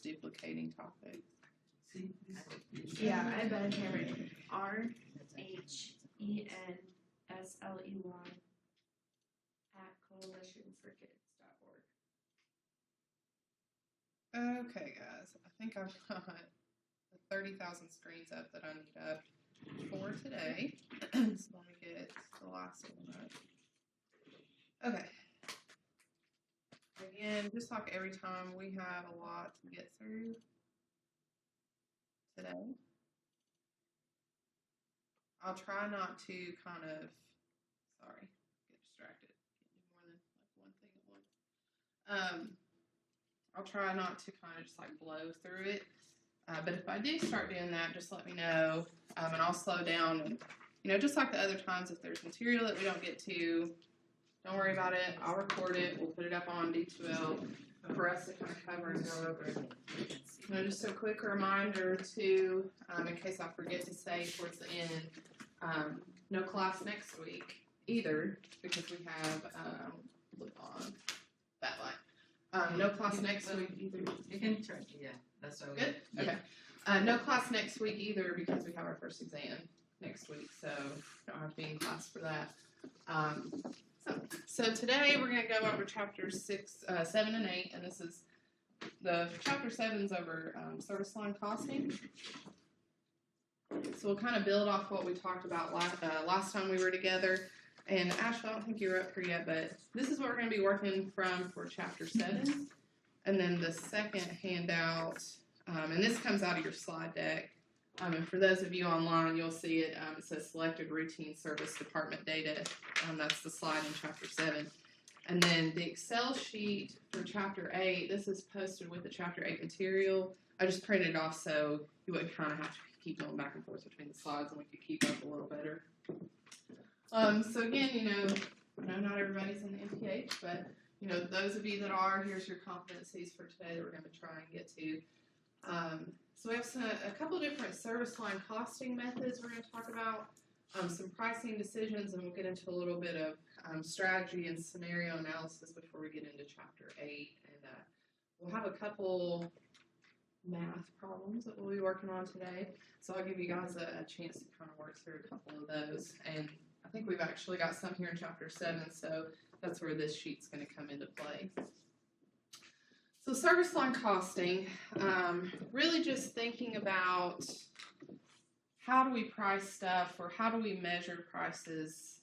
duplicating topics. Yeah, I bet I can't read it. RHENSLEY@coalitionforkids.org. Okay, guys, I think I've got the 30,000 screens up that I need up for today. So let me get the last one up. Okay. Again, just like every time, we have a lot to get through today. I'll try not to kind of, sorry, get distracted. Can't do more than like one thing at once. I'll try not to kind of just like blow through it. But if I do start doing that, just let me know, and I'll slow down. And, you know, just like the other times, if there's material that we don't get to, don't worry about it. I'll record it. We'll put it up on D2L for us to kind of cover and go over it. You know, just a quick reminder, too, in case I forget to say towards the end, no class next week either, because we have, look on that line. No class next week either. You can try. Yeah, that's what Good? Okay. No class next week either because we have our first exam next week, so don't have to be in class for that. So today we're going to go over chapters 7, and 8, and this is the chapter 7's over service line costing. So we'll kind of build off what we talked about last time we were together. And Ashley, I don't think you're up here yet, but this is what we're going to be working from for chapter 7. And then the second handout, and this comes out of your slide deck. And for those of you online, you'll see it. It says selected routine service department data. That's the slide in chapter 7. And then the Excel sheet for chapter 8, this is posted with the chapter 8 material. I just printed it off so you wouldn't kind of have to keep going back and forth between the slides and we could keep up a little better. So again, you know, I know not everybody's in the MPH, but you know, those of you that are, here's your competencies for today that we're going to try and get to. So we have a couple of different service line costing methods we're going to talk about, some pricing decisions, and we'll get into a little bit of strategy and scenario analysis before we get into chapter 8. And we'll have a couple math problems that we'll be working on today. So I'll give you guys a chance to kind of work through a couple of those. And I think we've actually got some here in chapter 7, so that's where this sheet's going to come into play. So service line costing, really just thinking about how do we price stuff or how do we measure prices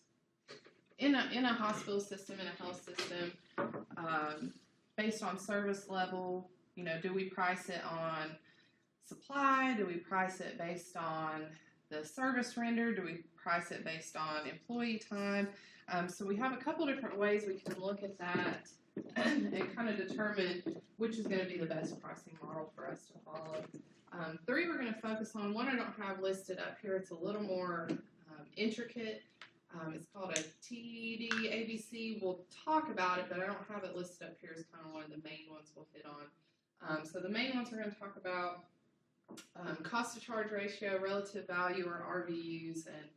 in a hospital system, in a health system, based on service level. You know, do we price it on supply? Do we price it based on the service render? Do we price it based on employee time? So we have a couple different ways we can look at that and kind of determine which is going to be the best pricing model for us to follow. 3 we're going to focus on. 1 I don't have listed up here. It's a little more intricate. It's called a TED ABC. We'll talk about it, but I don't have it listed up here as kind of one of the main ones we'll hit on. So the main ones we're going to talk about, cost to charge ratio, relative value or RVUs, and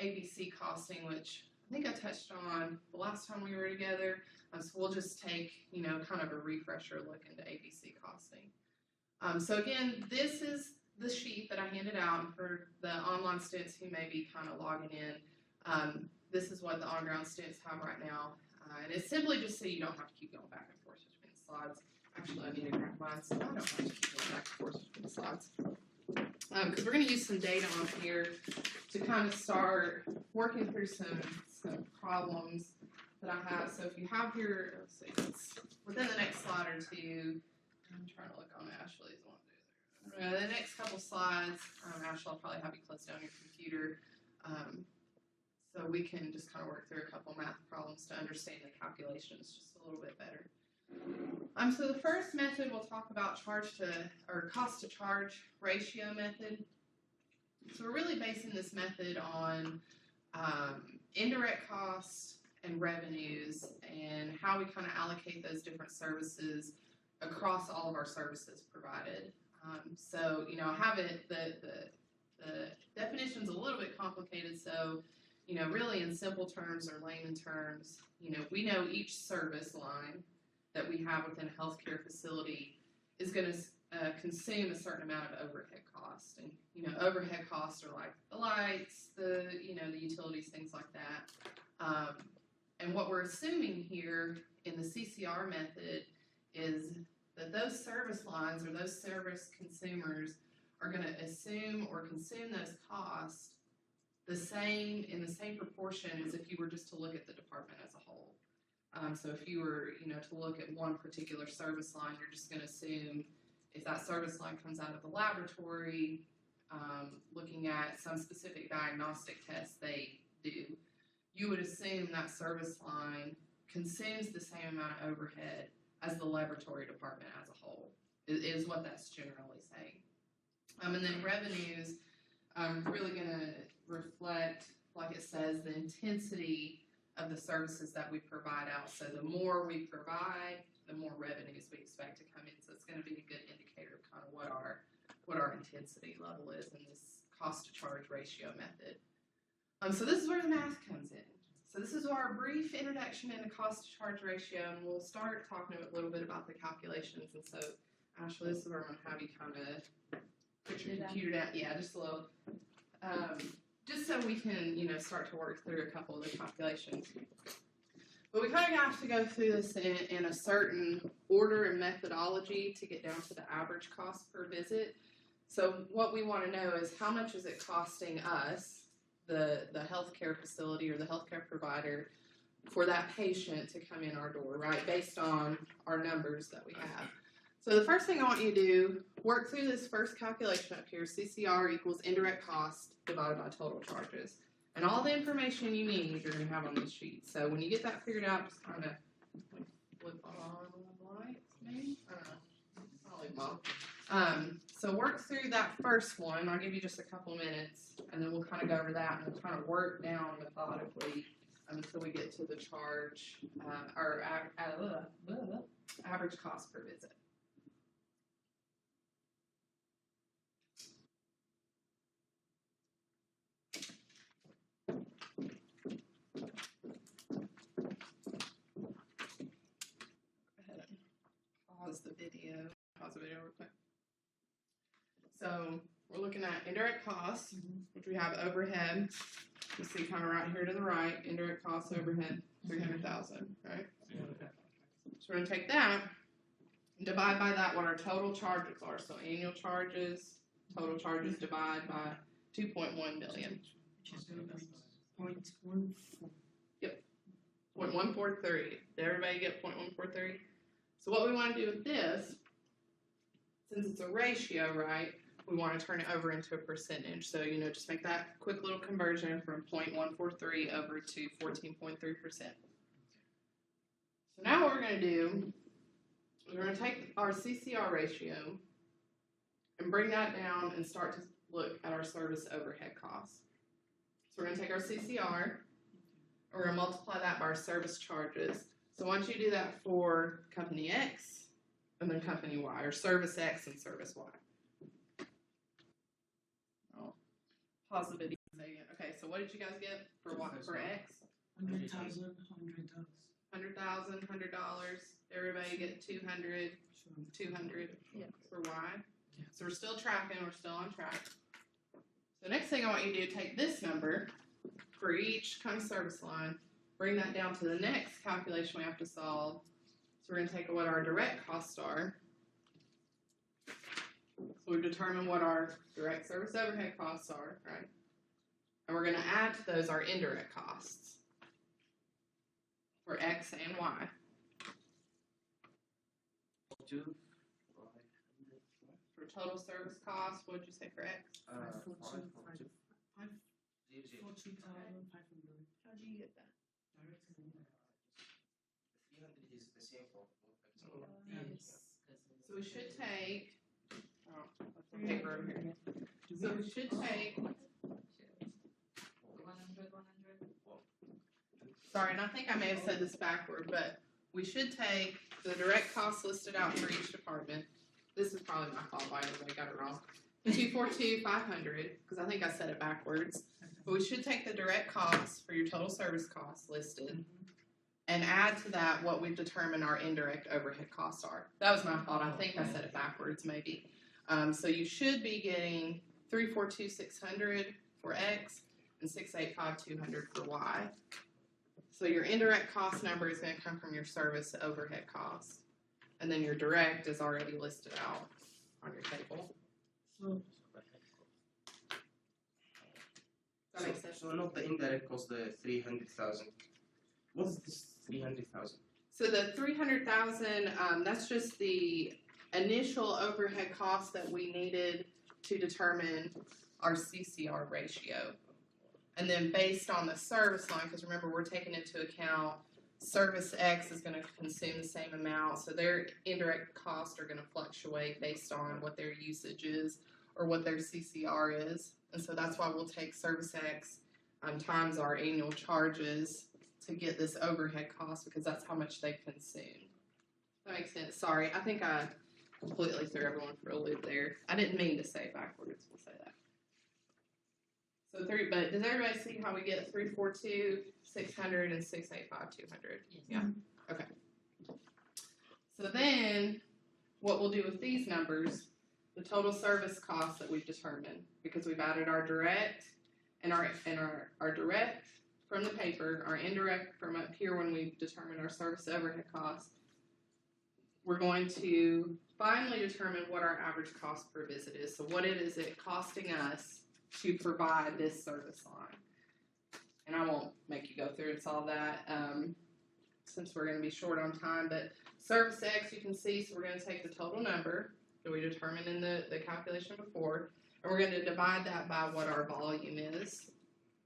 ABC costing, which I think I touched on the last time we were together. So we'll just take, you know, kind of a refresher look into ABC costing. So again, this is the sheet that I handed out for the online students who may be kind of logging in. This is what the on-ground students have right now. And it's simply just so you don't have to keep going back and forth between the slides. Actually, I need to grab mine so I don't have to keep going back and forth between the slides. Because we're going to use some data on here to kind of start working through some problems that I have. So if you have your, let's see, it's within the next slide or two. I'm trying to look on Ashley's one. The next couple slides, Ashley, I'll probably have you close down your computer so we can just kind of work through a couple math problems to understand the calculations just a little bit better. So the first method we'll talk about cost to charge ratio method. So we're really basing this method on indirect costs and revenues and how we kind of allocate those different services across all of our services provided. So, you know, I have it, the definition's a little bit complicated, so, you know, really in simple terms or layman terms, you know, we know each service line that we have within a healthcare facility is going to consume a certain amount of overhead costs. And, you know, overhead costs are like the lights, the utilities, things like that. And what we're assuming here in the CCR method is that those service lines or those service consumers are going to assume or consume those costs in the same proportion as if you were just to look at the department as a whole. So if you were, to look at one particular service line, you're just going to assume if that service line comes out of the laboratory, looking at some specific diagnostic tests they do, you would assume that service line consumes the same amount of overhead as the laboratory department as a whole, is what that's generally saying. And then revenues really going to reflect, like it says, the intensity of the services that we provide out. So the more we provide, the more revenues we expect to come in. So it's going to be a good indicator of kind of what our intensity level is in this cost to charge ratio method. So this is where the math comes in. So this is our brief introduction into cost to charge ratio, and we'll start talking a little bit about the calculations. And so, Ashley, this is where I'm going to have you kind of put your computer down. Yeah, just a little. Just so we can, start to work through a couple of the calculations. But we kind of have to go through this in a certain order and methodology to get down to the average cost per visit. So what we want to know is how much is it costing us, the healthcare facility or the healthcare provider, for that patient to come in our door, right, based on our numbers that we have. So the first thing I want you to do, work through this first calculation up here, CCR equals indirect cost divided by total charges. And all the information you need, you're going to have on these sheets. So when you get that figured out, just kind of flip on the lights, maybe? I don't know. I'll leave them on. So work through that first one. I'll give you just a couple minutes, and then we'll kind of go over that, and we'll kind of work down methodically until we get to the charge, or average cost per visit. Pause the video real quick. So we're looking at indirect costs, which we have overhead. You see kind of right here to the right, indirect costs overhead, 300,000, right? So we're going to take that and divide by that what our total charges are. So annual charges, total charges divide by 2.1 million. 0.14. Yep, 0.143. Did everybody get 0.143? So what we want to do with this, since it's a ratio, right, we want to turn it over into a percentage. So, just make that quick little conversion from 0.143 over to 14.3%. So now what we're going to do, we're going to take our CCR ratio and bring that down and start to look at our service overhead costs. So we're going to take our CCR, and we're going to multiply that by our service charges. So once you do that for company X and then company Y, or service X and service Y. I'll pause the video and say again. Okay, so what did you guys get for Y, for X? 100,000. $100,000, $100. Everybody get 200, 200 for Y. So we're still tracking, we're still on track. So next thing I want you to do, take this number for each kind of service line, bring that down to the next calculation we have to solve. So we're going to take what our direct costs are. So we've determined what our direct service overhead costs are, right? And we're going to add to those our indirect costs for X and Y. For total service costs, what did you say for X? 42,500. How'd you get that? So we should take, that's the paper over here. So we should take, 100. sorry, and I think I may have said this backward, but we should take the direct costs listed out for each department. This is probably my fault, I got it wrong. 242,500, because I think I said it backwards. But we should take the direct costs for your total service costs listed and add to that what we've determined our indirect overhead costs are. That was my fault. I think I said it backwards, maybe. So you should be getting 342,600 for X and 685,200 for Y. So your indirect cost number is going to come from your service overhead costs, and then your direct is already listed out on your table. So, Does that make sense? so not the indirect cost, the 300,000. What's this 300,000? So the 300,000, that's just the initial overhead cost that we needed to determine our CCR ratio. And then based on the service line, because remember we're taking into account service X is going to consume the same amount, so their indirect costs are going to fluctuate based on what their usage is or what their CCR is. And so that's why we'll take service X times our annual charges to get this overhead cost, because that's how much they consume. That makes sense. Sorry, I think I completely threw everyone for a loop there. I didn't mean to say it backwards. We'll say that. So but does everybody see how we get 342,600 and 685,200? Yeah. Okay. So then, what we'll do with these numbers, the total service costs that we've determined, because we've added our direct and our direct from the paper, our indirect from up here when we determine our service overhead costs, we're going to finally determine what our average cost per visit is. So what is it costing us to provide this service line? And I won't make you go through and solve that since we're going to be short on time, but service X you can see, so we're going to take the total number that we determined in the calculation before, and we're going to divide that by what our volume is.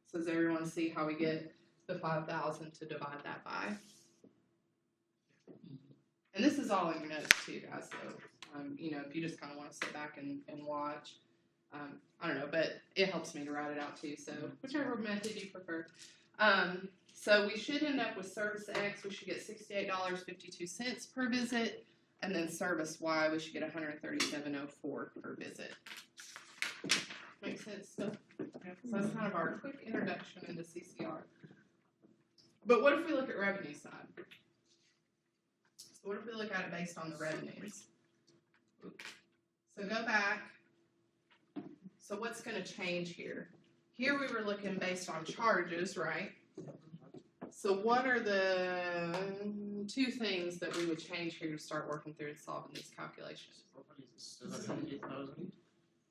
So does everyone see how we get the 5,000 to divide that by? And this is all in your notes too, guys, so, if you just kind of want to sit back and watch, I don't know, but it helps me to write it out too, so whichever method you prefer. So we should end up with service X, we should get $68.52 per visit, and then service Y, we should get $137.04 per visit. Makes sense still? So that's kind of our quick introduction into CCR. But what if we look at revenue side? So what if we look at it based on the revenues? So go back. So what's going to change here? Here we were looking based on charges, right? So what are the two things that we would change here to start working through and solving these calculations? 700,000.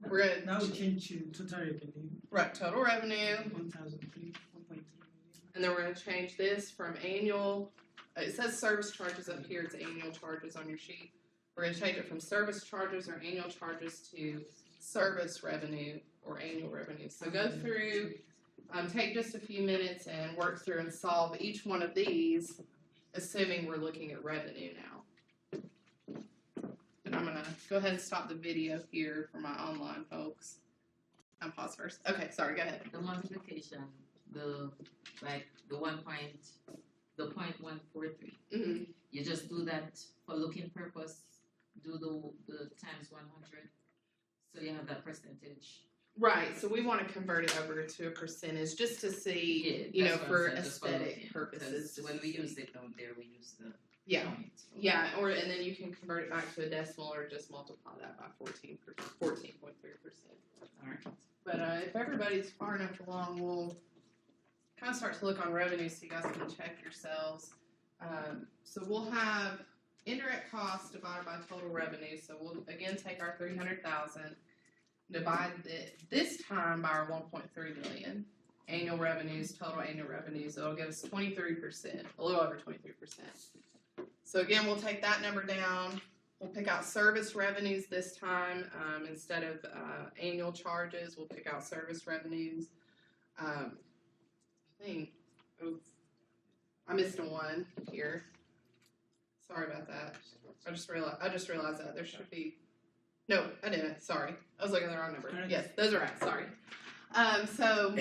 We're going Now to we change to total revenue, right, total revenue, 1,003, 1.3 million. and then we're going to change this from annual, it says service charges up here, it's annual charges on your sheet. We're going to change it from service charges or annual charges to service revenue or annual revenue. So go through, take just a few minutes and work through and solve each one of these, assuming we're looking at revenue now. And I'm going to go ahead and stop the video here for my online folks. And pause first. Okay, sorry, go ahead. The multiplication, the 0.143. Mm-hmm. You just do that for looking purpose, do the times 100. So you have that percentage. Right, so we want to convert it over to a percentage just to see, That's what for I'm saying, just for aesthetic looking, purposes. 'cause when we use it down there, we use the Yeah. point. Yeah, and then you can convert it back to a decimal or just multiply that by 14.3%. All right. But if everybody's far enough along, we'll kind of start to look on revenue so you guys can check yourselves. So we'll have indirect costs divided by total revenue. So we'll again take our 300,000, divide it this time by our 1.3 million annual revenues, total annual revenues. It'll give us 23%, a little over 23%. So again, we'll take that number down. We'll pick out service revenues this time instead of annual charges. We'll pick out service revenues. I missed a one here. Sorry about that. I just realized that there should be. No, I didn't. Sorry, I was looking at the wrong number. Yes, those are right. Sorry. So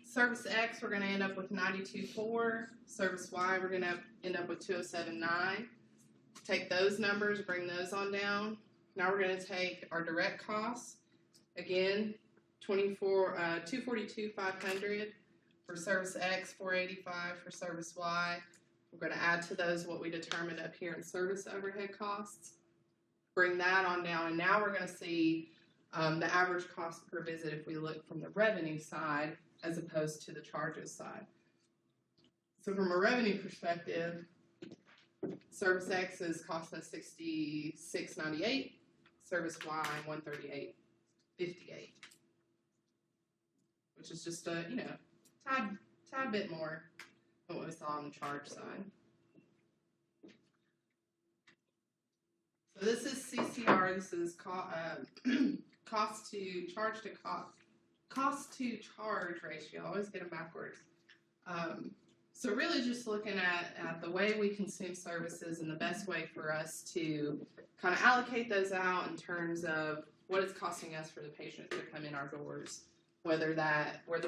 service X, we're going to end up with 92.4. Service Y, we're going to end up with 207.9. Take those numbers, bring those on down. Now we're going to take our direct costs. Again, 242,500 for service X, 485 for service Y, We're gonna add to those what we determined up here in service overhead costs. Bring that on down, and now we're gonna see the average cost per visit if we look from the revenue side as opposed to the charges side. So from a revenue perspective, Service X is costing us $66.98, Service Y $138.58, which is just a tad bit more than what we saw on the charge side. So this is CCR. This is cost to charge ratio. I always get them backwards. So really just looking at the way we consume services and the best way for us to kind of allocate those out in terms of what it's costing us for the patients that come in our doors. Whether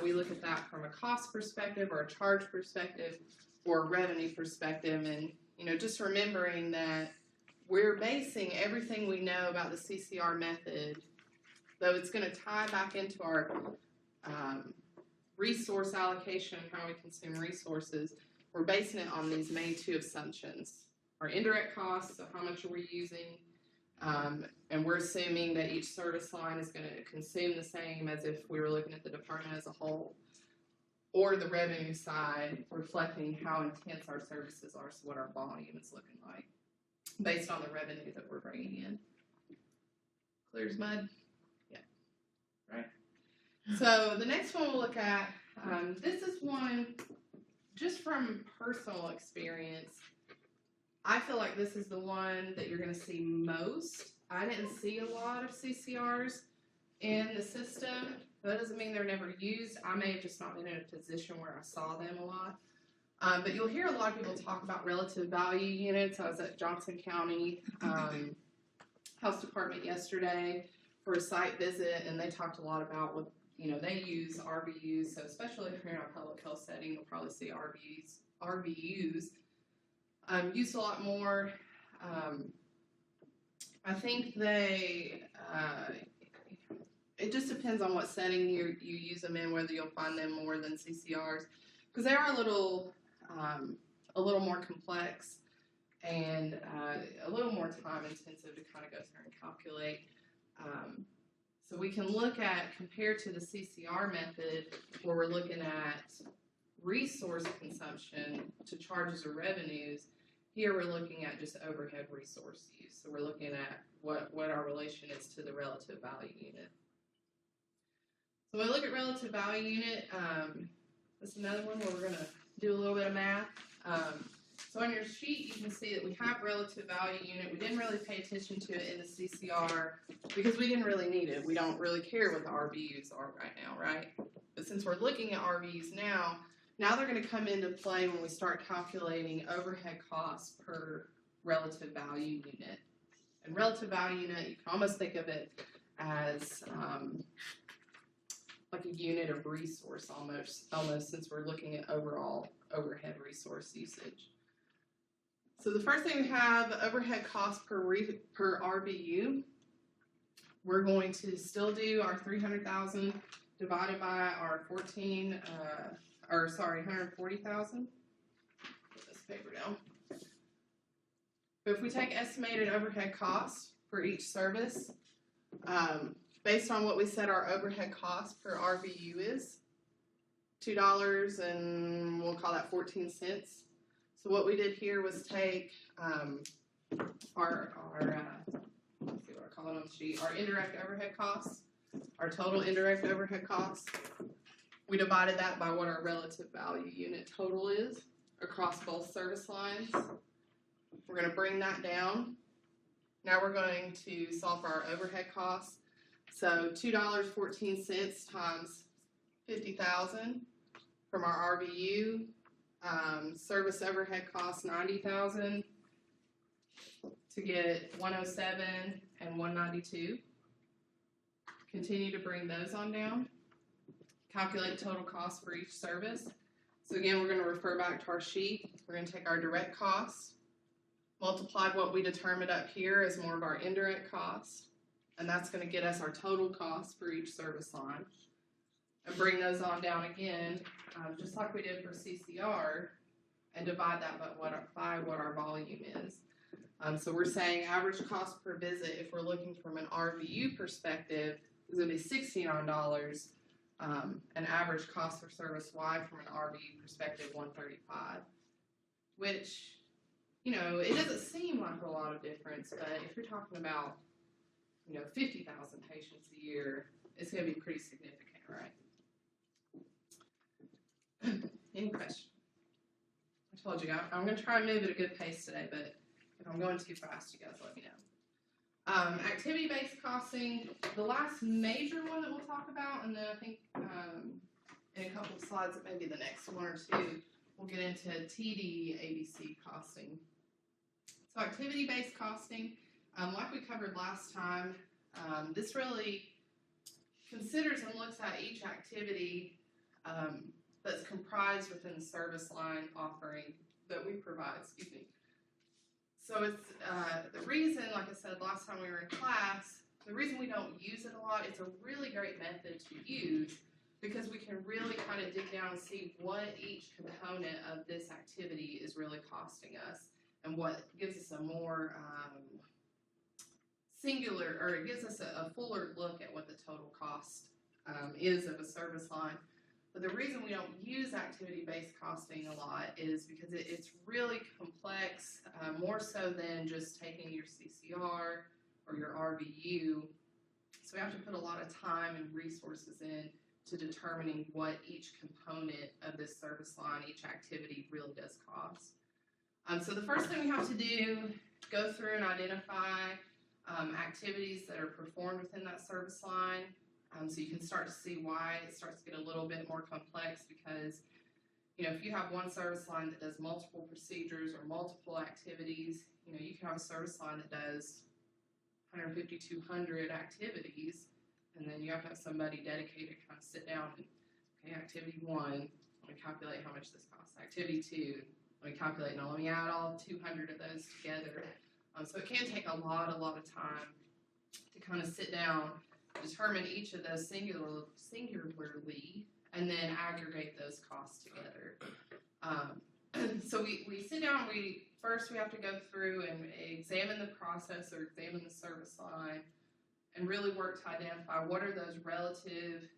we look at that from a cost perspective or a charge perspective or a revenue perspective, and just remembering that we're basing everything we know about the CCR method, though it's going to tie back into our resource allocation, how we consume resources. We're basing it on these main two assumptions: our indirect costs, so how much are we using, and we're assuming that each service line is going to consume the same as if we were looking at the department as a whole, or the revenue side, reflecting how intense our services are, so what our volume is looking like, based on the revenue that we're bringing in. Clear as mud? Yeah. Right. So the next one we'll look at, this is one, just from personal experience, I feel like this is the one that you're going to see most. I didn't see a lot of CCRs in the system. That doesn't mean they're never used. I may have just not been in a position where I saw them a lot. But you'll hear a lot of people talk about relative value units. I was at Johnson County Health Department yesterday for a site visit, and they talked a lot about what, they use RVUs. So especially if you're in a public health setting, you'll probably see RVUs used a lot more. I think it just depends on what setting you use them in, whether you'll find them more than CCRs, because they are a little more complex and a little more time intensive to kind of go through and calculate. So we can look at, compared to the CCR method, where we're looking at resource consumption to charges or revenues. Here we're looking at just overhead resource use. So we're looking at what our relation is to the relative value unit. So when we look at relative value unit, this is another one where we're going to do a little bit of math. So on your sheet, you can see that we have relative value unit. We didn't really pay attention to it in the CCR because we didn't really need it. We don't really care what the RVUs are right now, right? But since we're looking at RVUs now they're going to come into play when we start calculating overhead costs per relative value unit. And relative value unit, you can almost think of it as like a unit of resource almost since we're looking at overall overhead resource usage. So the first thing we have, overhead cost per RVU. We're going to still do our 300,000 divided by our 140,000. Put this paper down. But if we take estimated overhead costs for each service, based on what we said our overhead cost per RVU is, $2 and we'll call that 14 cents. So what we did here was take our let's see what I call it on the sheet, our indirect overhead costs, our total indirect overhead costs. We divided that by what our relative value unit total is across both service lines. We're going to bring that down. Now we're going to solve for our overhead costs. So $2.14 times 50,000 from our RVU. Service overhead costs 90,000 to get 107 and 192. Continue to bring those on down. Calculate total cost for each service. So again, we're going to refer back to our sheet. We're going to take our direct costs, multiply what we determined up here as more of our indirect costs, and that's going to get us our total costs for each service line. And bring those on down again, just like we did for CCR, and divide that by what our volume is. So we're saying average cost per visit, if we're looking from an RVU perspective, is going to be $69. An average cost for service Y from an RVU perspective, $135. Which, you know, it doesn't seem like a lot of difference, but if you're talking about, you know, 50,000 patients a year, it's going to be pretty significant, right? Any questions? I told you, I'm going to try and move at a good pace today, but if I'm going too fast, you guys let me know. Activity-based costing, the last major one that we'll talk about, and then I think in a couple of slides, it may be the next one or two, we'll get into TD ABC costing. So activity-based costing, like we covered last time, this really considers and looks at each activity that's comprised within the service line offering that we provide, So it's the reason, like I said last time we were in class, the reason we don't use it a lot, it's a really great method to use because we can really kind of dig down and see what each component of this activity is really costing us and what gives us a more singular, or it gives us a fuller look at what the total cost is of a service line. But the reason we don't use activity-based costing a lot is because it's really complex, more so than just taking your CCR or your RVU. So we have to put a lot of time and resources in to determining what each component of this service line, each activity really does cost. So the first thing we have to do, go through and identify activities that are performed within that service line. So you can start to see why it starts to get a little bit more complex because, you know, if you have one service line that does multiple procedures or multiple activities, you know, you can have a service line that does 150, 200 activities, and then you have to have somebody dedicated to kind of sit down and, okay, activity 1, let me calculate how much this costs. Activity 2, let me calculate, now let me add all 200 of those together. So it can take a lot of time to kind of sit down, determine each of those singularly, and then aggregate those costs together. So we sit down, first we have to go through and examine the process or examine the service line and really work to identify what are those relative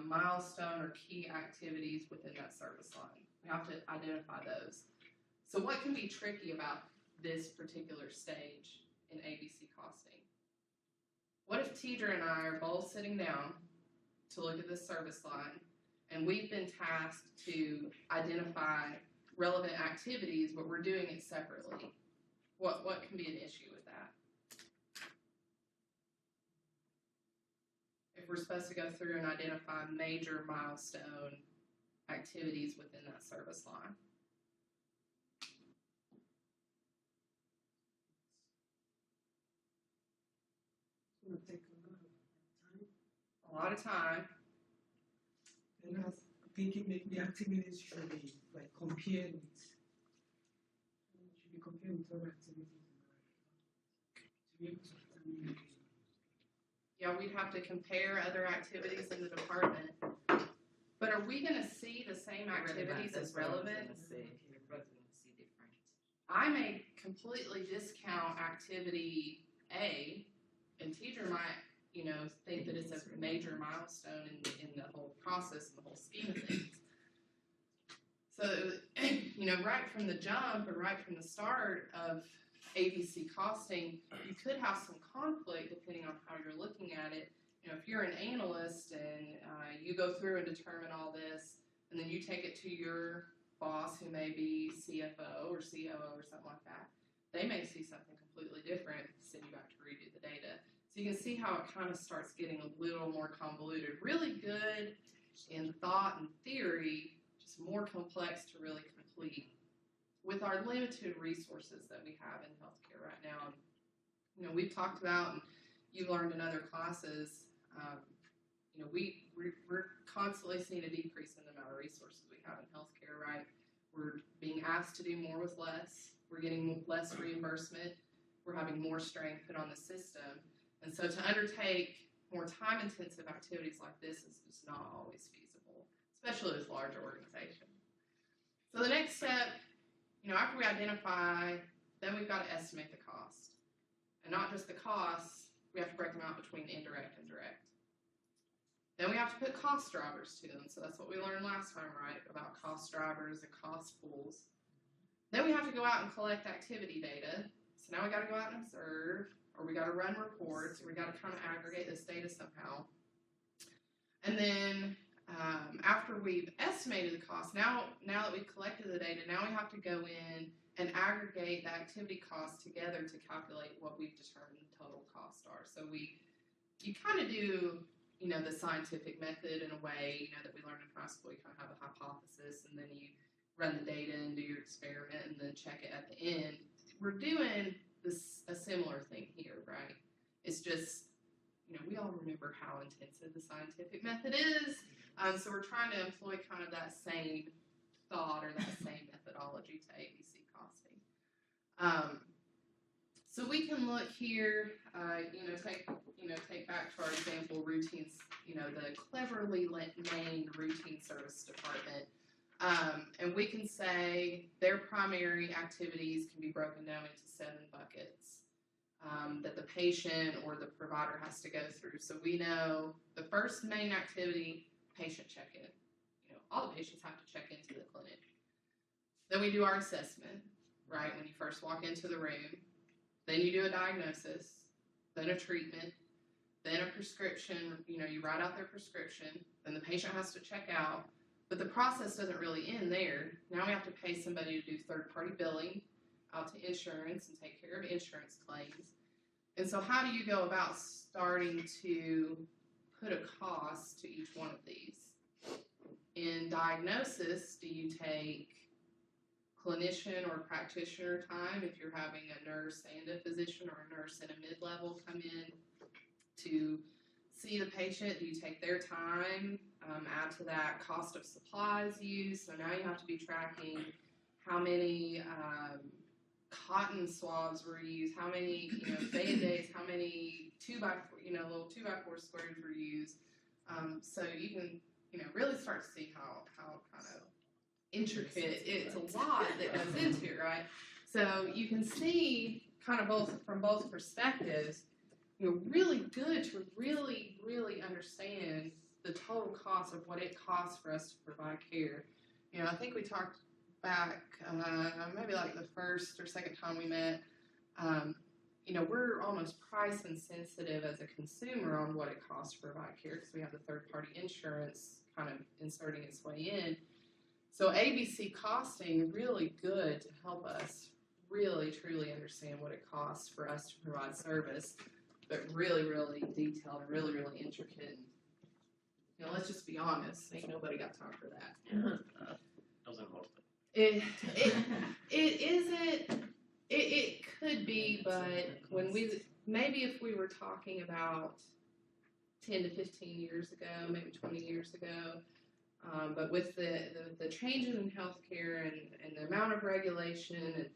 milestone or key activities within that service line. We have to identify those. So what can be tricky about this particular stage in ABC costing? What if Teacher and I are both sitting down to look at this service line and we've been tasked to identify relevant activities, but we're doing it separately? What can be an issue with that? If we're supposed to go through and identify major milestone activities within that service line. It will take A lot of time. a lot of time. And I'm thinking maybe the activities should be like compared with, other activities to be able to determine. Yeah, we'd have to compare other activities in the department. But are we going to see the same activities as relevant? I may completely discount activity A, and Teacher might, you know, think that it's a major milestone in the whole process and the whole scheme of things. So, you know, right from the jump or right from the start of ABC costing, you could have some conflict depending on how you're looking at it. You know, if you're an analyst and you go through and determine all this, and then you take it to your boss who may be CFO or COO or something like that, they may see something completely different, send you back to redo the data. So you can see how it kind of starts getting a little more convoluted. Really good in thought and theory, just more complex to really complete. With our limited resources that we have in healthcare right now, you know, we've talked about, and you've learned in other classes, you know, we're constantly seeing a decrease in the amount of resources we have in healthcare, right? We're being asked to do more with less. We're getting less reimbursement. We're having more strain put on the system. And so to undertake more time-intensive activities like this is just not always feasible, especially with large organizations. So the next step, after we identify, then we've got to estimate the cost. And not just the costs, we have to break them out between indirect and direct. Then we have to put cost drivers to them. So that's what we learned last time, right? About cost drivers and cost pools. Then we have to go out and collect activity data. So now we got to go out and observe, or we got to run reports, or we got to kind of aggregate this data somehow. And then after we've estimated the cost, now that we've collected the data, now we have to go in and aggregate the activity costs together to calculate what we've determined the total costs are. So you kind of do, the scientific method in a way, that we learned in high school. You kind of have a hypothesis, and then you run the data and do your experiment, and then check it at the end. We're doing a similar thing here, right? It's just, we all remember how intensive the scientific method is. So we're trying to employ kind of that same thought or that same methodology to ABC costing. So we can look here, take back to our example routines, the cleverly named routine service department. And we can say their primary activities can be broken down into 7 buckets that the patient or the provider has to go through. So we know the first main activity, patient check-in. All the patients have to check into the clinic. Then we do our assessment, right, when you first walk into the room. Then you do a diagnosis, then a treatment, then a prescription. You write out their prescription, then the patient has to check out. But the process doesn't really end there. Now we have to pay somebody to do third-party billing out to insurance and take care of insurance claims. And so how do you go about starting to put a cost to each one of these? In diagnosis, do you take clinician or practitioner time if you're having a nurse and a physician or a nurse and a mid-level come in to see the patient? Do you take their time? Add to that cost of supplies used. So now you have to be tracking how many cotton swabs were used, how many Band-Aids, how many little 2x4 squares were used. So you can really start to see how kind of intricate it's a lot that goes into it, right? So you can see kind of from both perspectives. Really good to really understand the total cost of what it costs for us to provide care. I think we talked back maybe like the first or second time we met. We're almost price insensitive as a consumer on what it costs to provide care because we have the third-party insurance kind of inserting its way in. So ABC costing really good to help us really truly understand what it costs for us to provide service, but really detailed and really intricate. Let's just be honest. Ain't nobody got time for that. Doesn't most of It isn't. It could be, but maybe if we were talking about 10 to 15 years ago, maybe 20 years ago, but with the changes in healthcare and the amount of regulation and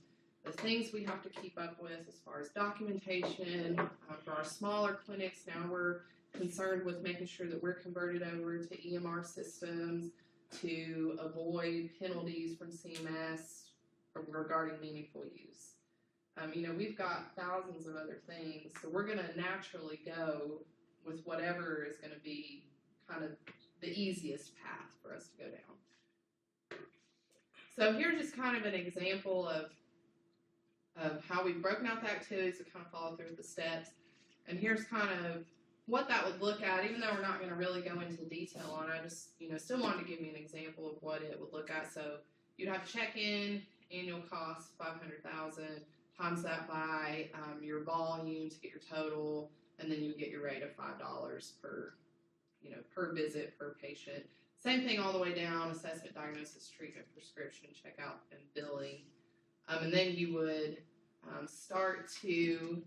the things we have to keep up with as far as documentation for our smaller clinics, now we're concerned with making sure that we're converted over to EMR systems to avoid penalties from CMS regarding meaningful use. We've got thousands of other things, so we're going to naturally go with whatever is going to be kind of the easiest path for us to go down. So here's just kind of an example of how we've broken out the activities to kind of follow through the steps. And here's kind of what that would look at, even though we're not going to really go into detail on it. I just, still wanted to give you an example of what it would look at. So you'd have to check in, annual cost, $500,000, times that by your volume to get your total, and then you get your rate of $5 per visit, per patient. Same thing all the way down, assessment, diagnosis, treatment, prescription, checkout, and billing. And then you would start to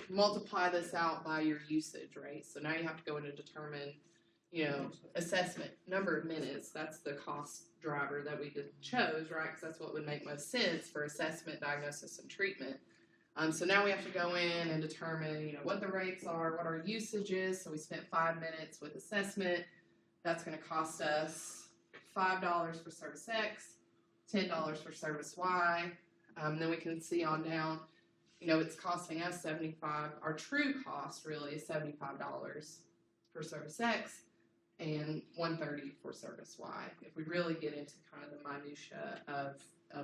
multiply this out by your usage, right? So now you have to go in and determine, assessment, number of minutes. That's the cost driver that we chose, right? Because that's what would make most sense for assessment, diagnosis, and treatment. So now we have to go in and determine, what the rates are, what our usage is. So we spent 5 minutes with assessment. That's going to cost us $5 for service X, $10 for service Y. Then we can see on down, it's costing us $75. Our true cost really is $75 for service X and $130 for service Y, if we really get into kind of the minutia of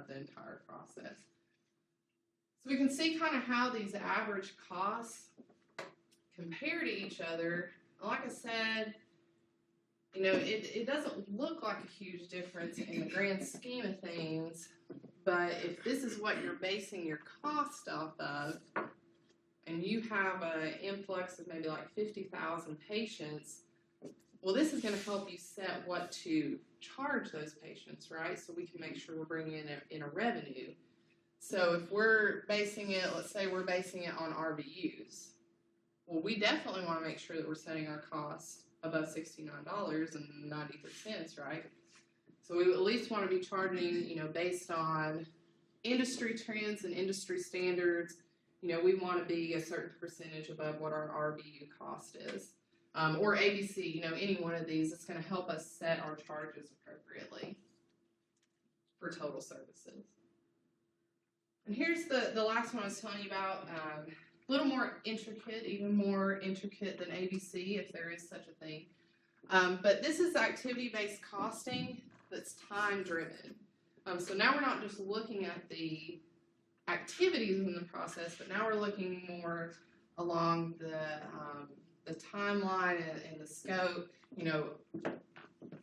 the entire process. So we can see kind of how these average costs compare to each other. Like I said, it doesn't look like a huge difference in the grand scheme of things, but if this is what you're basing your cost off of, and you have an influx of maybe like 50,000 patients, well, this is going to help you set what to charge those patients, right? So we can make sure we're bringing in a revenue. So if we're basing it, let's say we're basing it on RVUs, well, we definitely want to make sure that we're setting our costs above $69.93, right? So we at least want to be charging, based on industry trends and industry standards. We want to be a certain percentage above what our RVU cost is. Or ABC, any one of these, it's going to help us set our charges appropriately for total services. And here's the last one I was telling you about, a little more intricate, even more intricate than ABC, if there is such a thing. But this is activity-based costing that's time-driven. So now we're not just looking at the activities in the process, but now we're looking more along the timeline and the scope.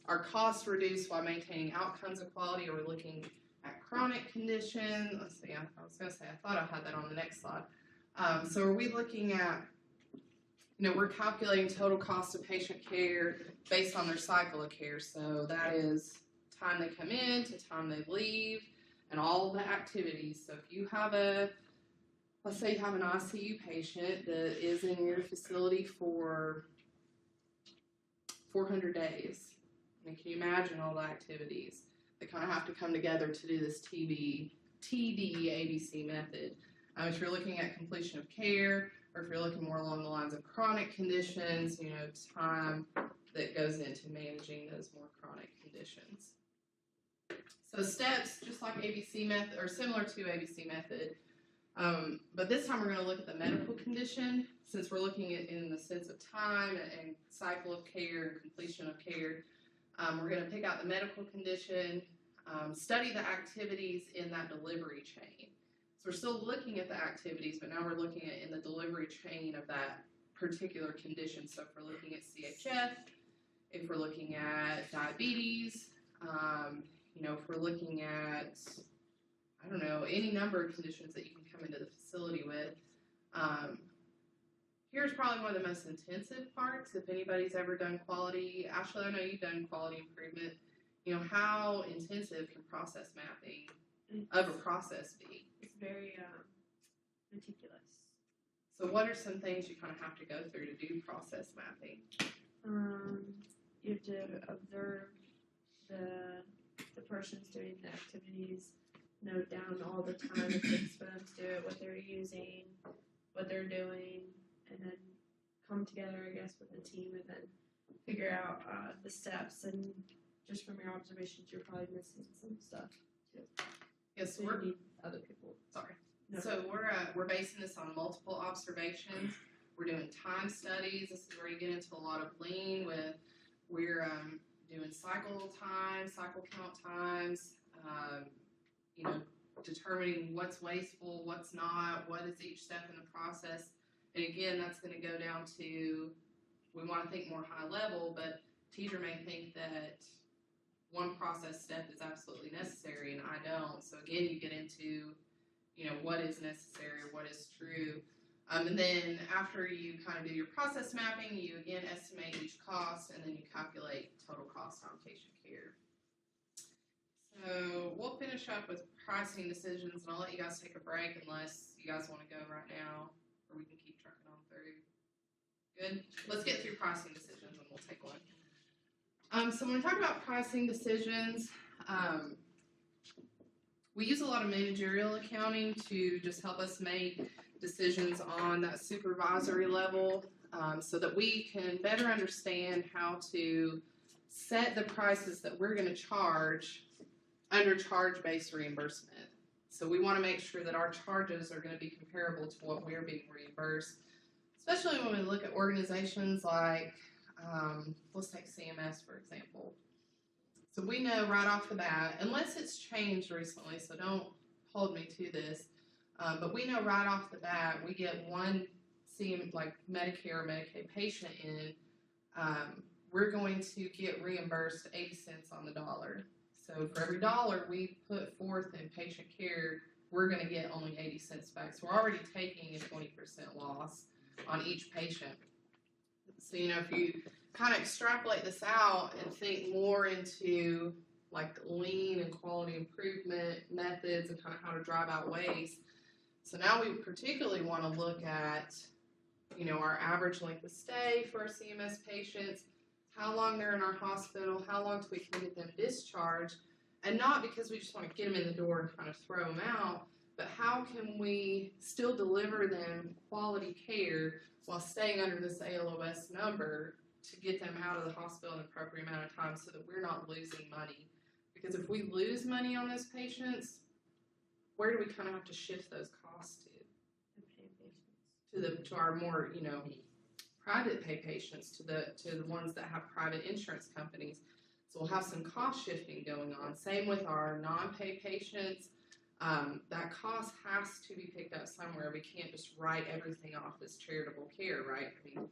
Are costs reduced while maintaining outcomes of quality? Are we looking at chronic condition? Let's see, I was going to say, I thought I had that on the next slide. So are we looking at, we're calculating total cost of patient care based on their cycle of care. So that is time they come in to time they leave and all the activities. So if you have let's say you have an ICU patient that is in your facility for 400 days. And can you imagine all the activities that kind of have to come together to do this TD ABC method? If you're looking at completion of care, or if you're looking more along the lines of chronic conditions, time that goes into managing those more chronic conditions. So steps, just like ABC method, or similar to ABC method, but this time we're going to look at the medical condition, since we're looking at in the sense of time and cycle of care and completion of care. We're going to pick out the medical condition, study the activities in that delivery chain. So we're still looking at the activities, but now we're looking at in the delivery chain of that particular condition. So if we're looking at CHF, if we're looking at diabetes, if we're looking at, any number of conditions that you can come into the facility with. Here's probably one of the most intensive parts. If anybody's ever done quality, Ashley, I know you've done quality improvement. How intensive can process mapping of a process be? It's very meticulous. So what are some things you kind of have to go through to do process mapping? You have to observe the person's doing the activities, note down all the time it takes for them to do it, what they're using, what they're doing, and then come together, I guess, with the team and then figure out the steps. And just from your observations, you're probably missing some stuff too. Yes, So you need other people. sorry. No. So we're basing this on multiple observations. We're doing time studies. This is where you get into a lot of lean with. We're doing cycle count times. Determining what's wasteful, what's not, what is each step in the process. And again, that's going to go down to, we want to think more high level, but teacher may think that one process step is absolutely necessary and I don't. So again, you get into, what is necessary, what is true. And then after you kind of do your process mapping, you again estimate each cost and then you calculate total cost on patient care. So we'll finish up with pricing decisions, and I'll let you guys take a break unless you guys want to go right now, or we can keep trucking on through. Good? Let's get through pricing decisions and we'll take one. So when we talk about pricing decisions, we use a lot of managerial accounting to just help us make decisions on that supervisory level, so that we can better understand how to set the prices that we're going to charge under charge-based reimbursement. So we want to make sure that our charges are going to be comparable to what we're being reimbursed, especially when we look at organizations like, let's take CMS, for example. So we know right off the bat, unless it's changed recently, so don't hold me to this, but we know right off the bat, we get one like Medicare or Medicaid patient in, we're going to get reimbursed 80 cents on the dollar. So for every dollar we put forth in patient care, we're going to get only 80 cents back. So we're already taking a 20% loss on each patient. So, if you kind of extrapolate this out and think more into like lean and quality improvement methods and kind of how to drive out waste. So now we particularly want to look at, our average length of stay for our CMS patients, how long they're in our hospital, how long till we can get them discharged, and not because we just want to get them in the door and kind of throw them out, but how can we still deliver them quality care while staying under this ALOS number to get them out of the hospital in an appropriate amount of time so that we're not losing money. Because if we lose money on those patients, where do we kind of have to shift those costs to? To our more, private pay patients, to the ones that have private insurance companies. So we'll have some cost shifting going on. Same with our non-pay patients. That cost has to be picked up somewhere. We can't just write everything off as charitable care, right? I mean,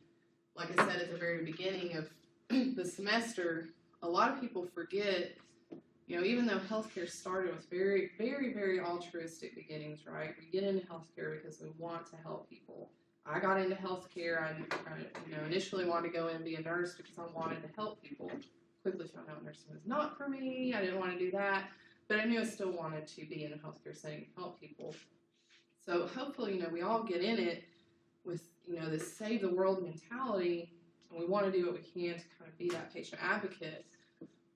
like I said at the very beginning of the semester, a lot of people forget, even though healthcare started with very, very, very altruistic beginnings, right? We get into healthcare because we want to help people. I got into healthcare. I initially wanted to go in and be a nurse because I wanted to help people. Quickly found out nursing was not for me. I didn't want to do that. But I knew I still wanted to be in a healthcare setting and help people. So hopefully, we all get in it with, this save the world mentality, and we want to do what we can to kind of be that patient advocate.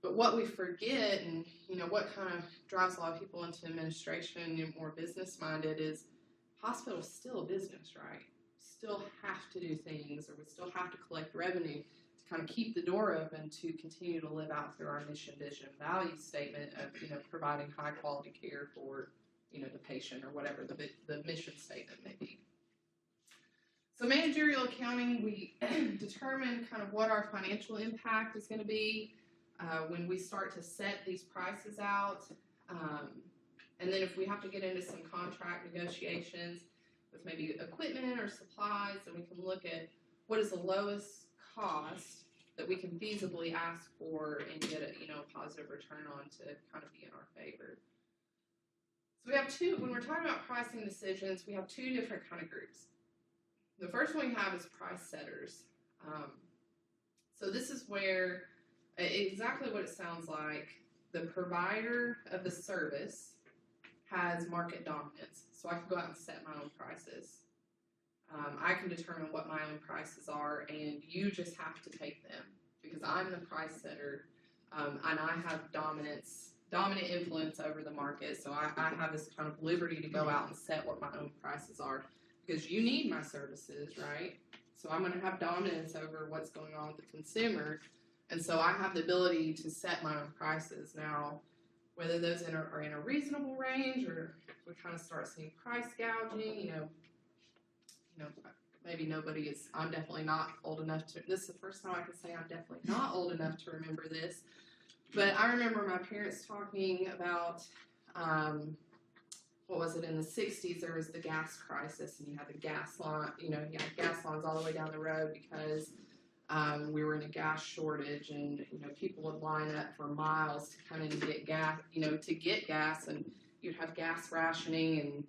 But what we forget, and, what kind of drives a lot of people into administration and more business-minded is hospitals still a business, right? Still have to do things, or we still have to collect revenue to kind of keep the door open to continue to live out through our mission, vision, value statement of, providing high quality care for, the patient or whatever the mission statement may be. So managerial accounting, we determine kind of what our financial impact is going to be when we start to set these prices out. And then if we have to get into some contract negotiations with maybe equipment or supplies, then we can look at what is the lowest cost that we can feasibly ask for and get a positive return on to kind of be in our favor. So we have when we're talking about pricing decisions, we have two different kind of groups. The first one we have is price setters. So this is where, exactly what it sounds like, the provider of the service has market dominance. So I can go out and set my own prices. I can determine what my own prices are, and you just have to take them because I'm the price setter, and I have dominant influence over the market. So I have this kind of liberty to go out and set what my own prices are because you need my services, right? So I'm going to have dominance over what's going on with the consumer, and so I have the ability to set my own prices. Now, whether those are in a reasonable range or we kind of start seeing price gouging, maybe nobody is, I'm definitely not old enough to, this is the first time I can say I'm definitely not old enough to remember this, but I remember my parents talking about, what was it, in the 60s, there was the gas crisis, and you had the gas line, you had gas lines all the way down the road because we were in a gas shortage, and people would line up for miles to come in and get gas, and you'd have gas rationing, and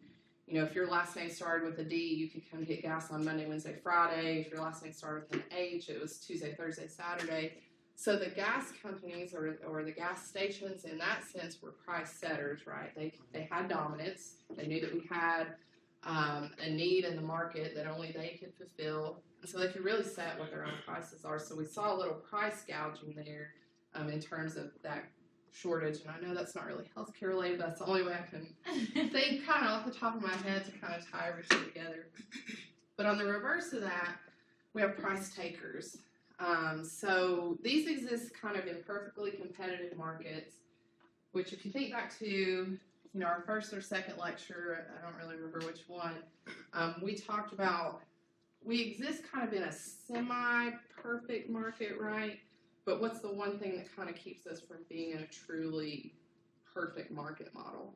if your last name started with a D, you could come get gas on Monday, Wednesday, Friday. If your last name started with an H, it was Tuesday, Thursday, Saturday. So the gas companies or the gas stations, in that sense, were price setters, right? They had dominance. They knew that we had a need in the market that only they could fulfill. And so they could really set what their own prices are. So we saw a little price gouging there in terms of that shortage. And I know that's not really healthcare related, but that's the only way I can think kind of off the top of my head to kind of tie everything together. But on the reverse of that, we have price takers. So these exist kind of in perfectly competitive markets, which if you think back to, our first or second lecture, I don't really remember which one, we talked about we exist kind of in a semi-perfect market, right? But what's the one thing that kind of keeps us from being in a truly perfect market model?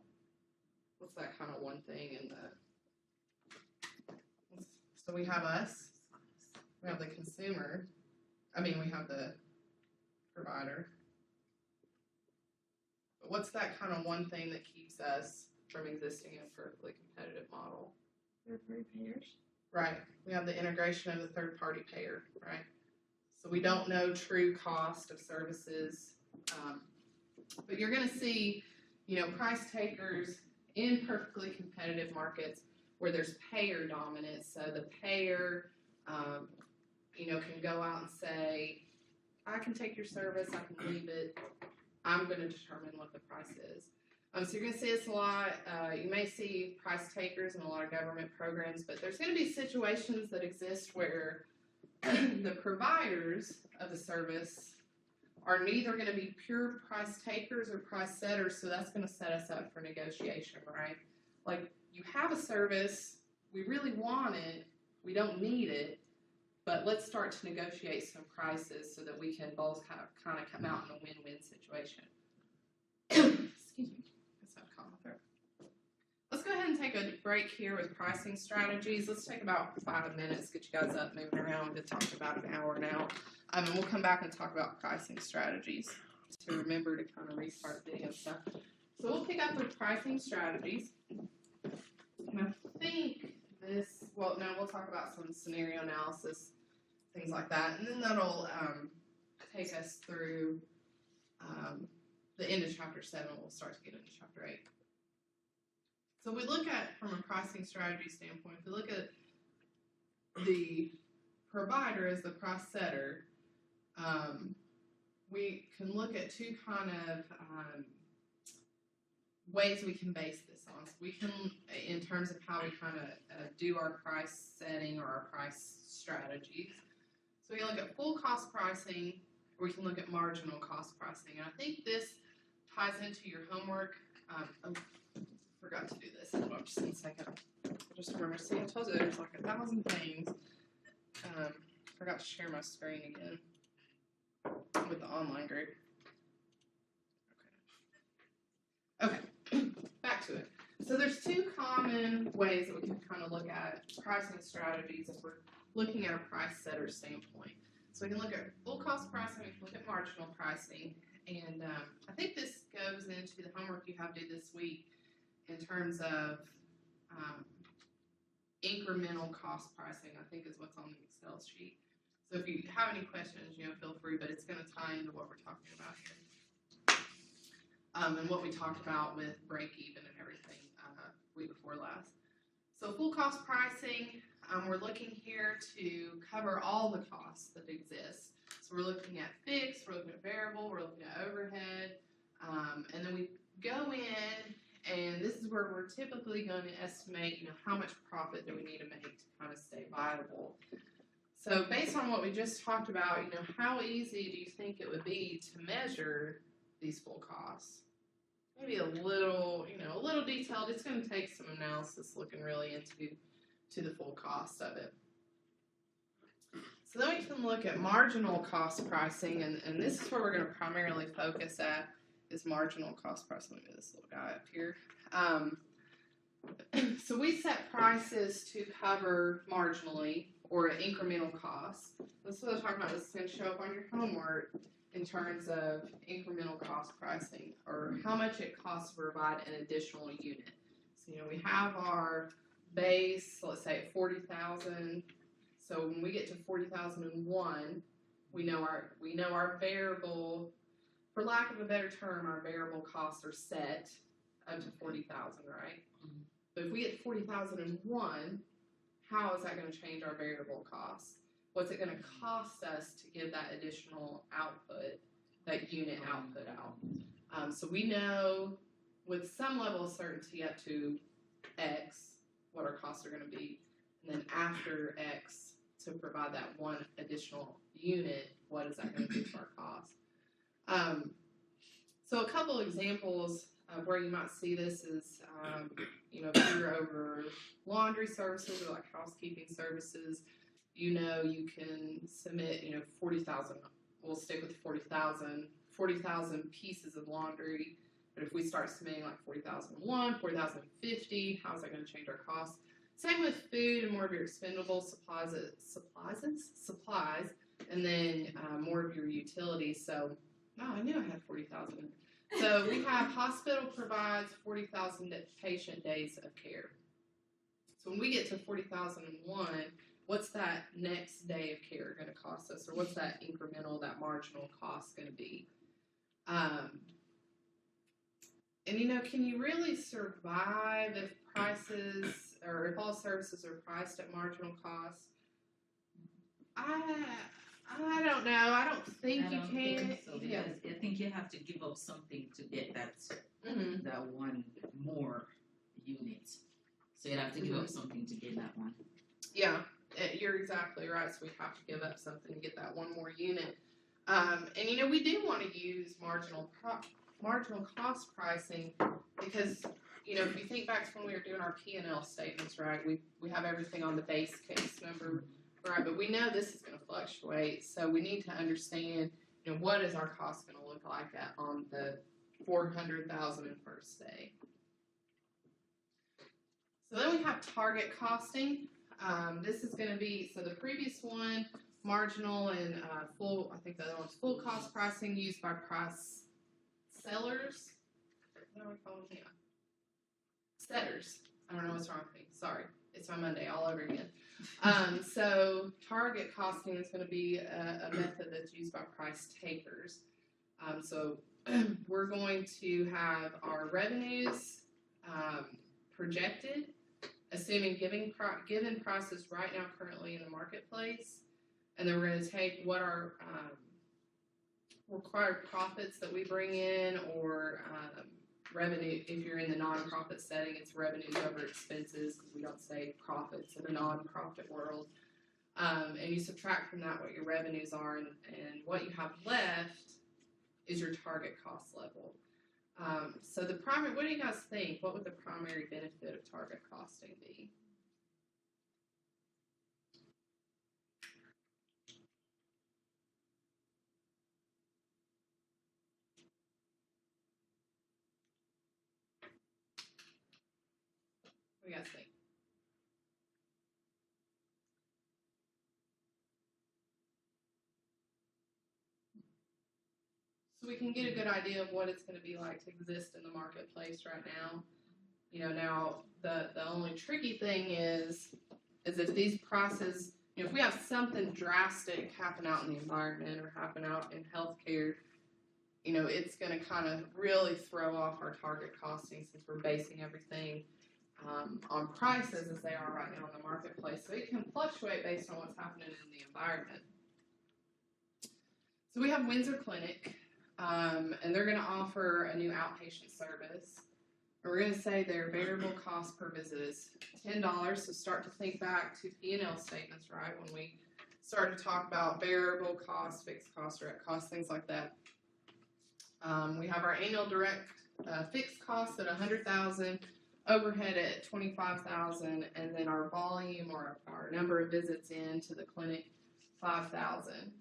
What's that kind of one thing in the... So we have us, we have the consumer, we have the provider. But what's that kind of one thing that keeps us from existing in a perfectly competitive model? Third-party payers. Right. We have the integration of the third-party payer, right? So we don't know true cost of services. But you're going to see, price takers in perfectly competitive markets where there's payer dominance. So the payer, can go out and say, I can take your service, I can leave it. I'm going to determine what the price is. So you're going to see this a lot. You may see price takers in a lot of government programs, but there's going to be situations that exist where the providers of the service are neither going to be pure price takers or price setters, so that's going to set us up for negotiation, right? Like, you have a service, we really want it, we don't need it, but let's start to negotiate some prices so that we can both kind of come out in a win-win situation. Excuse me. Let's go ahead and take a break here with pricing strategies. Let's take about 5 minutes, get you guys up, moving around. We've talked about an hour now. And we'll come back and talk about pricing strategies to remember to kind of restart video stuff. So we'll pick up with pricing strategies. And I think we'll talk about some scenario analysis, things like that. And then that'll take us through the end of chapter 7. We'll start to get into chapter 8. So we look at, from a pricing strategy standpoint, if we look at the provider as the price setter, we can look at two kind of ways we can base this on. So we can, in terms of how we kind of do our price setting or our price strategies. So we can look at full cost pricing, or we can look at marginal cost pricing. And I think this ties into your homework. Forgot to do this. Hold on just a second. I just remember. See, I told you there's like 1,000 things. Forgot to share my screen again with the online group. Okay. Back to it. So there's two common ways that we can kind of look at pricing strategies if we're looking at a price setter standpoint. So we can look at full cost pricing, we can look at marginal pricing, and I think this goes into the homework you have to do this week in terms of incremental cost pricing, I think is what's on the Excel sheet. So if you have any questions, feel free, but it's going to tie into what we're talking about here. And what we talked about with break even and everything week before last. So full cost pricing, we're looking here to cover all the costs that exist. So we're looking at fixed, we're looking at variable, we're looking at overhead, and then we go in, and this is where we're typically going to estimate, how much profit do we need to make to kind of stay viable. So based on what we just talked about, how easy do you think it would be to measure these full costs? Maybe a little detailed. It's going to take some analysis looking really into the full cost of it. So then we can look at marginal cost pricing, and this is where we're going to primarily focus at, is marginal cost pricing. Look at this little guy up here. So we set prices to cover marginally or incremental costs. This is what I'm talking about. This is going to show up on your homework in terms of incremental cost pricing, or how much it costs to provide an additional unit. So we have our base, let's say at 40,000. So when we get to 40,001, we know our variable, for lack of a better term, our variable costs are set up to 40,000, right? Mm-hmm. But if we get 40,001, how is that going to change our variable costs? What's it going to cost us to give that additional output, that unit output out? So we know with some level of certainty up to X what our costs are going to be, and then after X to to provide that one additional unit, what is that going to do to our cost? So a couple examples of where you might see this is, if you're over laundry services or like housekeeping services, you can submit, 40,000. We'll stick with 40,000 pieces of laundry. But if we start submitting like 40,001, 40,050, how's that going to change our costs? Same with food and more of your expendable supplies, and then more of your utilities. So, I knew I had 40,000. So we have hospital provides 40,000 patient days of care. So when we get to 40,001, what's that next day of care going to cost us, or what's that incremental, that marginal cost going to be? And can you really survive if prices or if all services are priced at marginal cost? I don't know. I don't think I you don't can. think so, because I think you have to give up something to get that that one more unit. So you have to give up something to get that one. Yeah, you're exactly right. So we have to give up something to get that one more unit. And we do want to use marginal cost pricing because if you think back to when we were doing our P&L statements, right? We have everything on the base case number, right? But we know this is going to fluctuate, so we need to understand what is our cost going to look like on the 400,000 in first day. So then we have target costing. This is going to be, so the previous one, marginal and full, I think the other one's full cost pricing used by price sellers. Is that what we call them? Yeah. Setters. I don't know what's wrong with me. Sorry. It's my Monday all over again. So target costing is going to be a method that's used by price takers. So we're going to have our revenues projected, assuming given prices right now currently in the marketplace, and then we're going to take what our required profits that we bring in, or revenue. If you're in the nonprofit setting, it's revenues over expenses, because we don't say profits in the nonprofit world. And you subtract from that what your revenues are, and what you have left is your target cost level. So what do you guys think? What would the primary benefit of target costing be? What do you guys think? So we can get a good idea of what it's going to be like to exist in the marketplace right now. Now the only tricky thing is if these prices, if we have something drastic happen out in the environment or happen out in healthcare, it's going to kind of really throw off our target costing, since we're basing everything on prices as they are right now in the marketplace. So it can fluctuate based on what's happening in the environment. So we have Windsor Clinic. And they're going to offer a new outpatient service. We're going to say their variable cost per visit is $10. So start to think back to P&L statements, right? When we started to talk about variable costs, fixed costs, direct costs, things like that. We have our annual direct fixed costs at $100,000, overhead at $25,000, and then our volume, or our number of visits into the clinic, 5,000.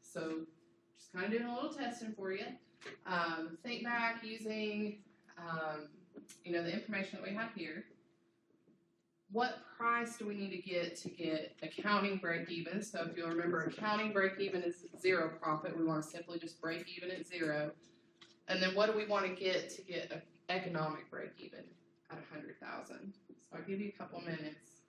So just kind of doing a little testing for you. Think back using, the information that we have here. What price do we need to get accounting break even? So if you'll remember, accounting break even is zero profit. We want to simply just break even at zero. And then what do we want to get economic break even at 100,000? So I'll give you a couple minutes,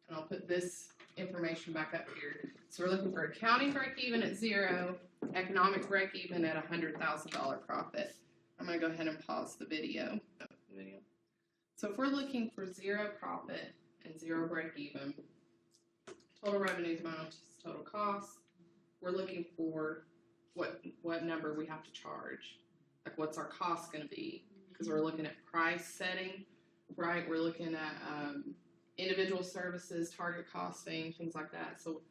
and I'll put this information back up here. So we're looking for accounting break even at zero, economic break even at $100,000 profit. I'm going to go ahead and pause the video. So if we're looking for zero profit and zero break even, total revenues minus total costs, we're looking for what number we have to charge. Like, what's our cost going to be? Because we're looking at price setting, right? We're looking at individual services, target costing, things like that. So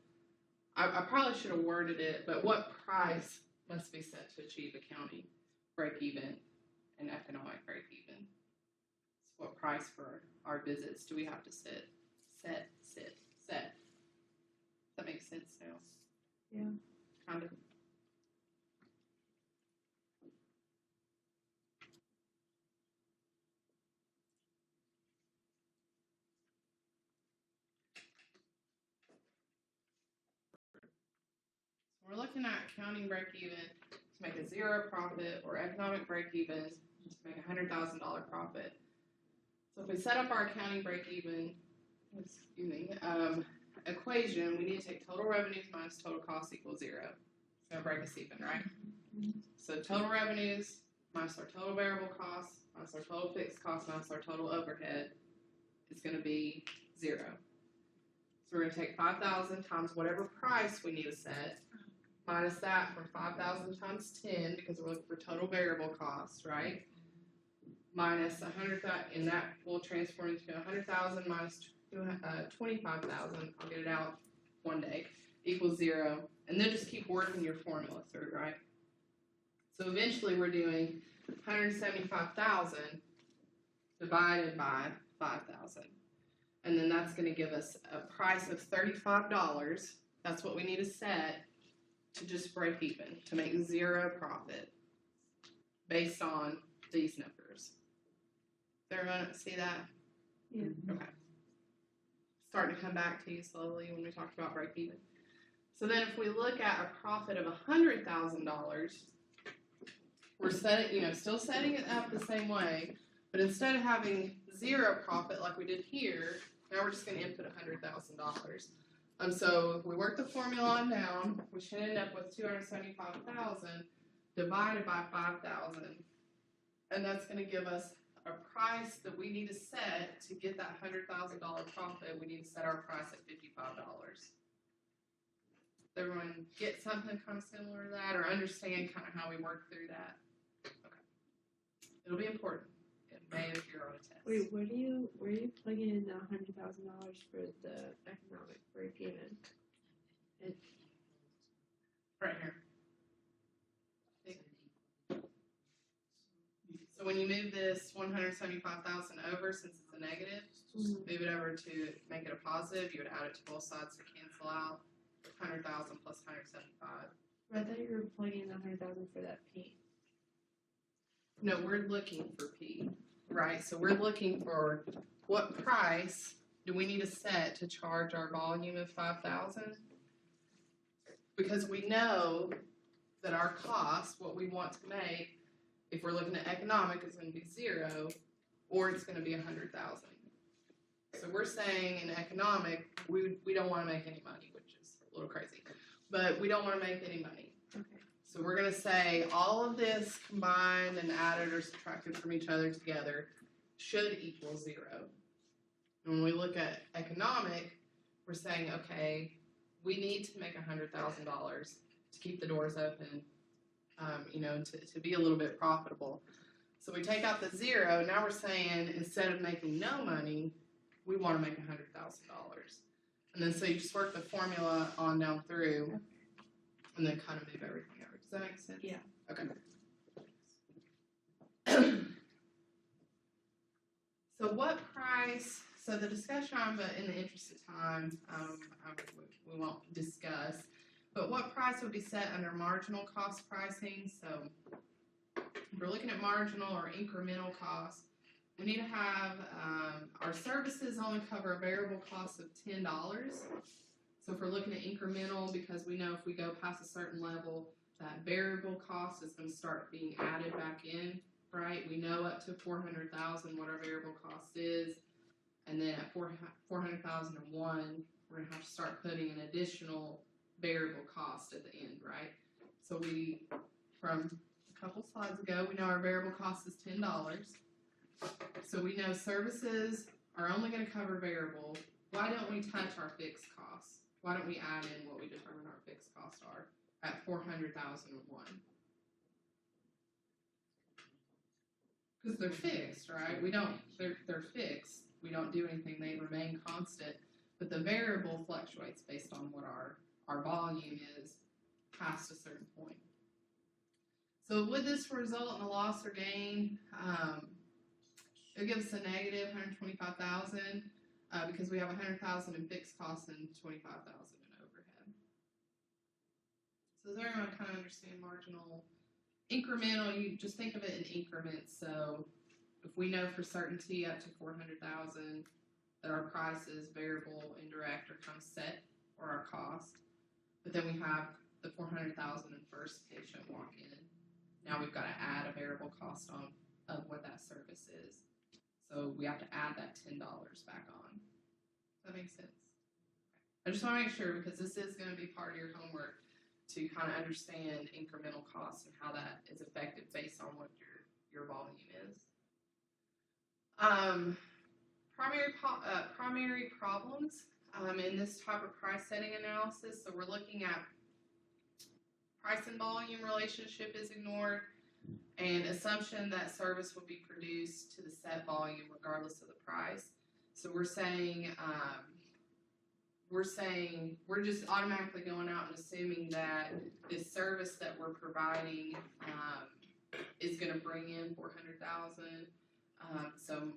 I probably should have worded it, but what price must be set to achieve accounting break even and economic break even? So what price for our visits do we have to set? Does that make sense now? Yeah. Kind of. We're looking at accounting break even to make a zero profit or economic break even to make $100,000 profit. So if we set up our accounting break even, equation, we need to take total revenues minus total costs equals zero. It's gonna break us even, right? So total revenues minus our total variable costs minus our total fixed costs minus our total overhead is gonna be zero. So we're gonna take 5,000 times whatever price we need to set, minus that for 5,000 times 10 because we're looking for total variable costs, right? Minus 100,000, and that will transform into 100,000 minus 25,000. I'll get it out one day, equals zero. And then just keep working your formula through, right? So eventually we're doing 175,000 divided by 5,000. And then that's going to give us a price of $35. That's what we need to set to just break even, to make zero profit based on these numbers. Does everyone see that? Yeah. Okay. Starting to come back to you slowly when we talked about break even. So then if we look at a profit of $100,000, we're setting, still setting it up the same way, but instead of having zero profit like we did here, now we're just going to input $100,000. So if we work the formula on down, we should end up with 275,000 divided by 5,000, and that's going to give us a price that we need to set to get that $100,000 profit. We need to set our price at $55. Does everyone get something kind of similar to that, or understand kind of how we work through that? Okay, it'll be important. It may appear on a test. Wait, where are you plugging in the $100,000 for the economic break even? Right here. So when you move this 175,000 over, since it's a negative, move it over to make it a positive. You would add it to both sides to cancel out 100,000 plus 175. I thought you were plugging in the 100,000 for that P. No, we're looking for P, right? So we're looking for what price do we need to set to charge our volume of 5,000? Because we know that our cost, what we want to make, if we're looking at economic, is going to be zero, or it's going to be 100,000. So we're saying in economic, we don't want to make any money, which is a little crazy, but we don't want to make any money. Okay. So we're going to say all of this combined and added or subtracted from each other together should equal zero. And when we look at economic, we're saying, okay, we need to make $100,000 to keep the doors open, to be a little bit profitable. So we take out the zero. Now we're saying instead of making no money, we want to make $100,000. And then so you just work the formula on down through and then kind of move everything over. Does that make sense? Yeah. Okay. So what price, so the discussion, but in the interest of time, we won't discuss, but what price would be set under marginal cost pricing? So if we're looking at marginal or incremental costs, we need to have our services only cover a variable cost of $10. So if we're looking at incremental, because we know if we go past a certain level, that variable cost is going to start being added back in, right? We know up to 400,000 what our variable cost is, and then at 400,001, we're going to have to start putting an additional variable cost at the end, right? So we, from a couple slides ago, we know our variable cost is $10. So we know services are only going to cover variable. Why don't we touch our fixed costs? Why don't we add in what we determine our fixed costs are at 400,001? Because they're fixed, right? They're fixed. we don't do anything, they remain constant. But the variable fluctuates based on what our volume is past a certain point. So would this result in a loss or gain? It gives us a negative 125,000 because we have 100,000 in fixed costs and 25,000 in overhead. So does everyone kind of understand marginal? Incremental, you just think of it in increments. So if we know for certainty up to 400,000 that our prices, variable, indirect, are kind of set for our cost, but then we have the 400,000 in first patient walk in. Now we've got to add a variable cost on of what that service is. So we have to add that $10 back on. Does that make sense? I just want to make sure, because this is going to be part of your homework, to kind of understand incremental costs and how that is affected based on what your volume is. Primary problems in this type of price setting analysis. So we're looking at price and volume relationship is ignored, and assumption that service will be produced to the set volume regardless of the price. So we're saying we're just automatically going out and assuming that this service that we're providing is going to bring in 400,000. So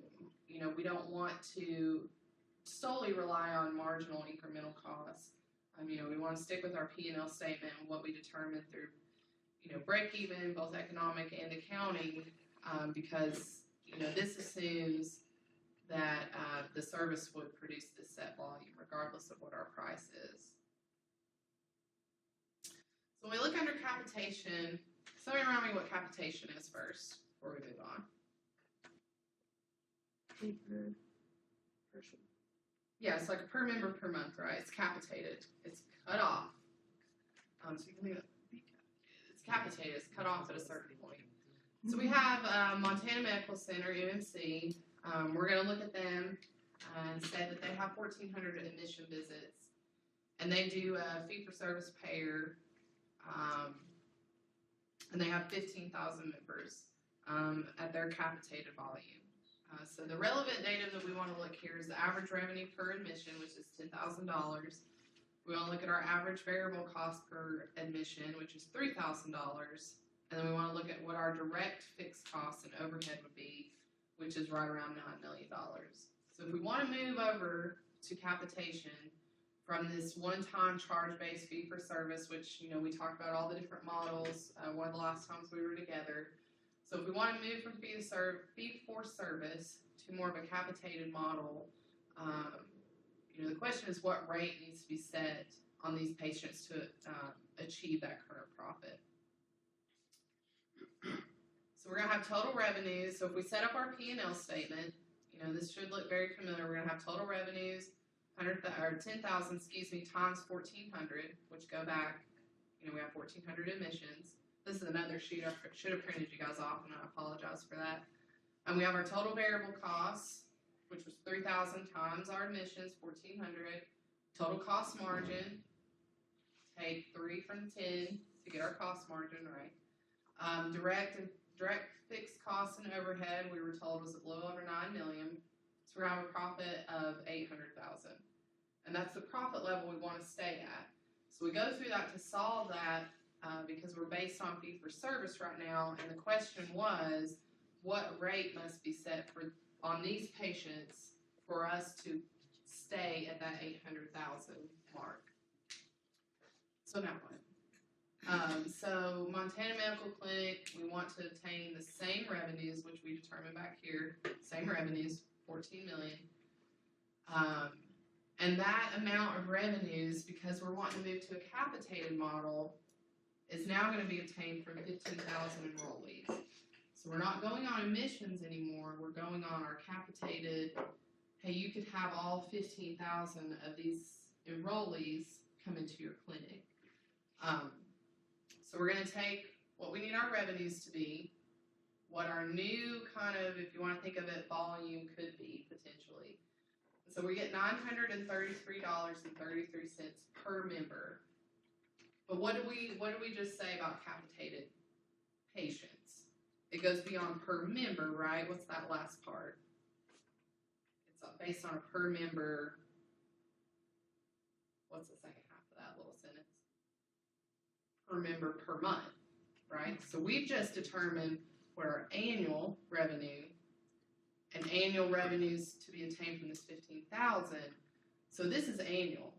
we don't want to solely rely on marginal incremental costs. We want to stick with our P&L statement and what we determine through break even, both economic and accounting, because this assumes that the service would produce this set volume regardless of what our price is. So when we look under capitation, somebody remind me what capitation is first before we move on. Yeah, it's like a per member per month, right? It's capitated. It's cut off. So you can think of it's capitated. It's cut off at a certain point. So we have Montana Medical Center, UMC. We're going to look at them and say that they have 1,400 admission visits, and they do a fee-for-service payer, and they have 15,000 members at their capitated volume. So the relevant data that we want to look here is the average revenue per admission, which is $10,000. We want to look at our average variable cost per admission, which is $3,000. And then we want to look at what our direct fixed costs and overhead would be, which is right around $9 million. So if we want to move over to capitation from this one-time charge-based fee-for-service, which, we talked about all the different models one of the last times we were together. So if we want to move from fee-for-service to more of a capitated model, the question is what rate needs to be set on these patients to achieve that current profit. So we're going to have total revenues. So if we set up our P&L statement, this should look very familiar. We're going to have total revenues, 10,000, times 1,400, which go back, we have 1,400 admissions. This is another sheet I should have printed you guys off, and I apologize for that. And we have our total variable costs, which was 3,000 times our admissions, 1,400. Total cost margin, take 3 from 10 to get our cost margin, right? Direct fixed costs and overhead, we were told, was a little over $9 million. So we're going to have a profit of $800,000. And that's the profit level we want to stay at. So we go through that to solve that because we're based on fee-for-service right now. And the question was, what rate must be set on these patients for us to stay at that 800,000 mark? So now what? So Montana Medical Clinic, we want to obtain the same revenues, which we determined back here, same revenues, 14 million. And that amount of revenues, because we're wanting to move to a capitated model, is now going to be obtained from 15,000 enrollees. So we're not going on admissions anymore, we're going on our capitated, hey, you could have all 15,000 of these enrollees come into your clinic. So we're going to take what we need our revenues to be, what our new kind of, if you want to think of it, volume could be potentially. So we get $933.33 per member. But what did we just say about capitated patients? It goes beyond per member, right? What's that last part? it's based on a per member. What's the second half of that little sentence? Per member per month, right? So we've just determined what our annual revenue and annual revenues to be attained from this 15,000. So this is annual,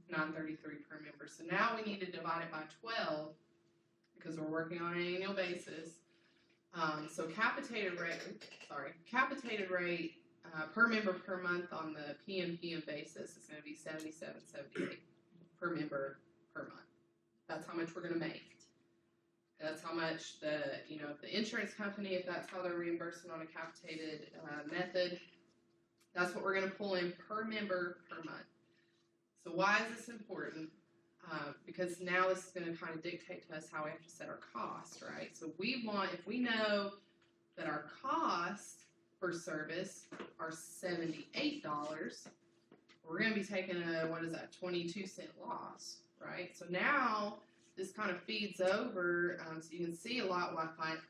933 per member. So now we need to divide it by 12 because we're working on an annual basis. So capitated rate per member per month on the PMPM basis is going to be $77.78 per member per month. That's how much we're going to make. That's how much the insurance company, if that's how they're reimbursing on a capitated method, that's what we're going to pull in per member per month. So why is this important? Because now this is going to kind of dictate to us how we have to set our costs, right? So if we know that our costs per service are $78, we're going to be taking a, 22-cent loss, right? So now this kind of feeds over, so you can see a lot why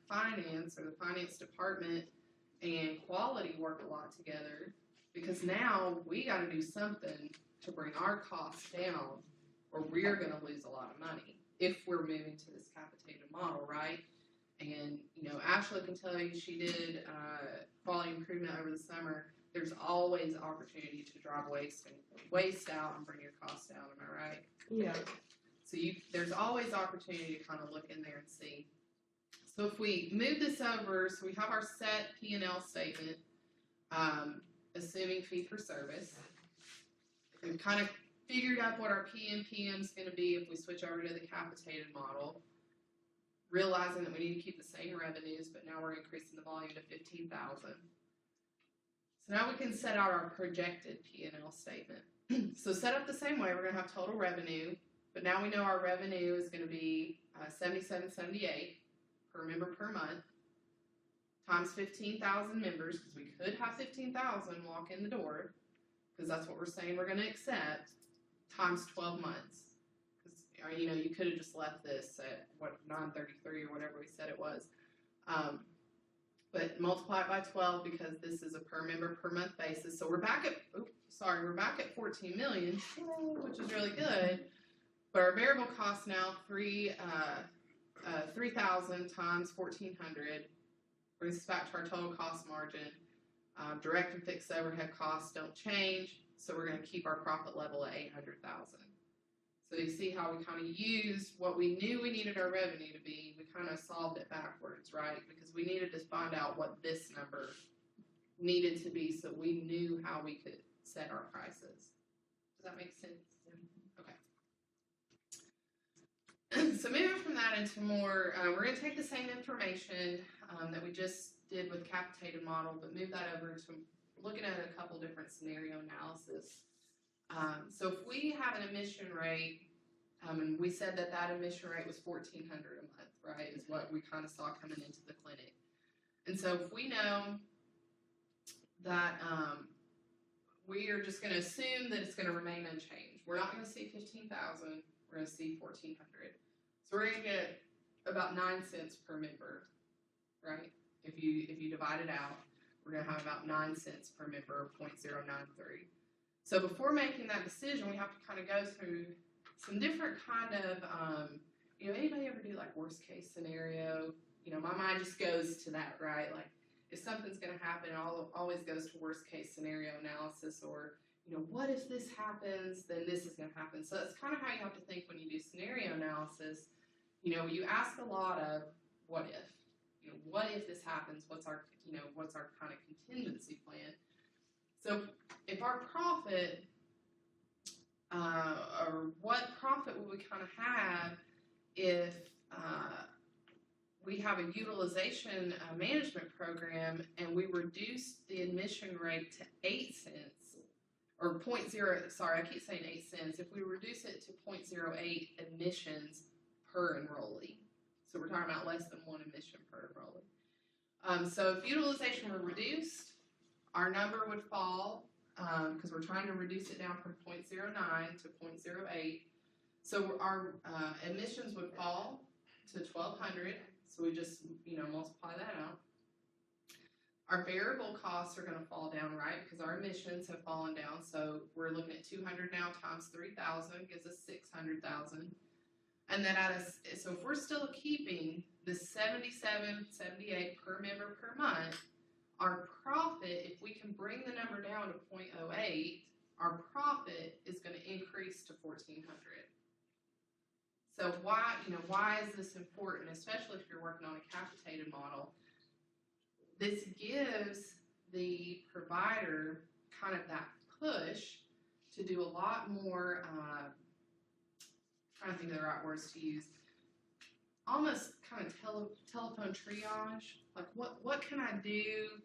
finance or the finance department and quality work a lot together, because now we got to do something to bring our costs down, or we're going to lose a lot of money if we're moving to this capitated model, right? And, Ashley can tell you she did quality improvement over the summer. There's always opportunity to drive waste out and bring your costs down, am I right? Yeah. So there's always opportunity to kind of look in there and see. So if we move this over, so we have our set P&L statement, assuming fee for service. We've kind of figured out what our PMPM is going to be if we switch over to the capitated model, realizing that we need to keep the same revenues, but now we're increasing the volume to 15,000. So now we can set out our projected P&L statement. So set up the same way, we're going to have total revenue, but now we know our revenue is going to be $77.78 per member per month, times 15,000 members, because we could have 15,000 walk in the door, because that's what we're saying we're going to accept, times 12 months. Because, you could have just left this at, 933 or whatever we said it was. But multiply it by 12 because this is a per member per month basis. So we're back at 14 million, which is really good. But our variable cost now, 3,000 times 1,400 brings us back to our total cost margin. Direct and fixed overhead costs don't change, so we're going to keep our profit level at 800,000. So you see how we kind of used what we knew we needed our revenue to be. We kind of solved it backwards, right? Because we needed to find out what this number needed to be, so we knew how we could set our prices. Does that make sense? Okay. So moving from that into more, we're going to take the same information that we just did with capitated model, but move that over to looking at a couple different scenario analysis. So if we have an admission rate, and we said that admission rate was $1,400 a month, right, is what we kind of saw coming into the clinic. And so if we know that we are just going to assume that it's going to remain unchanged, we're not going to see 15,000, we're going to see 1,400. So we're going to get about 9 cents per member, right? If you divide it out, we're going to have about 9 cents per member, 0.093. So before making that decision, we have to kind of go through some different kind of, anybody ever do like worst case scenario? My mind just goes to that, right? Like if something's going to happen, it always goes to worst case scenario analysis, or, what if this happens, then this is going to happen. So that's kind of how you have to think when you do scenario analysis. You ask a lot of what if. What if this happens? What's our kind of contingency plan? So if our profit, or what profit would we kind of have if we have a utilization management program and we reduce the admission rate to 8 cents, or 0.0, sorry, I keep saying 8 cents. If we reduce it to 0.08 admissions per enrollee. So we're talking about less than 1 admission per enrollee. So if utilization were reduced, our number would fall, because we're trying to reduce it down from 0.09 to 0.08. So our admissions would fall to 1,200. So we just, multiply that out. Our variable costs are gonna fall down, right, because our emissions have fallen down, so we're looking at 200 now times 3,000 gives us 600,000. And then so if we're still keeping the 77, 78 per member per month, our profit, if we can bring the number down to 0.08, our profit is gonna increase to 1,400. So why is this important, especially if you're working on a capitated model? This gives the provider kind of that push to do a lot more, trying to think of the right words to use, almost kind of telephone triage. Like what can I do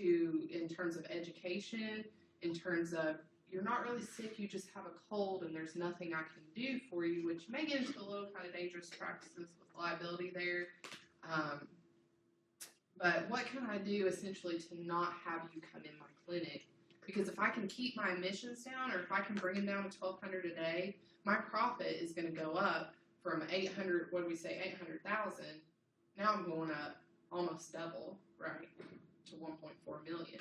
in terms of education, in terms of you're not really sick, you just have a cold and there's nothing I can do for you, which may get into a little kind of dangerous practices with liability there. But what can I do essentially to not have you come in my clinic? Because if I can keep my emissions down, or if I can bring them down to 1,200 a day, my profit is going to go up from 800. What do we say? 800,000. Now I'm going up almost double, right, to 1.4 million.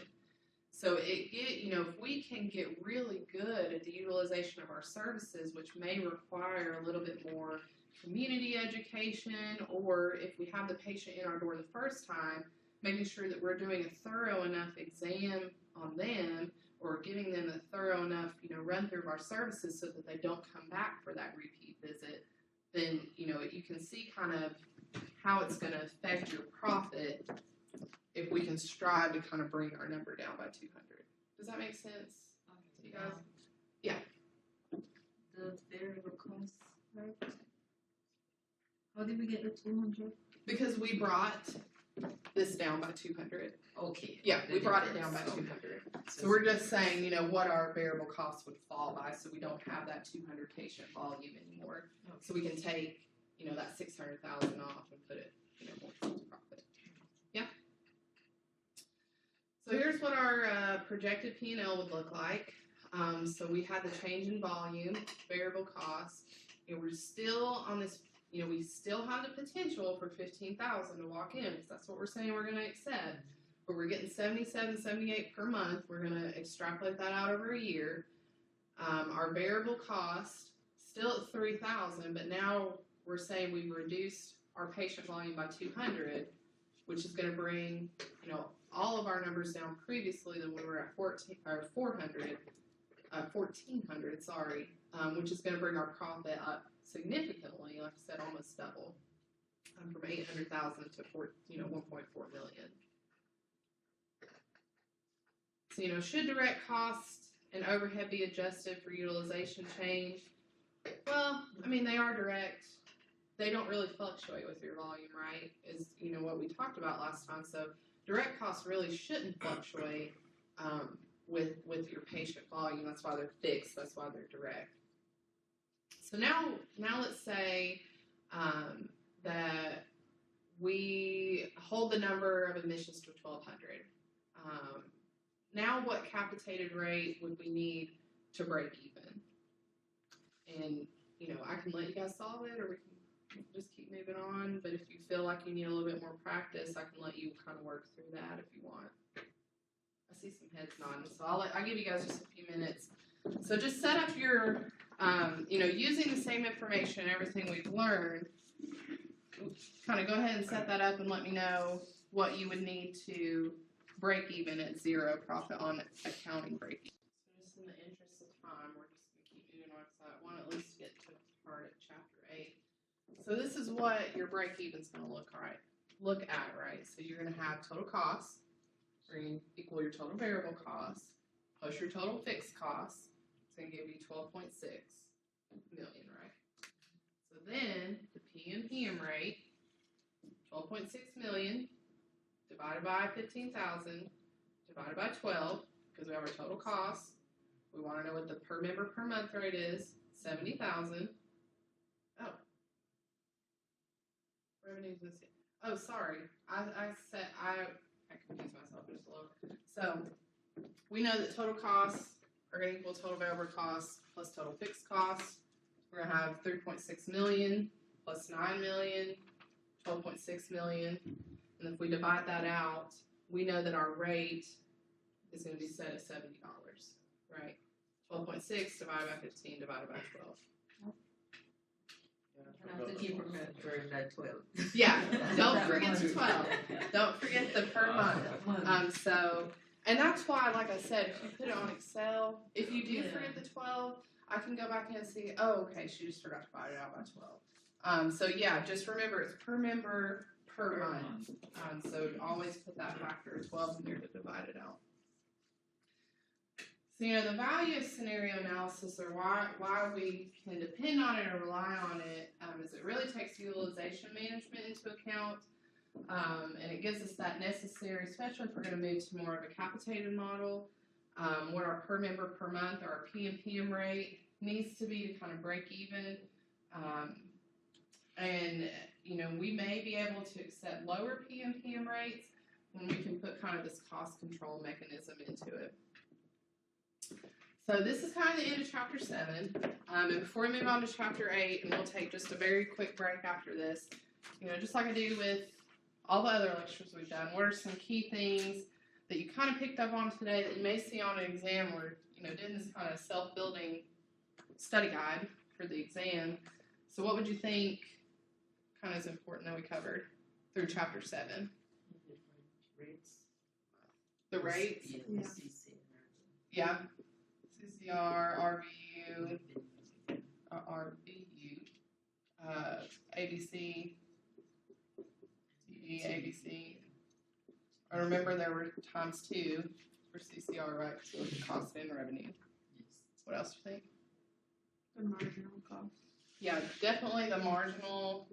So if we can get really good at the utilization of our services, which may require a little bit more community education, or if we have the patient in our door the first time, making sure that we're doing a thorough enough exam on them, or giving them a thorough enough, run through of our services so that they don't come back for that repeat visit, then, you can see kind of how it's going to affect your profit if we can strive to kind of bring our number down by 200. Does that make sense to you guys? Yeah. The variable costs, right? How did we get the 200? Because we brought this down by 200. Okay. Yeah, we brought it down by 200. So we're just saying, what our variable costs would fall by, so we don't have that 200 patient volume anymore. Okay. So we can take, that 600,000 off and put it, more towards profit. Yeah. So here's what our projected P&L would look like. So we had the change in volume, variable costs. We're still on this. We still have the potential for 15,000 to walk in, because that's what we're saying we're going to accept. But we're getting 77, 78 per month. We're going to extrapolate that out over a year. Our variable cost still at 3,000, but now we're saying we've reduced our patient volume by 200, which is going to bring, all of our numbers down previously than we were at 1,400, which is going to bring our profit up significantly, like I said, almost double, from 800,000 to 1.4 million. So, should direct costs and overhead be adjusted for utilization change? Well, they are direct. They don't really fluctuate with your volume, right? Is what we talked about last time. So direct costs really shouldn't fluctuate with your patient volume. That's why they're fixed. That's why they're direct. So now let's say that we hold the number of admissions to 1,200. Now what capitated rate would we need to break even? And, I can let you guys solve it, or we can just keep moving on. But if you feel like you need a little bit more practice, I can let you kind of work through that if you want. I see some heads nodding, so I'll give you guys just a few minutes. So just set up your, using the same information and everything we've learned, kind of go ahead and set that up and let me know what you would need to break even at zero profit on accounting break even. So just in the interest of time, we're just going to keep moving on, because I want to at least get to part of chapter 8. So this is what your break even is going to look at, right? So you're going to have total costs, or you equal your total variable costs, plus your total fixed costs. It's going to give you 12.6 million, right? So then the PM rate, 12.6 million divided by 15,000 divided by 12, because we have our total costs. We want to know what the per member per month rate is, 70,000. Oh. Revenues missing. Oh, sorry. I confused myself just a little. So we know that total costs are going to equal total variable costs plus total fixed costs. We're going to have 3.6 million plus 9 million, 12.6 million. And if we divide that out, we know that our rate is going to be set at $70, right? 12.6 divided by 15 divided by 12. I have to keep remembering that 12. Yeah, don't forget the 12. Don't forget the per month. So, and that's why, like I said, if you put it on Excel, if you do forget the 12, I can go back and see, oh, okay, she just forgot to divide it out by 12. So yeah, just remember it's per member per month. So always put that factor of 12 in there to divide it out. So, the value of scenario analysis, or why we can depend on it or rely on it, is it really takes utilization management into account, and it gives us that necessary, especially if we're going to move to more of a capitated model, what our per member per month or our PMPM rate needs to be to kind of break even. And, we may be able to accept lower PMPM rates when we can put kind of this cost control mechanism into it. So this is kind of the end of chapter 7. And before we move on to chapter 8, and we'll take just a very quick break after this, just like I do with all the other lectures we've done, what are some key things that you kind of picked up on today that you may see on an exam or, did this kind of self-building study guide for the exam. So what would you think kind of is important that we covered through chapter 7? The rates? Yeah. CCR, RVU, ABC, TE, ABC. I remember there were times 2 for CCR, right? So it was cost and revenue. What else do you think? The marginal cost. Yeah, definitely the marginal,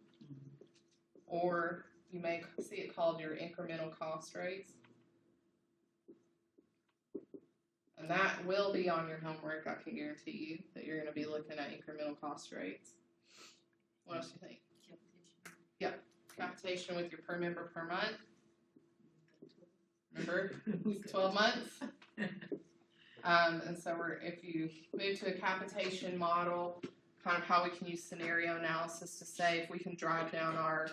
or you may see it called your incremental cost rates. And that will be on your homework. I can guarantee you that you're going to be looking at incremental cost rates. What else do you think? Yep, capitation with your per member per month. Remember, 12 months. And so if you move to a capitation model, kind of how we can use scenario analysis to say if we can drive down our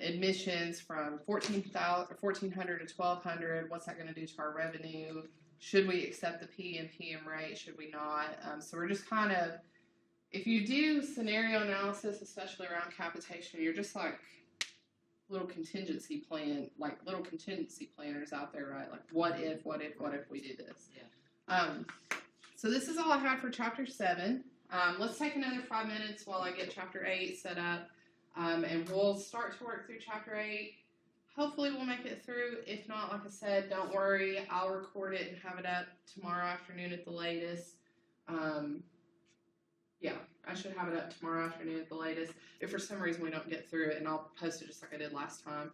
admissions from 1,400 to 1,200, what's that going to do to our revenue? Should we accept the P and PM rate? Should we not? So we're just kind of, if you do scenario analysis, especially around capitation, you're just like little contingency planners out there, right? Like what if we do this? Yeah. So this is all I had for chapter 7. Let's take another 5 minutes while I get chapter 8 set up, and we'll start to work through chapter 8. Hopefully we'll make it through. If not, like I said, don't worry. I'll record it and have it up tomorrow afternoon at the latest. Yeah, I should have it up tomorrow afternoon at the latest. If for some reason we don't get through it, and I'll post it just like I did last time.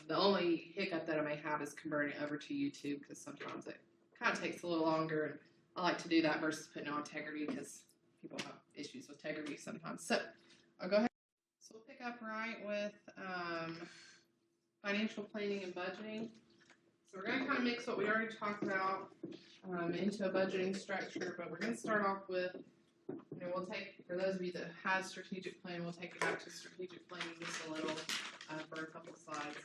The only hiccup that I may have is converting it over to YouTube, because sometimes it kind of takes a little longer. And I like to do that versus putting it on Integrity, because people have issues with Integrity sometimes. So I'll go ahead. So we'll pick up right with financial planning and budgeting. So we're going to kind of mix what we already talked about into a budgeting structure, but we're going to start off with, we'll take, for those of you that have strategic plan, we'll take you back to strategic planning just a little for a couple slides.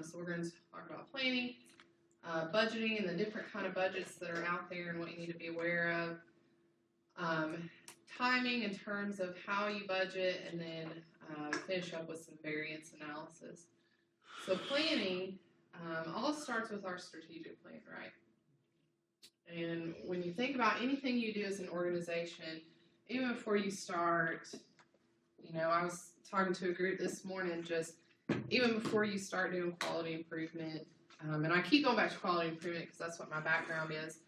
So we're going to talk about planning, budgeting, and the different kind of budgets that are out there and what you need to be aware of. Timing in terms of how you budget, and then finish up with some variance analysis. So planning all starts with our strategic plan, right? And when you think about anything you do as an organization, even before you start, I was talking to a group this morning, just even before you start doing quality improvement, and I keep going back to quality improvement because that's what my background is,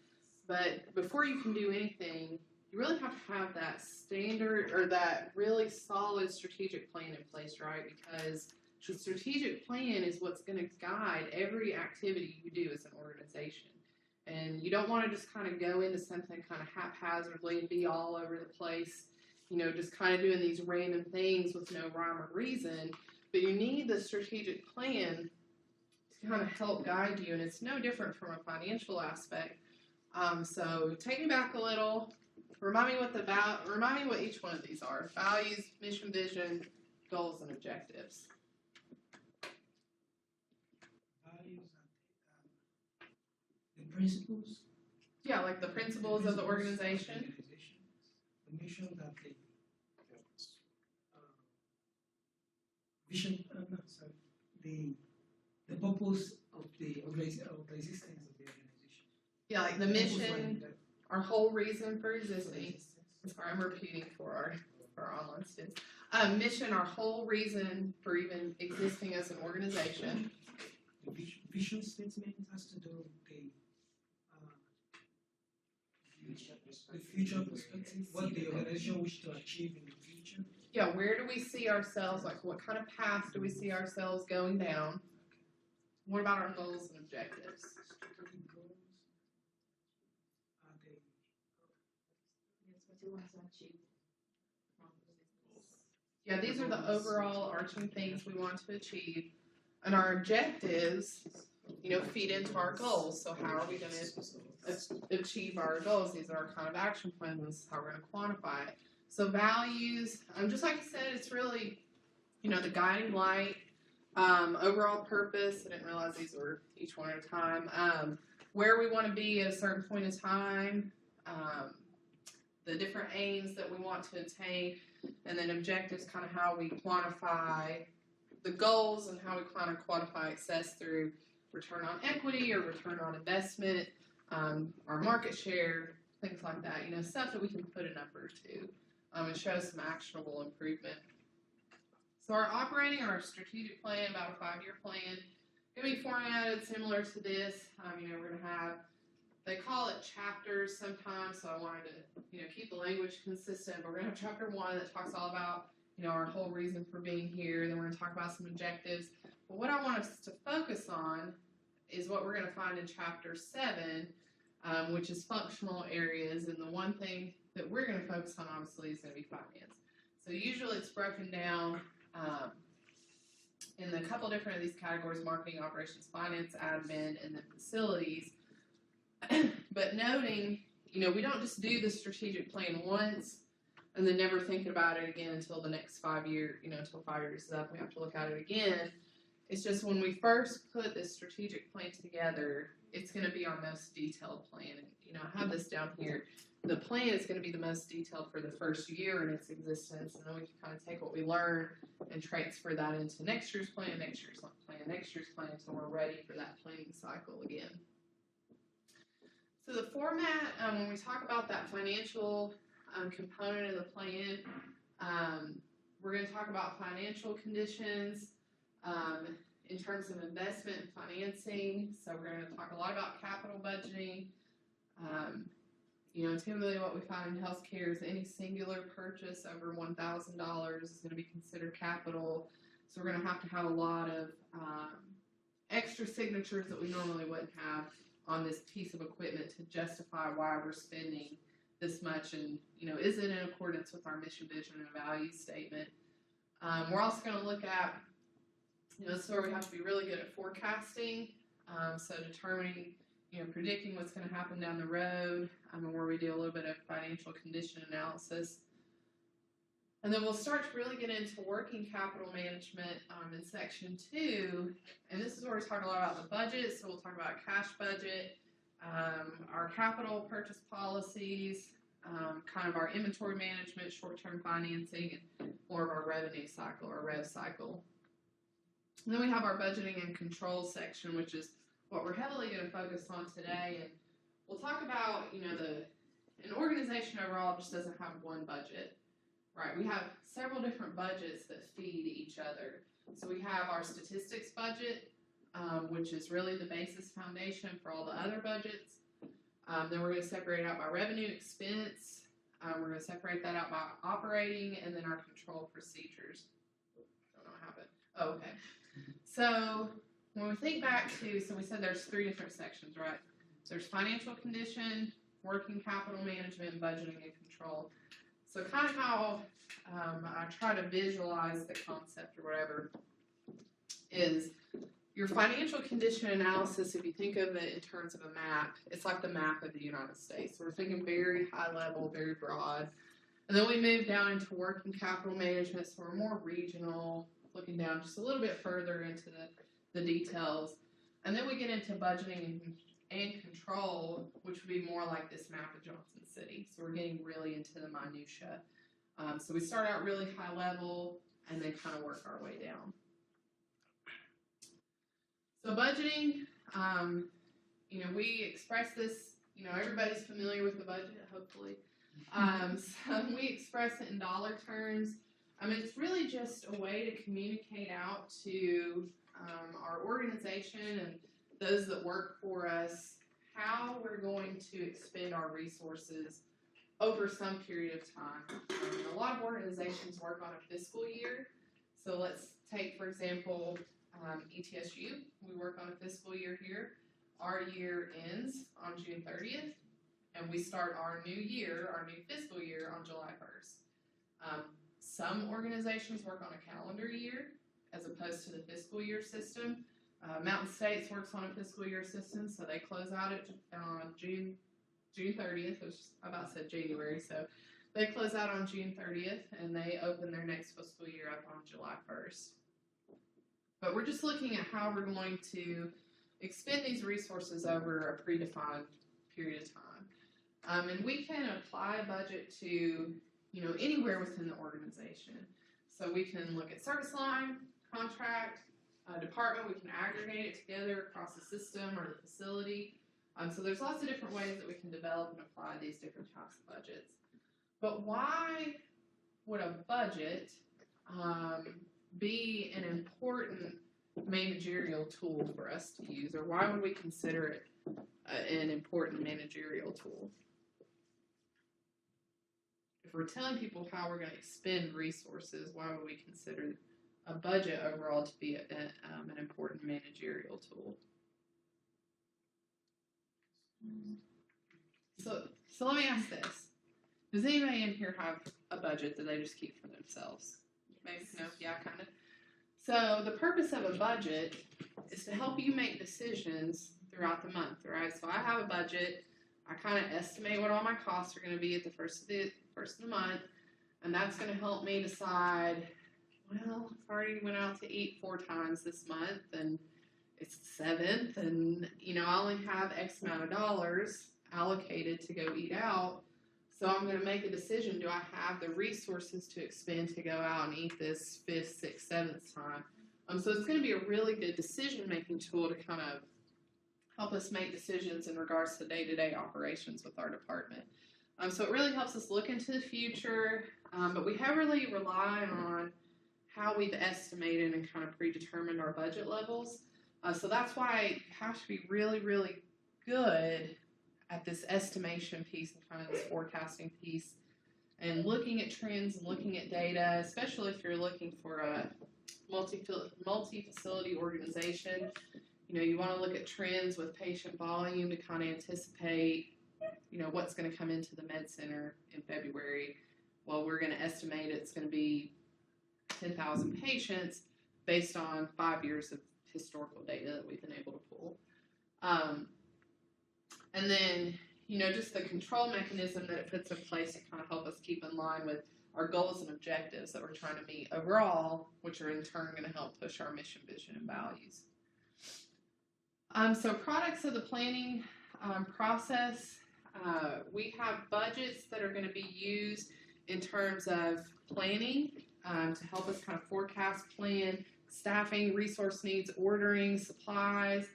but before you can do anything, you really have to have that standard or that really solid strategic plan in place, right? Because the strategic plan is what's going to guide every activity you do as an organization. And you don't want to just kind of go into something kind of haphazardly and be all over the place, just kind of doing these random things with no rhyme or reason. But you need the strategic plan to kind of help guide you, and it's no different from a financial aspect. So take me back a little. Remind me what each one of these are: values, mission, vision, goals, and objectives. principles. Yeah, like the principles of the organization. The mission that vision, no, sorry, the purpose of the existence of the organization. Yeah, like the mission, our whole reason for existing. Sorry, I'm repeating for our online students. Mission, our whole reason for even existing as an organization. The vision statement has to do with the future perspective, what the organization wishes to achieve in the future. Yeah, where do we see ourselves? Like, what kind of path do we see ourselves going down? What about our goals and objectives? Strategic goals. Yeah, these are the overall arching things we want to achieve. And our objectives, feed into our goals. So how are we going to achieve our goals? These are our kind of action plans. This is how we're going to quantify it. So values, just like I said, it's really, the guiding light. Overall purpose, I didn't realize these were each one at a time. Where we want to be at a certain point in time. The different aims that we want to attain. And then objectives, kind of how we quantify the goals and how we kind of quantify success through return on equity or return on investment, our market share, things like that. Stuff that we can put a number to and show some actionable improvement. So our operating or our strategic plan, about a 5-year plan, going to be formatted similar to this. We're going to have, they call it chapters sometimes, so I wanted to, keep the language consistent. But we're going to have chapter 1 that talks all about, our whole reason for being here. Then we're going to talk about some objectives. But what I want us to focus on is what we're going to find in chapter 7, which is functional areas. And the one thing that we're going to focus on, obviously, is going to be finance. So usually it's broken down in a couple different of these categories: marketing, operations, finance, admin, and then facilities. But noting, we don't just do the strategic plan once and then never think about it again until the next 5 year, until 5 years is up, we have to look at it again. It's just when we first put this strategic plan together, it's going to be our most detailed plan. And, I have this down here. The plan is going to be the most detailed for the first year in its existence, and then we can kind of take what we learn and transfer that into next year's plan, next year's plan, until we're ready for that planning cycle again. So the format, when we talk about that financial component of the plan, we're going to talk about financial conditions in terms of investment and financing. So we're going to talk a lot about capital budgeting. Typically what we find in healthcare is any singular purchase over $1,000 is going to be considered capital. So we're going to have a lot of extra signatures that we normally wouldn't have on this piece of equipment to justify why we're spending this much, and is it in accordance with our mission, vision, and value statement. We're also going to look at, this is where we have to be really good at forecasting, so determining, predicting what's going to happen down the road, and where we do a little bit of financial condition analysis. And then we'll start to really get into working capital management in section 2, and this is where we talk a lot about the budget. So we'll talk about cash budget, our capital purchase policies, kind of our inventory management, short-term financing, and more of our revenue cycle, or rev cycle. And then we have our budgeting and control section, which is what we're heavily going to focus on today. And we'll talk about, an organization overall just doesn't have one budget. Right, we have several different budgets that feed each other. So we have our statistics budget, which is really the basis foundation for all the other budgets. Then we're going to separate it out by revenue, expense. We're going to separate that out by operating, and then our control procedures. Don't know what happened. Oh, okay. So when we think back to, so we said there's 3 different sections, right? There's financial condition, working capital management, budgeting, and control. So kind of how I try to visualize the concept or whatever is your financial condition analysis. If you think of it in terms of a map, it's like the map of the United States. So we're thinking very high level, very broad. And then we move down into working capital management, so we're more regional, looking down just a little bit further into the details. And then we get into budgeting and control, which would be more like this map of Johnson City. So we're getting really into the minutia. So we start out really high level and then kind of work our way down. So budgeting, we express this, everybody's familiar with the budget, hopefully. So we express it in dollar terms. It's really just a way to communicate out to our organization and those that work for us how we're going to expend our resources over some period of time. A lot of organizations work on a fiscal year. So let's take, for example, ETSU. We work on a fiscal year here. Our year ends on June 30th, and we start our new year, our new fiscal year, on July 1st. Some organizations work on a calendar year as opposed to the fiscal year system. Mountain States works on a fiscal year system, so they close out at June 30th. I was about to say January, so they close out on June 30th, and they open their next fiscal year up on July 1st. But we're just looking at how we're going to expend these resources over a predefined period of time. And we can apply a budget to, anywhere within the organization. So we can look at service line, contract, department. We can aggregate it together across the system or the facility. So there's lots of different ways that we can develop and apply these different types of budgets. But why would a budget be an important managerial tool for us to use, or why would we consider it an important managerial tool? If we're telling people how we're going to expend resources, why would we consider a budget overall to be an important managerial tool? So let me ask this. Does anybody in here have a budget that they just keep for themselves? Maybe, no? Yeah, kind of. So the purpose of a budget is to help you make decisions throughout the month, right? So I have a budget. I kind of estimate what all my costs are going to be at the first of the month, and that's going to help me decide, well, if I already went out to eat 4 times this month, and it's the 7th, and, I only have X amount of dollars allocated to go eat out, so I'm going to make a decision. Do I have the resources to expend to go out and eat this 5th, 6th, 7th time? So it's going to be a really good decision-making tool to kind of help us make decisions in regards to day-to-day operations with our department. So it really helps us look into the future, but we heavily rely on how we've estimated and kind of predetermined our budget levels. So that's why you have to be really, really good at this estimation piece and kind of this forecasting piece and looking at trends and looking at data, especially if you're looking for a multi-facility organization. You want to look at trends with patient volume to kind of anticipate, what's going to come into the med center in February. Well, we're going to estimate it's going to be 10,000 patients based on 5 years of historical data that we've been able to pull. And then, just the control mechanism that it puts in place to kind of help us keep in line with our goals and objectives that we're trying to meet overall, which are in turn going to help push our mission, vision, and values. So products of the planning process, we have budgets that are going to be used in terms of planning to help us kind of forecast, plan, staffing, resource needs, ordering, supplies.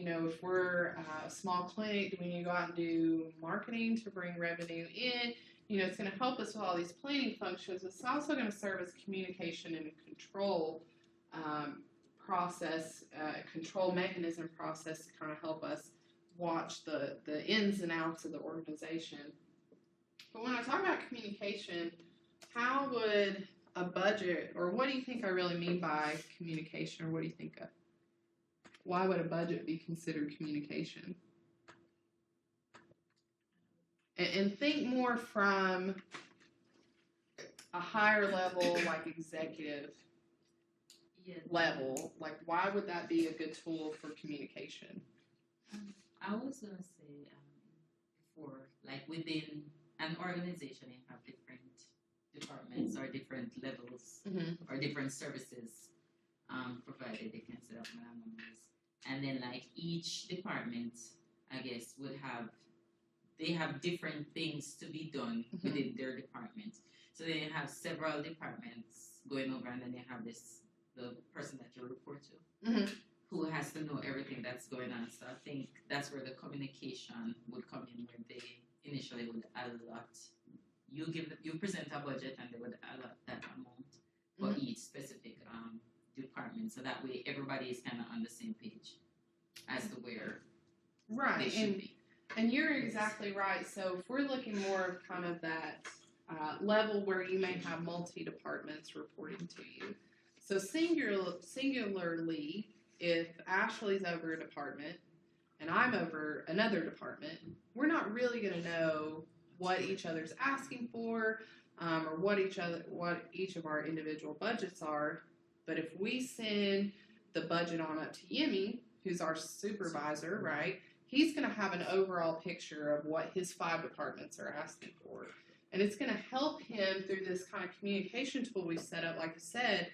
If we're a small clinic, do we need to go out and do marketing to bring revenue in? It's going to help us with all these planning functions. It's also going to serve as communication and control process, control mechanism process to kind of help us watch the ins and outs of the organization. But when I talk about communication, how would a budget, or what do you think I really mean by communication, or what do you think of? Why would a budget be considered communication? And think more from a higher level, like executive level. Like, why would that be a good tool for communication? I was gonna say before, like within an organization, you have different departments or different levels or different services provided. They can set up manuals. and then like each department, I guess, they have different things to be done within their department. So they have several departments going over, and then they have the person that you report to, who has to know everything that's going on. So I think that's where the communication would come in, where they initially would allot. You present a budget, and they would allot that amount for each specific department. So that way, everybody is kind of on the same page as to where they should be. And you're exactly right. So if we're looking more of kind of that level where you may have multi-departments reporting to you. So singularly, if Ashley's over a department and I'm over another department, we're not really going to know what each other's asking for, or what each of our individual budgets are. But if we send the budget on up to Yemi, who's our supervisor, right? He's going to have an overall picture of what his 5 departments are asking for. And it's going to help him through this kind of communication tool we set up, like I said,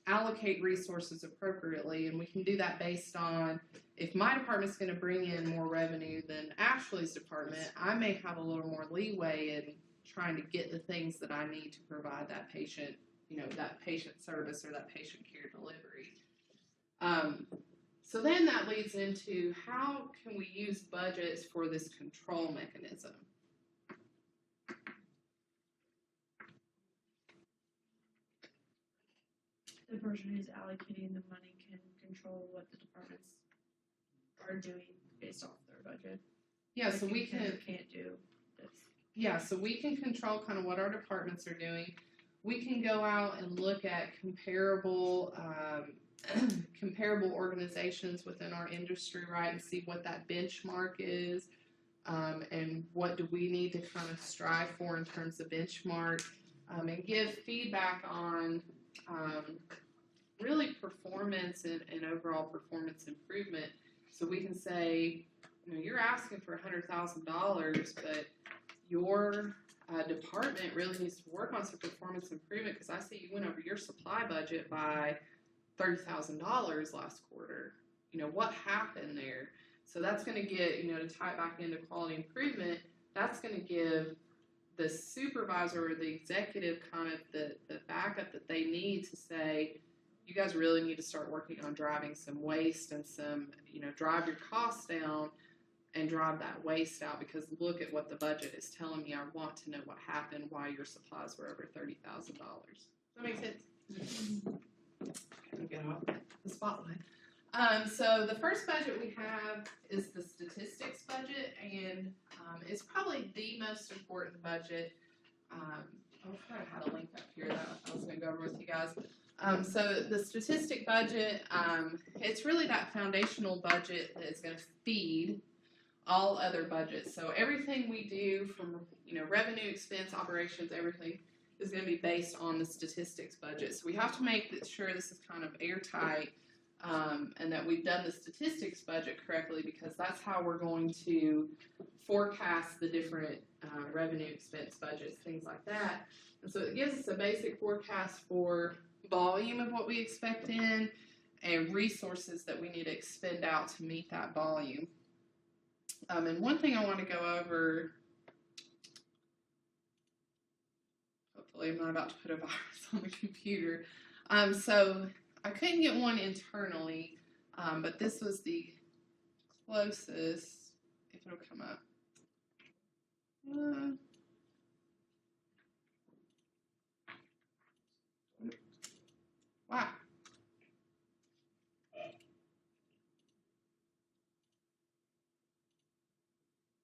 allocate resources appropriately. And we can do that based on, if my department's going to bring in more revenue than Ashley's department, I may have a little more leeway in trying to get the things that I need to provide that patient, that patient service or that patient care delivery. So then that leads into, how can we use budgets for this control mechanism? The person who's allocating the money can control what the departments are doing based off their budget. Yeah, so Like we you can't do this. Yeah, so we can control kind of what our departments are doing. We can go out and look at comparable organizations within our industry, right, and see what that benchmark is, and what do we need to kind of strive for in terms of benchmark, and give feedback on really performance and overall performance improvement. So we can say, you're asking for $100,000, but your department really needs to work on some performance improvement, because I see you went over your supply budget by $30,000 last quarter. What happened there? So that's going to get, to tie it back into quality improvement, that's going to give the supervisor or the executive kind of the backup that they need to say, you guys really need to start working on driving some waste and some, drive your costs down and drive that waste out, because look at what the budget is telling me. I want to know what happened, why your supplies were over $30,000. Does that make sense? Get off the spotlight. So the first budget we have is the statistics budget, and it's probably the most important budget. I kind of had a link up here that I was going to go over with you guys. So the statistic budget, it's really that foundational budget that is going to feed all other budgets. So everything we do from, revenue, expense, operations, everything is going to be based on the statistics budget. So we have to make sure this is kind of airtight, and that we've done the statistics budget correctly, because that's how we're going to forecast the different revenue, expense budgets, things like that. And so it gives us a basic forecast for volume of what we expect in, and resources that we need to expend out to meet that volume. And one thing I want to go over, hopefully I'm not about to put a virus on the computer. So I couldn't get one internally, but this was the closest, if it'll come up. Wow.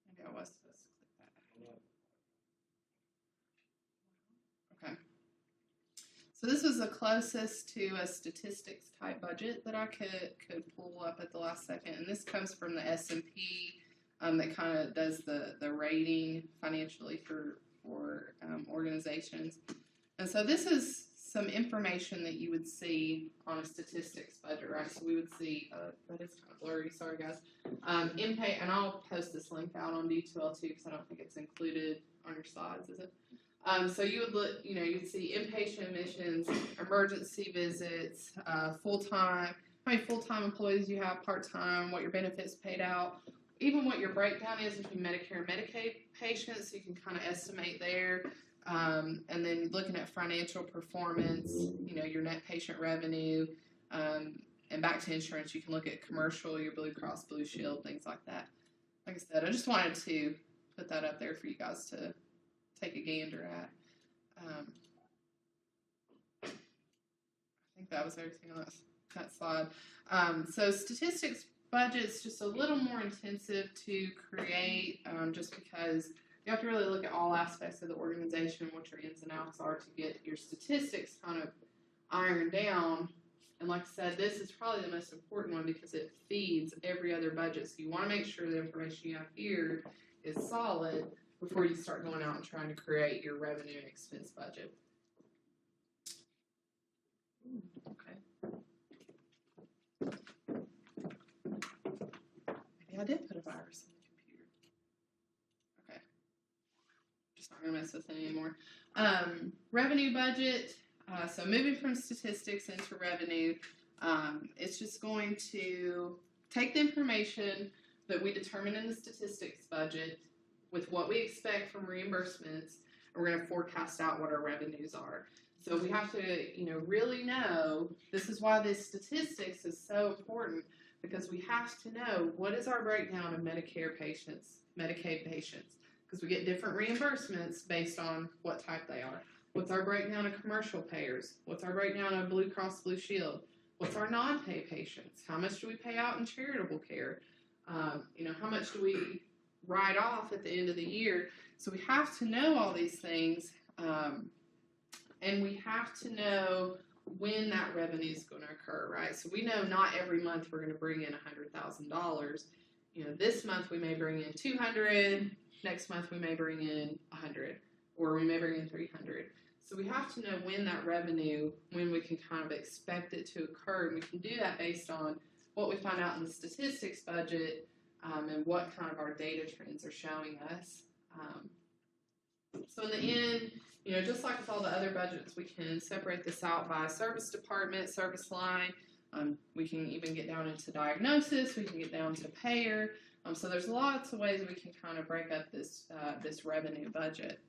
Maybe I was supposed to click that. Okay. So this was the closest to a statistics type budget that I could pull up at the last second, and this comes from the HSMP, that kind of does the rating financially for organizations. And so this is some information that you would see on a statistics budget, right? So we would see, that is kind of blurry, sorry guys. And I'll post this link out on D2L2 because I don't think it's included on your slides, is it? So you would look, you'd see inpatient admissions, emergency visits, full-time. how many full-time employees you have, part-time, what your benefits paid out, even what your breakdown is between Medicare and Medicaid patients, so you can kind of estimate there. And then looking at financial performance, your net patient revenue, and back to insurance, you can look at commercial, your Blue Cross Blue Shield, things like that. Like I said, I just wanted to put that up there for you guys to take a gander at. I think that was everything on that slide. So statistics budget's just a little more intensive to create, just because you have to really look at all aspects of the organization, what your ins and outs are to get your statistics kind of ironed down. And like I said, this is probably the most important one because it feeds every other budget. So you want to make sure the information you have here is solid before you start going out and trying to create your revenue and expense budget. Okay. Maybe I did put a virus in the computer. Okay. Just not going to mess with it anymore. Revenue budget. So moving from statistics into revenue, it's just going to take the information that we determine in the statistics budget with what we expect from reimbursements, and we're going to forecast out what our revenues are. So we have to, really know, this is why this statistics is so important, because we have to know what is our breakdown of Medicare patients, Medicaid patients, because we get different reimbursements based on what type they are. What's our breakdown of commercial payers? What's our breakdown of Blue Cross Blue Shield? What's our non-pay patients? How much do we pay out in charitable care? How much do we write off at the end of the year? So we have to know all these things, and we have to know when that revenue is going to occur, right? So we know not every month we're going to bring in $100,000. This month we may bring in 200. Next month we may bring in 100, or we may bring in 300. So we have to know when that revenue, when we can kind of expect it to occur. And we can do that based on what we find out in the statistics budget, and what kind of our data trends are showing us. So in the end, just like with all the other budgets, we can separate this out by service department, service line. We can even get down into diagnosis. We can get down to payer. So there's lots of ways we can kind of break up this revenue budget.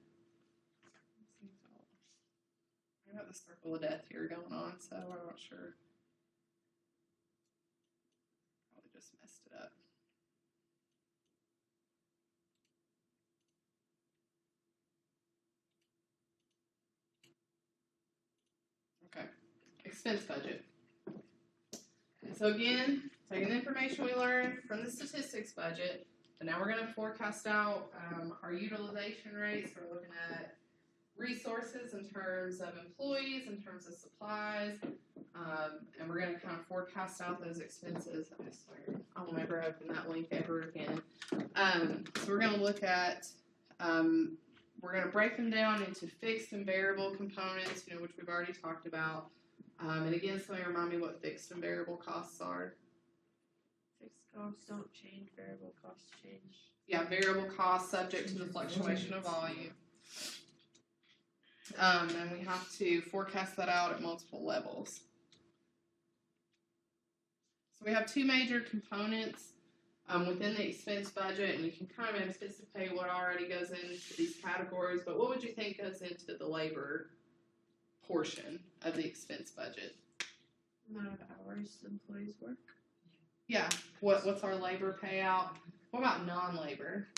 I got the circle of death here going on, so I'm not sure. Probably just messed it up. Okay, expense budget. And so again, taking the information we learned from the statistics budget, and now we're going to forecast out our utilization rates. We're looking at resources in terms of employees, in terms of supplies, and we're going to kind of forecast out those expenses. I swear, I will never open that link ever again. So we're going to look at, we're going to break them down into fixed and variable components, which we've already talked about. And again, somebody remind me what fixed and variable costs are. Fixed costs don't change, variable costs change. Yeah, variable costs subject to the fluctuation of volume. And we have to forecast that out at multiple levels. So we have two major components within the expense budget, and you can kind of anticipate what already goes into these categories, but what would you think goes into the labor portion of the expense budget? Amount of hours employees work. Yeah, what's our labor payout? What about non-labor?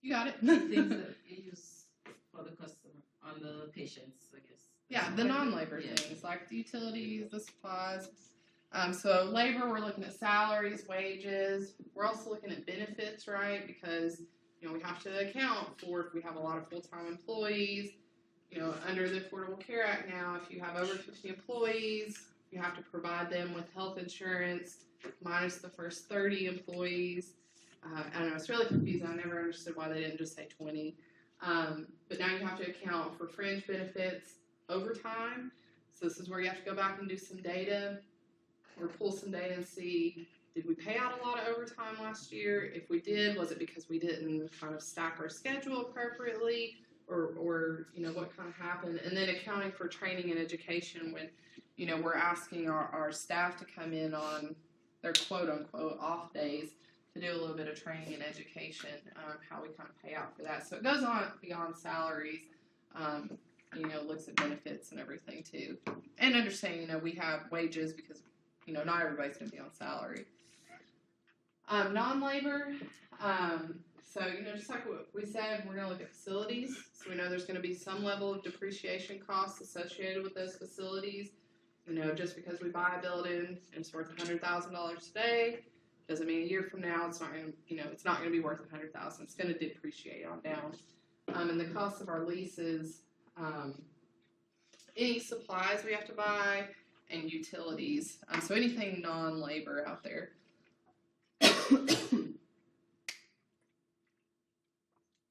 You got it. Things that you use for the customer, on the patients, I guess. Yeah, the non-labor things, like the utilities, the supplies. So labor, we're looking at salaries, wages. We're also looking at benefits, right? Because, we have to account for if we have a lot of full-time employees. Under the Affordable Care Act now, if you have over 50 employees, you have to provide them with health insurance minus the first 30 employees. I don't know, it's really confusing. I never understood why they didn't just say 20. But now you have to account for fringe benefits over time. So this is where you have to go back and do some data or pull some data and see, did we pay out a lot of overtime last year? If we did, was it because we didn't kind of stack our schedule appropriately, or what kind of happened? And then accounting for training and education when, we're asking our staff to come in on their quote unquote off days to do a little bit of training and education, how we kind of pay out for that. So it goes on beyond salaries, looks at benefits and everything too. And understanding, we have wages because, not everybody's going to be on salary. Non-labor, so, just like what we said, we're going to look at facilities. So we know there's going to be some level of depreciation costs associated with those facilities. Just because we buy a building and it's worth $100,000 today, doesn't mean a year from now it's not going to, it's not going to be worth $100,000. It's going to depreciate on down. And the cost of our leases, any supplies we have to buy, and utilities. So anything non-labor out there.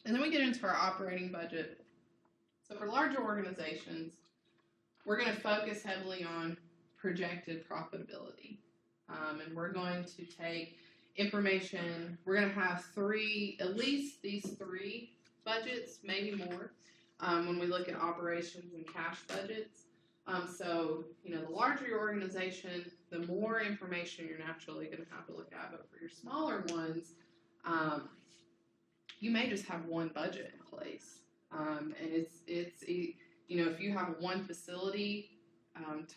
And then we get into our operating budget. So for larger organizations, we're going to focus heavily on projected profitability. And we're going to take information, we're going to have at least these 3 budgets, maybe more, when we look at operations and cash budgets. So, the larger your organization, the more information you're naturally going to have to look at. But for your smaller ones, you may just have one budget in place. And it's if you have one facility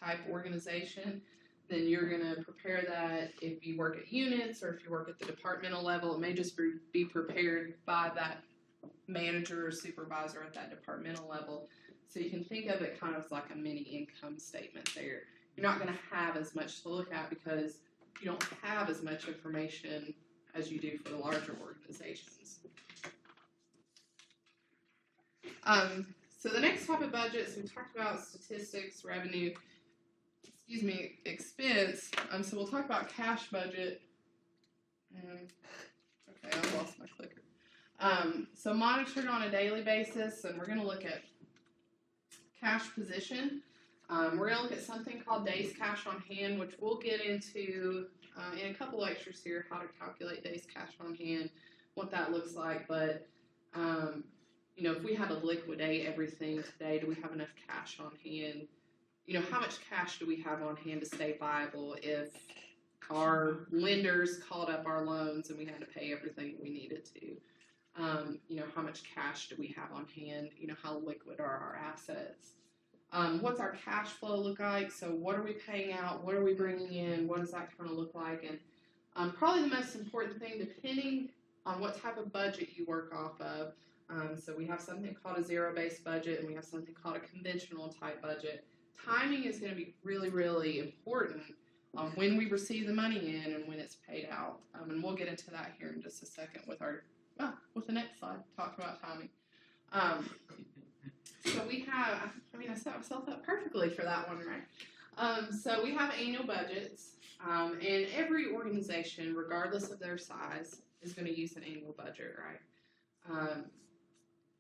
type organization, then you're going to prepare that. If you work at units or if you work at the departmental level, it may just be prepared by that manager or supervisor at that departmental level. So you can think of it kind of like a mini income statement there. You're not going to have as much to look at because you don't have as much information as you do for the larger organizations. So the next type of budgets, we talked about statistics, revenue, expense. So we'll talk about cash budget. Okay, I lost my clicker. So monitored on a daily basis, and we're going to look at cash position. We're going to look at something called days cash on hand, which we'll get into in a couple lectures here, how to calculate days cash on hand, what that looks like. But, if we had to liquidate everything today, do we have enough cash on hand? How much cash do we have on hand to stay viable if our lenders called up our loans and we had to pay everything we needed to? How much cash do we have on hand? How liquid are our assets? What's our cash flow look like? So what are we paying out? What are we bringing in? What does that kind of look like? And probably the most important thing, depending on what type of budget you work off of. So we have something called a zero-based budget, and we have something called a conventional type budget. Timing is going to be really, really important on when we receive the money in and when it's paid out. And we'll get into that here in just a second with the next slide, talk about timing. So we have, I set myself up perfectly for that one, right? So we have annual budgets, and every organization, regardless of their size, is going to use an annual budget, right?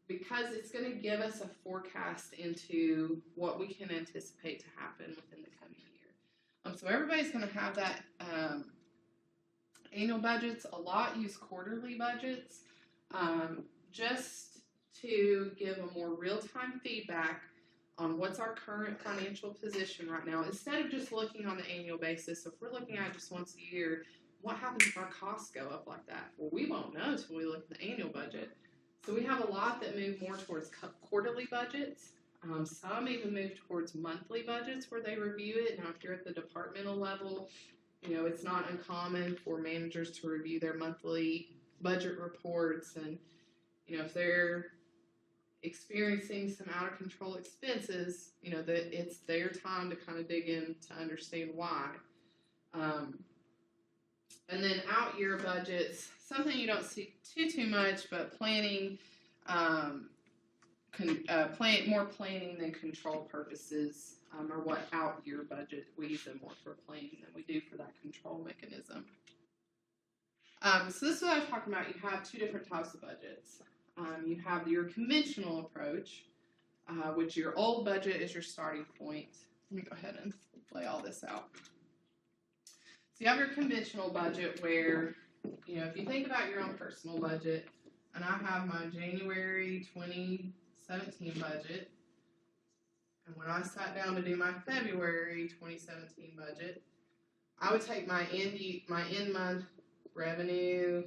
Because it's going to give us a forecast into what we can anticipate to happen within the coming year. So everybody's going to have that annual budgets. A lot use quarterly budgets just to give a more real-time feedback on what's our current financial position right now. Instead of just looking on the annual basis, if we're looking at it just once a year, what happens if our costs go up like that? Well, we won't know until we look at the annual budget. So we have a lot that move more towards quarterly budgets. Some even move towards monthly budgets where they review it. Now, if you're at the departmental level, it's not uncommon for managers to review their monthly budget reports. And, if they're experiencing some out of control expenses, that it's their time to kind of dig in to understand why. And then out year budgets, something you don't see too much, but planning, more planning than control purposes are what out year budget, we use them more for planning than we do for that control mechanism. So this is what I was talking about. You have 2 different types of budgets. You have your conventional approach, which your old budget is your starting point. Let me go ahead and lay all this out. So you have your conventional budget where, if you think about your own personal budget, and I have my January 2017 budget, and when I sat down to do my February 2017 budget, I would take my end month revenue,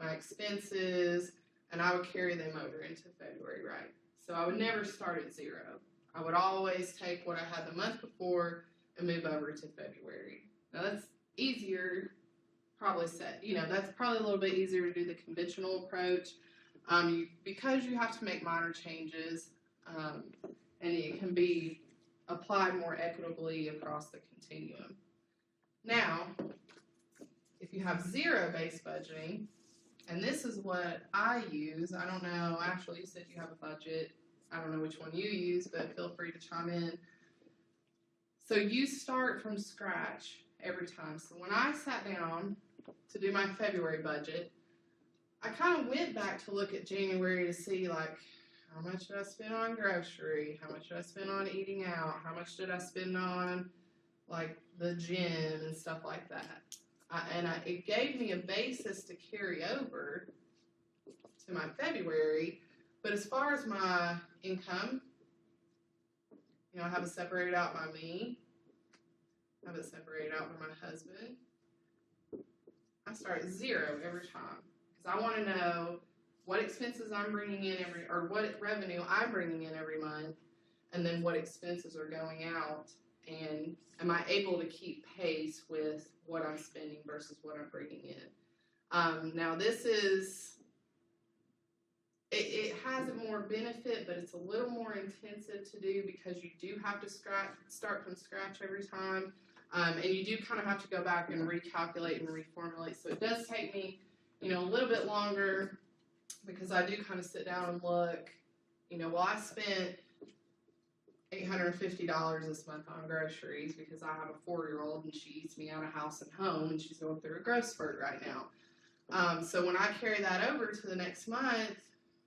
my expenses, and I would carry them over into February, right? So I would never start at zero. I would always take what I had the month before and move over to February. Now that's easier, that's probably a little bit easier to do the conventional approach, because you have to make minor changes, and it can be applied more equitably across the continuum. Now, if you have zero-based budgeting, and this is what I use, I don't know, actually you said you have a budget, I don't know which one you use, but feel free to chime in. So you start from scratch every time. So when I sat down to do my February budget, I kind of went back to look at January to see, like, how much did I spend on grocery? How much did I spend on eating out? How much did I spend on, like, the gym and stuff like that? It gave me a basis to carry over to my February. But as far as my income, I have it separated out by me. I have it separated out by my husband. I start at zero every time because I want to know what expenses I'm bringing in what revenue I'm bringing in every month, and then what expenses are going out, and am I able to keep pace with what I'm spending versus what I'm bringing in. Now this is, it has more benefit, but it's a little more intensive to do because you do have to start from scratch every time. And you do kind of have to go back and recalculate and reformulate. So it does take me, a little bit longer because I do kind of sit down and look, I spent $850 this month on groceries because I have a 4-year-old and she eats me out of house and home and she's going through a growth spurt right now. So when I carry that over to the next month,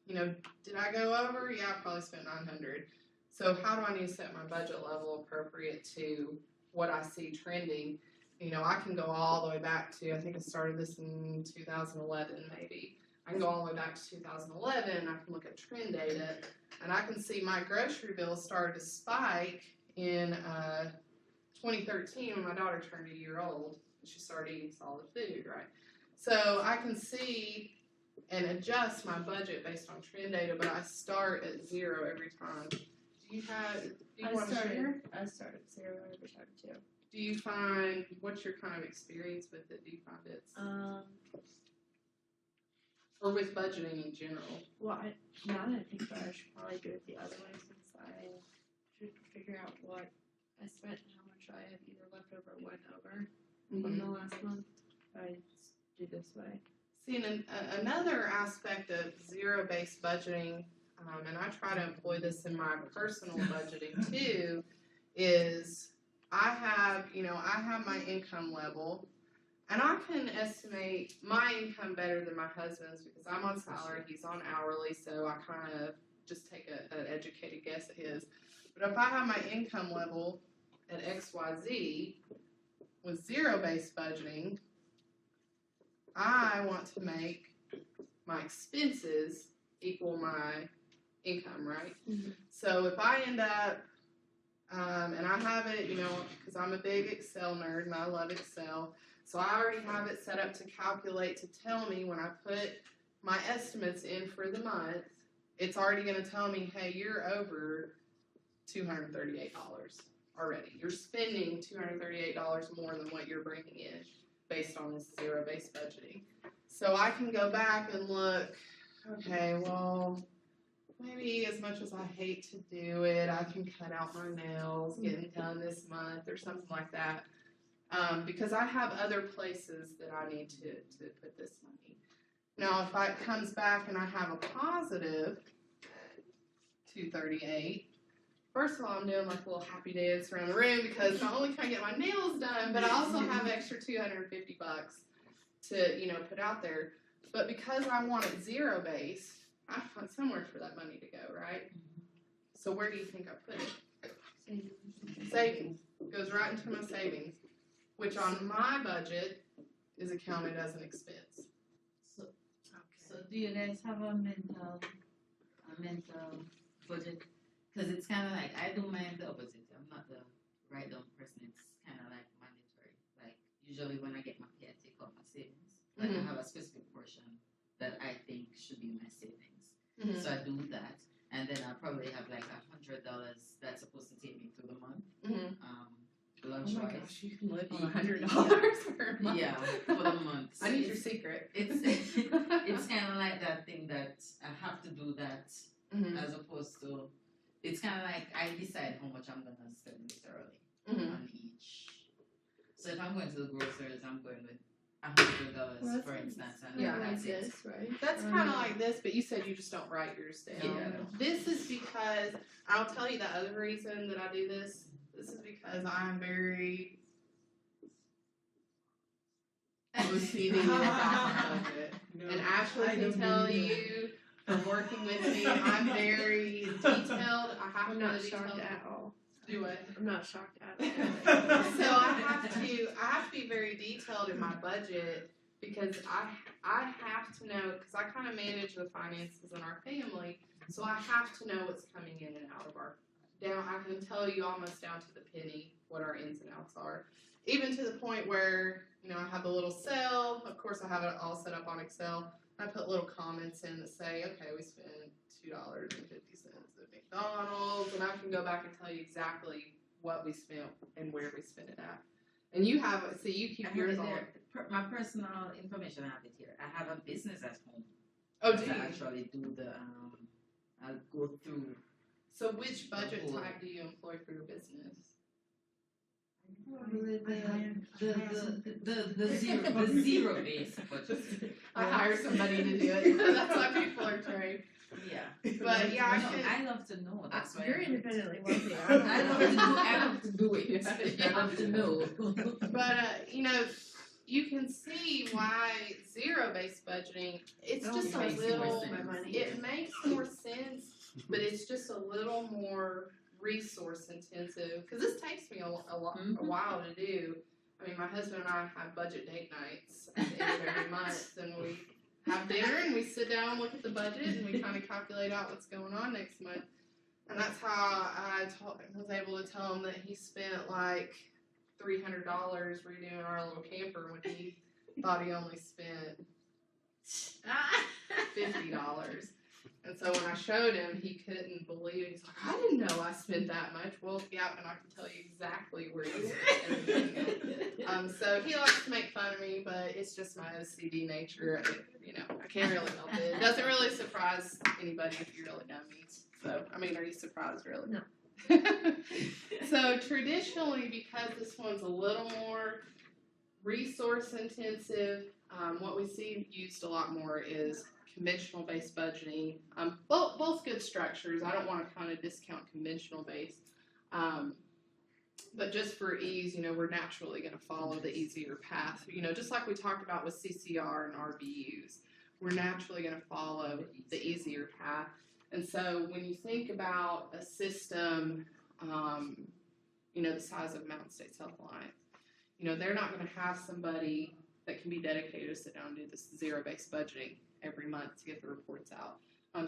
did I go over? Yeah, I probably spent $900. So how do I need to set my budget level appropriate to what I see trending? I can go all the way back to, I think I started this in 2011 maybe. I can go all the way back to 2011 and I can look at trend data and I can see my grocery bill started to spike in 2013 when my daughter turned 1 year old. She started eating solid food, right? So I can see and adjust my budget based on trend data, but I start at zero every time. Do you want to share? I start at zero every time too. Do you find, what's your kind of experience with it? Do you find it's, or with budgeting in general? Well, now that I think about it, I should probably do it the other way since I should figure out what I spent and how much I have either left over or went over from the last month. I do this way. See, and another aspect of zero-based budgeting, and I try to employ this in my personal budgeting too, is I have my income level, and I can estimate my income better than my husband's because I'm on salary, he's on hourly, so I kind of just take an educated guess at his. But if I have my income level at XYZ with zero-based budgeting, I want to make my expenses equal my income, right? Mm-hmm. So if I end up, and I have it, because I'm a big Excel nerd and I love Excel, so I already have it set up to calculate to tell me when I put my estimates in for the month, it's already going to tell me, hey, you're over $238 already. You're spending $238 more than what you're bringing in based on this zero-based budgeting. So I can go back and look, okay, well, maybe as much as I hate to do it, I can cut out my nails, getting done this month or something like that. Because I have other places that I need to put this money. Now, if it comes back and I have a positive 238, first of all, I'm doing like a little happy dance around the room because not only can I get my nails done, but I also have extra $250 to, put out there. But because I want it zero-based, I want somewhere for that money to go, right? So where do you think I put it? Savings. Goes right into my savings. which on my budget is accounted as an expense. So do you guys have a mental budget? Because it's kind of like, I do mine the opposite. I'm not the write down person. It's kind of like mandatory. Like, usually when I get my pay, I take out my savings. Like, I have a specific portion that I think should be my savings. Mhm. So I do that. And then I probably have like $100 that's supposed to take me through the month. Mhm. Lunch Oh my wise. gosh, you You can live on Yeah. $100 for a month. Yeah, for the month. So I need your it's- secret. It's kind of like that thing that I have to do that Mhm. as opposed to, it's kind of like I decide how much I'm gonna spend literally Mhm. on each. So if I'm going to the groceries, I'm going with $100 Well, for that's instance, and Yeah. that's it. this, right? That's kind of like this, but you said you just don't write yours down. Yeah. This is because, I'll tell you the other reason that I do this. This is because I'm very OCD about the budget. No, And Ashley I can don't tell believe you from working with me, I'm very detailed. I have I'm to not be shocked detailed. at all. Do it. I'm not shocked at that. So I have to be very detailed in my budget because I have to know, because I kind of manage the finances in our family, so I have to know what's coming in and out of our down. I can tell you almost down to the penny what our ins and outs are, even to the point where I have a little cell. Of course, I have it all set up on Excel. I put little comments in that say, okay, we spent $2.50 at McDonald's, and I can go back and tell you exactly what we spent and where we spent it at. And you have, so you I keep have yours it on. there. My personal information, I have it here. I have a business at home. Oh, that do I you? actually do the, I'll go through. So which budget Cool. type do you employ for your business? The zero base budget. I hire somebody to do it. That's why people are trained. Yeah. But yeah, I No, can. I love to know. That's why You're I- independently wealthy. I love to do it. Yeah. I love to know. But you can see why zero-based budgeting. It's Oh, just a makes more little. sense. My money. It makes more sense, but it's just a little more resource intensive because this takes me a while to do. I mean, my husband and I have budget date nights at the end of every month, and we have dinner and we sit down and look at the budget and we kind of calculate out what's going on next month. And that's how I was able to tell him that he spent like $300 redoing our little camper when he thought he only spent $50. And so when I showed him, he couldn't believe it. He's like, I didn't know I spent that much. Well, yeah, and I can tell you exactly where you spent everything. So he likes to make fun of me, but it's just my OCD nature. I can't really help it. It doesn't really surprise anybody if you really know me. So, I mean, are you surprised, really? No. So traditionally, because this one's a little more resource intensive, what we see used a lot more is conventional based budgeting. Both good structures. I don't want to kind of discount conventional based. But just for ease, we're naturally going to follow the easier path. Just like we talked about with CCR and RBUs, we're naturally going to follow the easier path. And so when you think about a system, the size of Mountain States Health Alliance, they're not going to have somebody that can be dedicated to sit down and do this zero-based budgeting every month to get the reports out.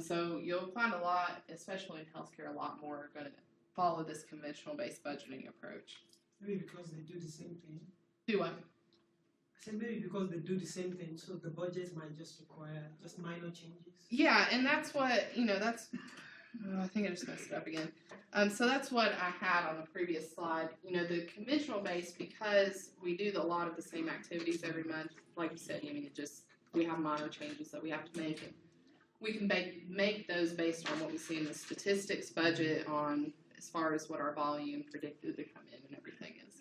So you'll find a lot, especially in healthcare, a lot more are going to follow this conventional-based budgeting approach. Maybe because they do the same thing. Do I? I said maybe because they do the same thing, so the budget might just require just minor changes. Yeah, and that's what, I think I just messed it up again. So that's what I had on the previous slide. The conventional base, because we do a lot of the same activities every month, like you said, we have minor changes that we have to make. And we can make those based on what we see in the statistics budget on as far as what our volume predicted to come in and everything is.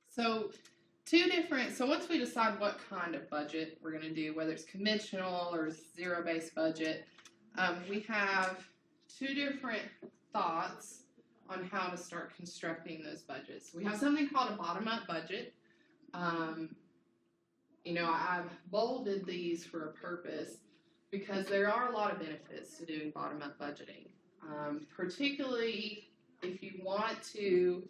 So once we decide what kind of budget we're going to do, whether it's conventional or zero-based budget, we have two different thoughts on how to start constructing those budgets. We have something called a bottom-up budget. I've bolded these for a purpose because there are a lot of benefits to doing bottom-up budgeting, particularly if you want to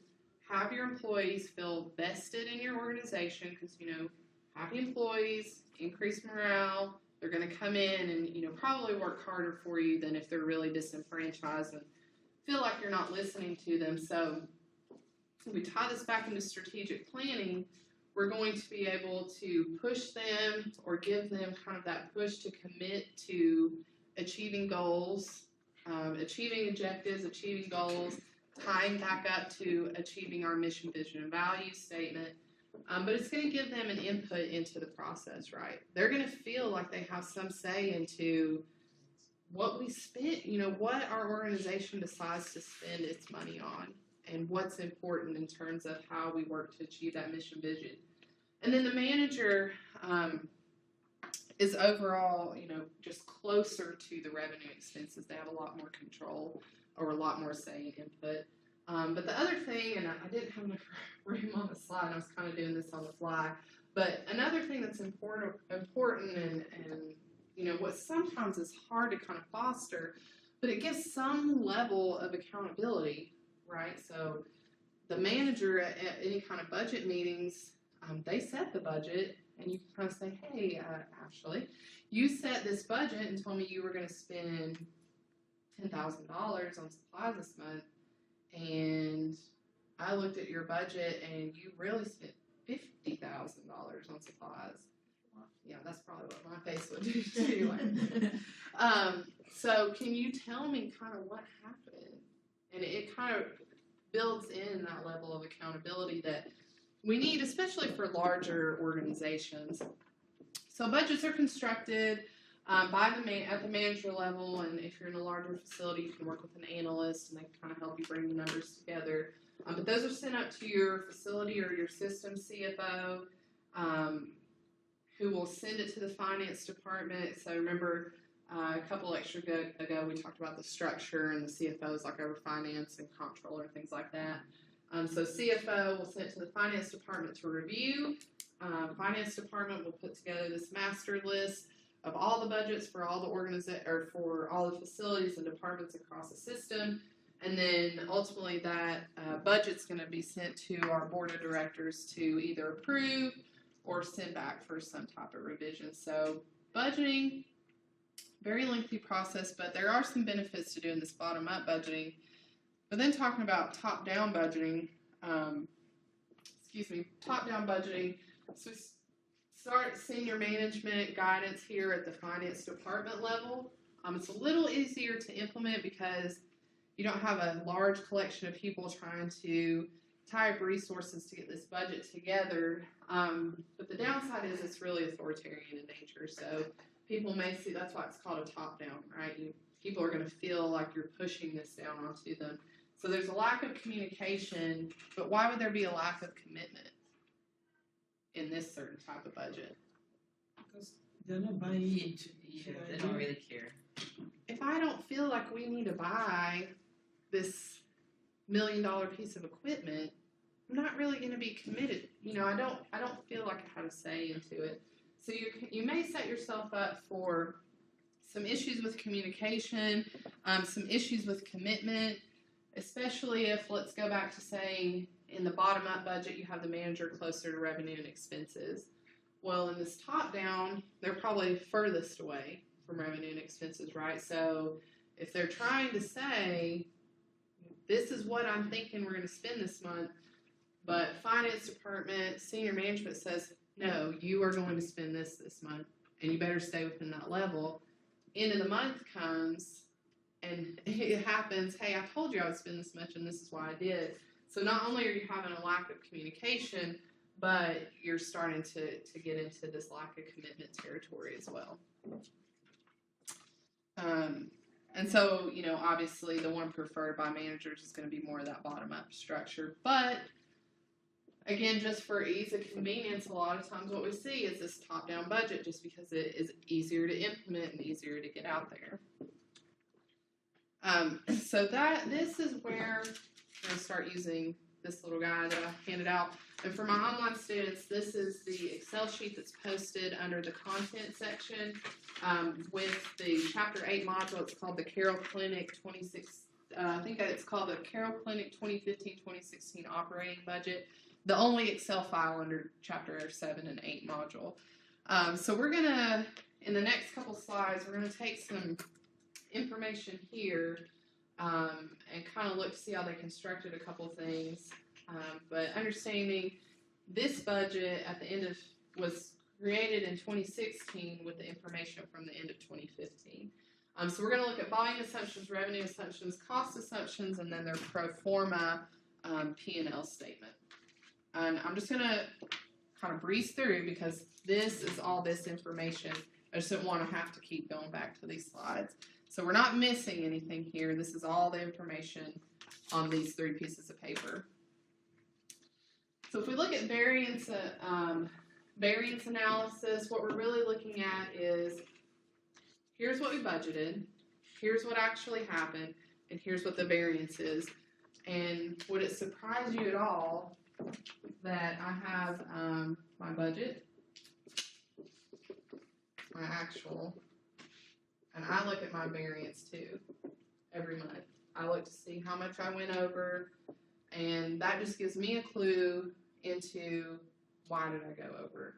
have your employees feel vested in your organization, because, happy employees, increase morale, they're going to come in and, probably work harder for you than if they're really disenfranchised and feel like you're not listening to them. So if we tie this back into strategic planning, we're going to be able to push them or give them kind of that push to commit to achieving goals, achieving objectives, achieving goals, tying back up to achieving our mission, vision, and value statement. But it's going to give them an input into the process, right? They're going to feel like they have some say into what we spend, what our organization decides to spend its money on and what's important in terms of how we work to achieve that mission vision. And then the manager is overall, just closer to the revenue expenses. They have a lot more control or a lot more say and input. But the other thing, and I didn't have enough room on the slide, I was kind of doing this on the fly, but another thing that's important and what sometimes is hard to kind of foster, but it gives some level of accountability, right? So the manager at any kind of budget meetings, they set the budget, and you can kind of say, hey, Ashley, you set this budget and told me you were going to spend $10,000 on supplies this month, and I looked at your budget and you really spent $50,000 on supplies. Yeah, that's probably what my face would do too. So can you tell me kind of what happened? And it kind of builds in that level of accountability that we need, especially for larger organizations. So budgets are constructed at the manager level, and if you're in a larger facility, you can work with an analyst, and they can kind of help you bring the numbers together. But those are sent up to your facility or your system CFO, who will send it to the finance department. So remember, a couple lectures ago, we talked about the structure, and the CFO is like over finance and comptroller and things like that. So CFO will send it to the finance department to review. Finance department will put together this master list of all the budgets for all the for all the facilities and departments across the system, and then ultimately that budget's going to be sent to our board of directors to either approve or send back for some type of revision. So budgeting, very lengthy process, but there are some benefits to doing this bottom-up budgeting. But then talking about top-down budgeting, top-down budgeting, so we start senior management guidance here at the finance department level. It's a little easier to implement because you don't have a large collection of people trying to tie up resources to get this budget together. But the downside is it's really authoritarian in nature. So people may see, that's why it's called a top-down, right? People are going to feel like you're pushing this down onto them. So there's a lack of communication, but why would there be a lack of commitment in this certain type of budget? Because they're not buying into They don't really care. If I don't feel like we need to buy this $1 million piece of equipment, I'm not really going to be committed. I don't feel like I have a say into it. So you may set yourself up for some issues with communication, some issues with commitment, especially if, let's go back to saying, in the bottom-up budget, you have the manager closer to revenue and expenses. Well, in this top-down, they're probably furthest away from revenue and expenses, right? So if they're trying to say, this is what I'm thinking we're going to spend this month, but finance department, senior management says, no, you are going to spend this month, and you better stay within that level. End of the month comes, and it happens, hey, I told you I would spend this much, and this is why I did. So not only are you having a lack of communication, but you're starting to get into this lack of commitment territory as well. And so, obviously the one preferred by managers is going to be more of that bottom-up structure. But, again, just for ease of convenience, a lot of times what we see is this top-down budget just because it is easier to implement and easier to get out there. So this is where I'm going to start using this little guy that I handed out. And for my online students, this is the Excel sheet that's posted under the content section with the Chapter 8 module. It's called the Carroll Clinic I think it's called the Carroll Clinic 2015-2016 operating budget, the only Excel file under Chapter 7 and 8 module. So we're going to, in the next couple slides, we're going to take some information here and kind of look to see how they constructed a couple things. But understanding this budget at the end of was created in 2016 with the information from the end of 2015. So we're going to look at volume assumptions, revenue assumptions, cost assumptions, and then their pro forma P&L statement. And I'm just going to kind of breeze through because this is all this information. I just didn't want to have to keep going back to these slides. So we're not missing anything here. This is all the information on these 3 pieces of paper. So if we look at variance analysis, what we're really looking at is here's what we budgeted, here's what actually happened, and here's what the variance is. And would it surprise you at all that I have my budget, my actual, and I look at my variance too every month. I look to see how much I went over, and that just gives me a clue into why did I go over,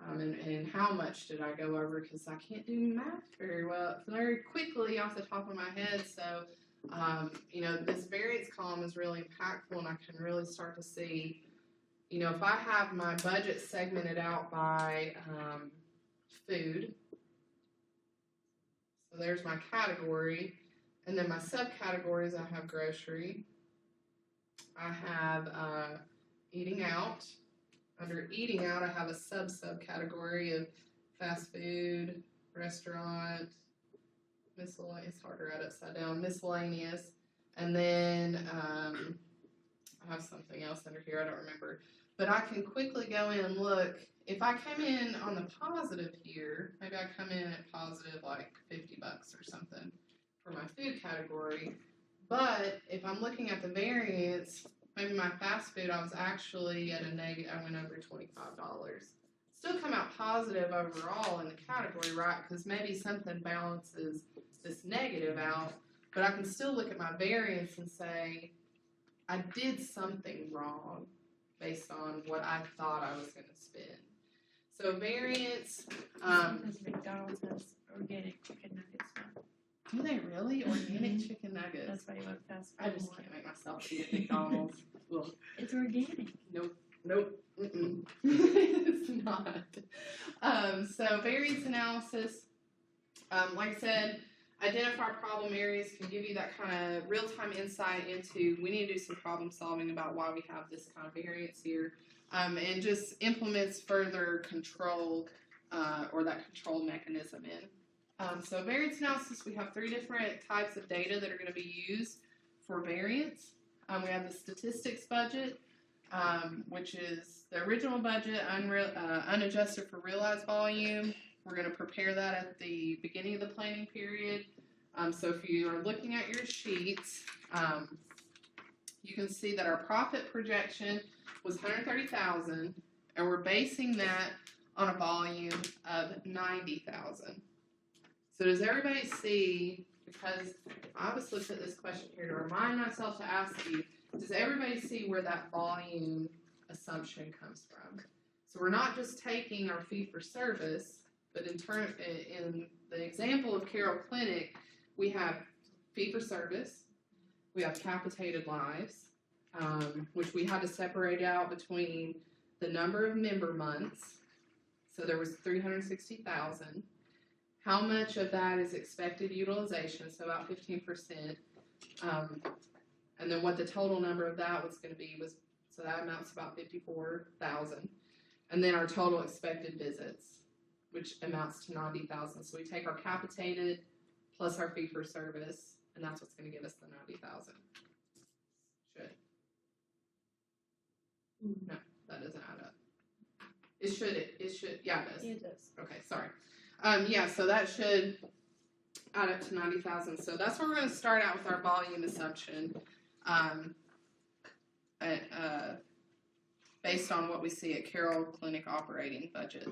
and how much did I go over, because I can't do math very quickly off the top of my head. So, this variance column is really impactful, and I can really start to see, if I have my budget segmented out by food, so there's my category, and then my subcategories, I have grocery, I have eating out. Under eating out, I have a subcategory of fast food, restaurant, miscellaneous, it's hard to write upside down, miscellaneous, and then I have something else under here, I don't remember. But I can quickly go in and look. If I come in on the positive here, maybe I come in at positive like $50 or something for my food category. But if I'm looking at the variance, maybe my fast food, I was actually at a negative, I went over $25. Still come out positive overall in the category, right? Because maybe something balances this negative out, but I can still look at my variance and say, I did something wrong based on what I thought I was going to spend. So variance, Because McDonald's has organic chicken nuggets now. do they really? Organic chicken nuggets. That's why you went fast food. I just can't make myself eat at McDonald's. Ugh. It's organic. Nope. Mm-mm. It's not. So variance analysis, like I said, identify problem areas can give you that kind of real-time insight into we need to do some problem solving about why we have this kind of variance here, and just implements further control or that control mechanism in. So variance analysis, we have 3 different types of data that are going to be used for variance. We have the statistics budget, which is the original budget, unadjusted for realized volume. We're going to prepare that at the beginning of the planning period. So if you are looking at your sheets, you can see that our profit projection was $130,000, and we're basing that on a volume of $90,000. So does everybody see, because I was looking at this question here to remind myself to ask you, does everybody see where that volume assumption comes from? So we're not just taking our fee for service, but in the example of Carroll Clinic, we have fee for service, we have capitated lives, which we had to separate out between the number of member months. So there was 360,000. How much of that is expected utilization? So about 15%. And then what the total number of that was going to be was, so that amounts to about 54,000. And then our total expected visits, which amounts to 90,000. So we take our capitated plus our fee for service, and that's what's going to give us the 90,000. Should. No, that doesn't add up. It should, yeah, it does. It does. Okay, sorry. Yeah, so that should add up to 90,000. So that's where we're going to start out with our volume assumption, based on what we see at Carroll Clinic operating budget.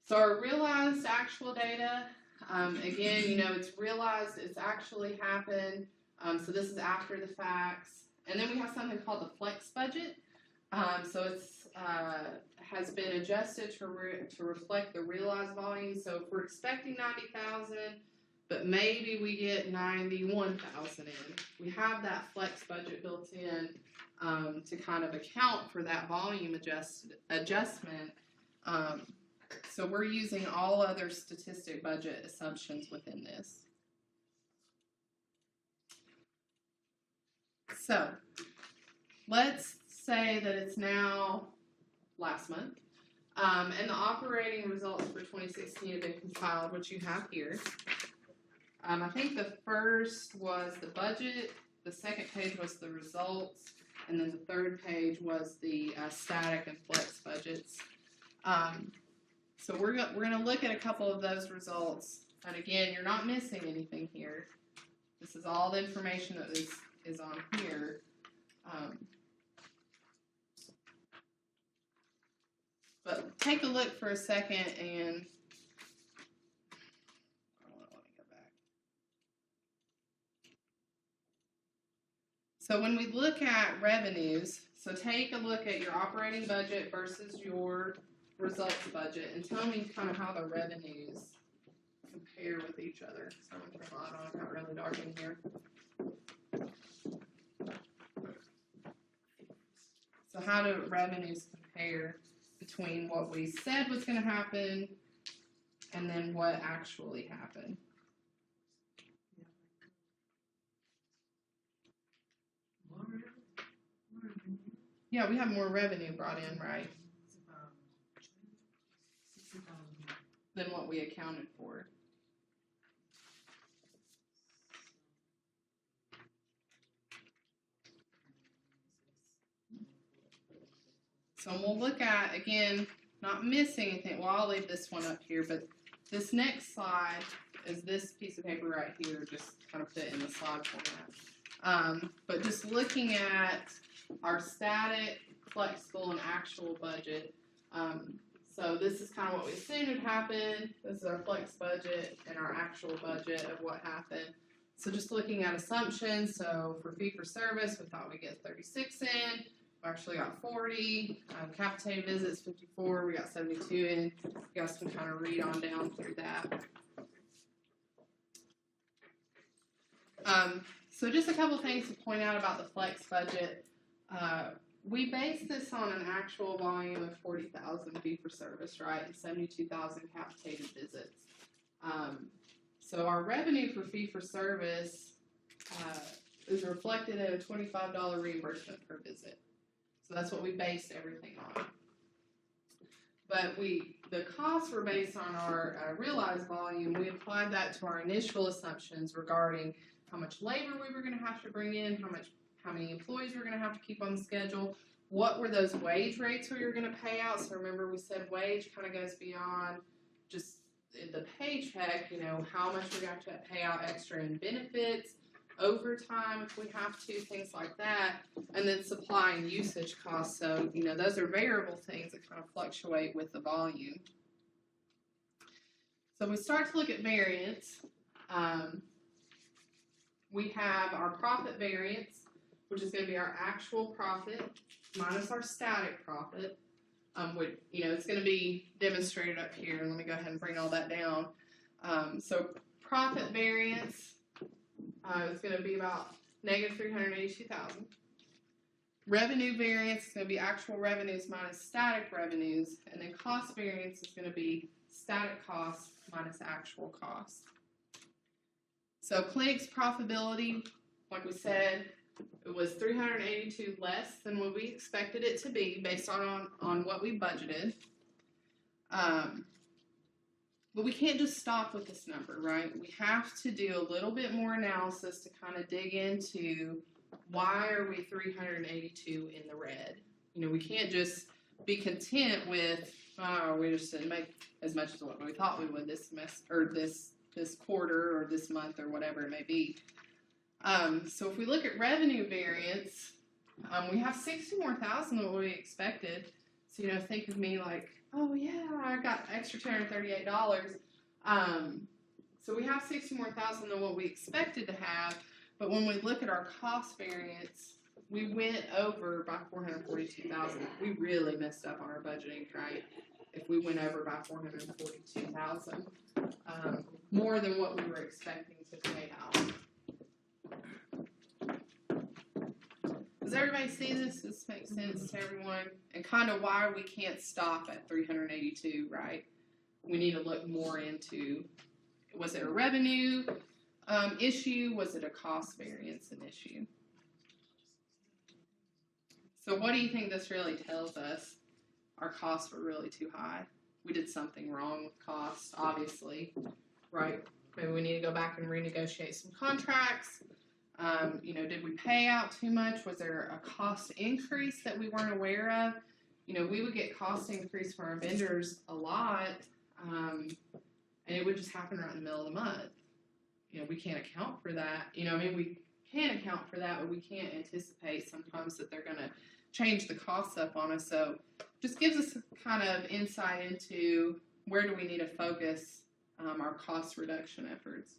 So our realized actual data, Again, it's realized it's actually happened. So this is after the facts. And then we have something called the flex budget. So it's has been adjusted to reflect the realized volume. So if we're expecting 90,000, but maybe we get 91,000 in, we have that flex budget built in to kind of account for that volume adjustment. So we're using all other statistic budget assumptions within this. So let's say that it's now last month, and the operating results for 2016 have been compiled, which you have here. I think the first was the budget, the second page was the results, and then the third page was the static and flex budgets. So we're going to look at a couple of those results, and again, you're not missing anything here. This is all the information that is on here. But take a look for a second and let me go back. So when we look at revenues, so take a look at your operating budget versus your results budget and tell me kind of how the revenues compare with each other. So I'm going to turn the light on, it got really dark in here. So how do revenues compare between what we said was going to happen and then what actually happened? Yeah, we have more revenue brought in, right? Than what we accounted for. So we'll look at, again, not missing anything. Well, I'll leave this one up here, but this next slide is this piece of paper right here, just kind of put it in the slide format. But just looking at our static, flexible, and actual budget. So this is kind of what we assumed would happen. This is our flex budget and our actual budget of what happened. So just looking at assumptions, so for fee-for-service, we thought we'd get 36 in. We actually got 40. Capitated visits, 54. We got 72 in. You guys can kind of read on down through that. So just a couple things to point out about the flex budget. We base this on an actual volume of 40,000 fee-for-service, right, and 72,000 capitated visits. So our revenue for fee-for-service is reflected at a $25 reimbursement per visit. So that's what we based everything on. But the costs were based on our realized volume. We applied that to our initial assumptions regarding how much labor we were going to have to bring in, how many employees we're going to have to keep on the schedule, what were those wage rates we were going to pay out. So remember we said wage kind of goes beyond just the paycheck, how much we're going to have to pay out extra in benefits, overtime if we have to, things like that, and then supply and usage costs. So, those are variable things that kind of fluctuate with the volume. So we start to look at variance. We have our profit variance, which is going to be our actual profit minus our static profit. It's going to be demonstrated up here. Let me go ahead and bring all that down. So profit variance is going to be about negative 382,000. Revenue variance is going to be actual revenues minus static revenues, and then cost variance is going to be static costs minus actual costs. So clinic's profitability, like we said, it was 382 less than what we expected it to be based on what we budgeted. But we can't just stop with this number, right? We have to do a little bit more analysis to kind of dig into why are we 382 in the red. We can't just be content with, we just didn't make as much as what we thought we would this semester, or this quarter, or this month, or whatever it may be. So if we look at revenue variance, we have 60 more thousand than what we expected. So, think of me like, oh yeah, I got extra $238. So we have 60 more thousand than what we expected to have, but when we look at our cost variance, we went over by 442,000. We really messed up on our budgeting, right? If we went over by 442,000, more than what we were expecting to pay out. Does everybody see this? This makes sense to everyone? And kind of why we can't stop at 382, right? We need to look more into, was it a revenue issue? Was it a cost variance an issue? So what do you think this really tells us? Our costs were really too high. We did something wrong with costs, obviously, right? Maybe we need to go back and renegotiate some contracts. Did we pay out too much? Was there a cost increase that we weren't aware of? We would get cost increase from our vendors a lot, and it would just happen right in the middle of the month. We can't account for that. We can account for that, but we can't anticipate sometimes that they're going to change the costs up on us. So just gives us kind of insight into where do we need to focus our cost reduction efforts.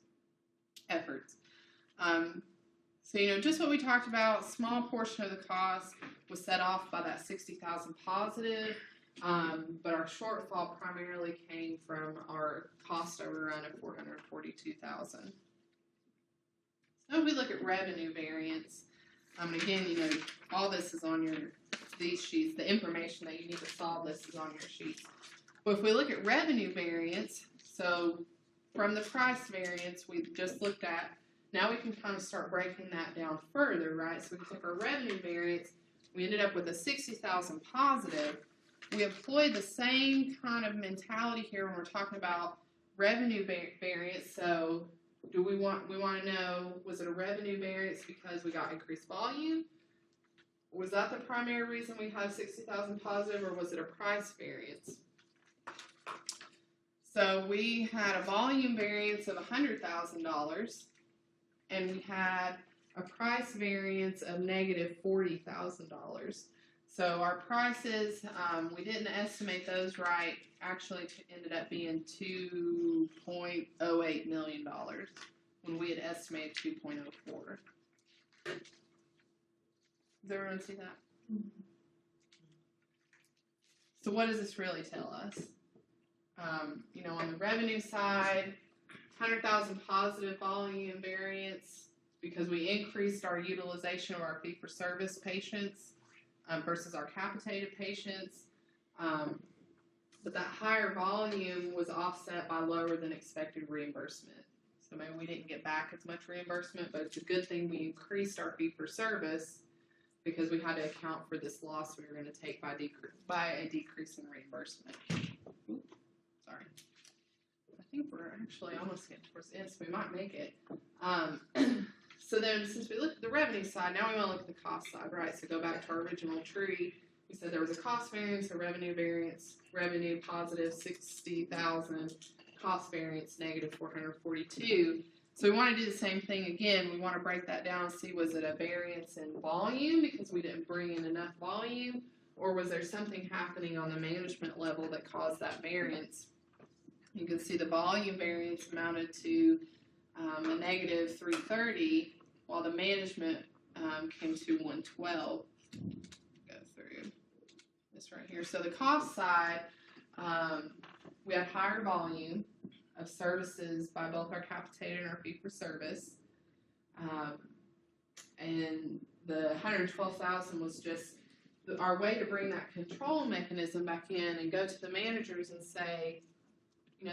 Just what we talked about, small portion of the cost was set off by that 60,000 positive, but our shortfall primarily came from our cost overrun of 442,000. So if we look at revenue variance, again, all this is on these sheets. The information that you need to solve this is on your sheets. But if we look at revenue variance, so from the price variance we just looked at, now we can kind of start breaking that down further, right? So we took our revenue variance, we ended up with a 60,000 positive. We employed the same kind of mentality here when we're talking about revenue variance. So we want to know, was it a revenue variance because we got increased volume? Was that the primary reason we had 60,000 positive, or was it a price variance? So we had a volume variance of $100,000, and we had a price variance of negative $40,000. So our prices, we didn't estimate those right. Actually, it ended up being $2.08 million when we had estimated 2.04. Does everyone see that? Mm-hmm. So what does this really tell us? On the revenue side, 100,000 positive volume variance because we increased our utilization of our fee-for-service patients versus our capitated patients. But that higher volume was offset by lower than expected reimbursement. So maybe we didn't get back as much reimbursement, but it's a good thing we increased our fee-for-service because we had to account for this loss we were going to take by a decrease in reimbursement. Oops, sorry. I think we're actually almost getting towards the end, so we might make it. So then, since we looked at the revenue side, now we want to look at the cost side, right? So go back to our original tree. We said there was a cost variance, a revenue variance, revenue positive 60,000, cost variance negative 442. So we want to do the same thing again. We want to break that down and see, was it a variance in volume because we didn't bring in enough volume, or was there something happening on the management level that caused that variance? You can see the volume variance amounted to a negative 330, while the management came to 112. Go through this right here. So the cost side, we had higher volume of services by both our capitated and our fee-for-service. And the 112,000 was just our way to bring that control mechanism back in and go to the managers and say,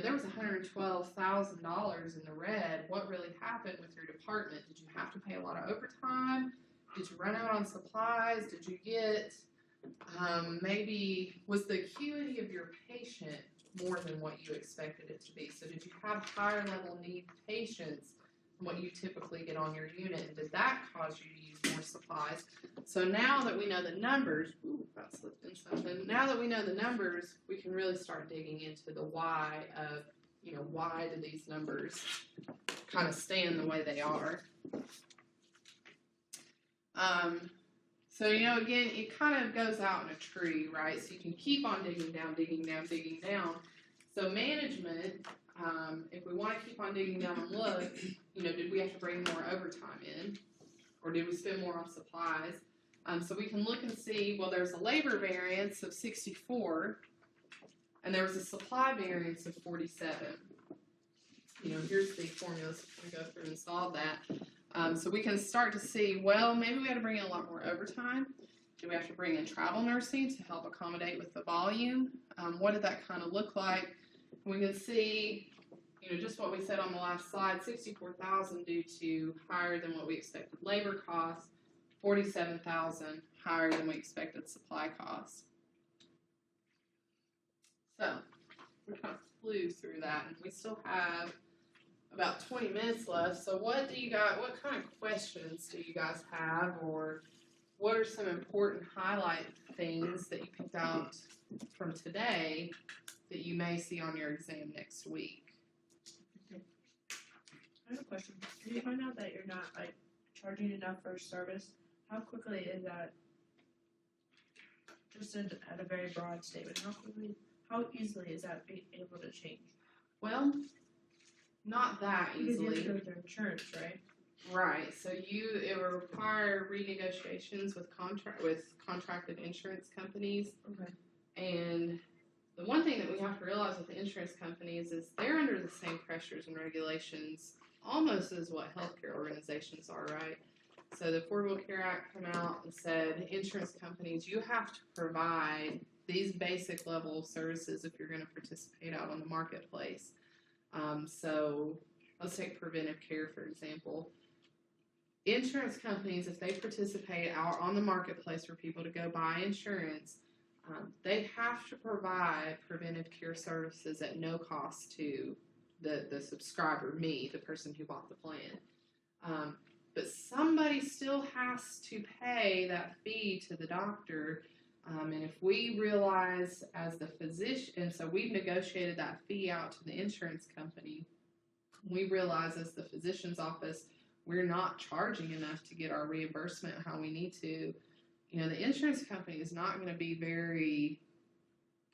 there was $112,000 in the red. What really happened with your department? Did you have to pay a lot of overtime? Did you run out on supplies? Did you get, maybe, was the acuity of your patient more than what you expected it to be? So did you have higher level need patients than what you typically get on your unit? And did that cause you to use more supplies? So now that we know the numbers, that slipped in something. Now that we know the numbers, we can really start digging into the why of, why do these numbers kind of stand the way they are? So, again, it kind of goes out in a tree, right? So you can keep on digging down. So management, if we want to keep on digging down and look, did we have to bring more overtime in, or did we spend more on supplies? So we can look and see. Well, there's a labor variance of 64, and there was a supply variance of 47. Here's the formula, so we can go through and solve that. So we can start to see, well, maybe we had to bring in a lot more overtime. Do we have to bring in travel nursing to help accommodate with the volume? What did that kind of look like? We can see, just what we said on the last slide, $64,000 due to higher than what we expected labor costs, $47,000 higher than we expected supply costs. So we kind of flew through that, and we still have about 20 minutes left. So what kind of questions do you guys have, or what are some important highlight things that you picked out from today that you may see on your exam next week? I have a question. If you find out that you're not charging enough for service, how quickly is that? Just at a very broad statement, how easily is that able to change? Well, not that Because you have to easily. go through insurance, right? Right. So it will require renegotiations with contracted insurance companies. Okay. And the one thing that we have to realize with the insurance companies is they're under the same pressures and regulations almost as what healthcare organizations are, right? So the Affordable Care Act came out and said, insurance companies, you have to provide these basic level of services if you're going to participate out on the marketplace. So let's take preventive care, for example. Insurance companies, if they participate out on the marketplace for people to go buy insurance, they have to provide preventive care services at no cost to the subscriber, me, the person who bought the plan. But somebody still has to pay that fee to the doctor. And if we realize as the physician, and so we've negotiated that fee out to the insurance company, we realize as the physician's office, we're not charging enough to get our reimbursement how we need to. The insurance company is not going to be very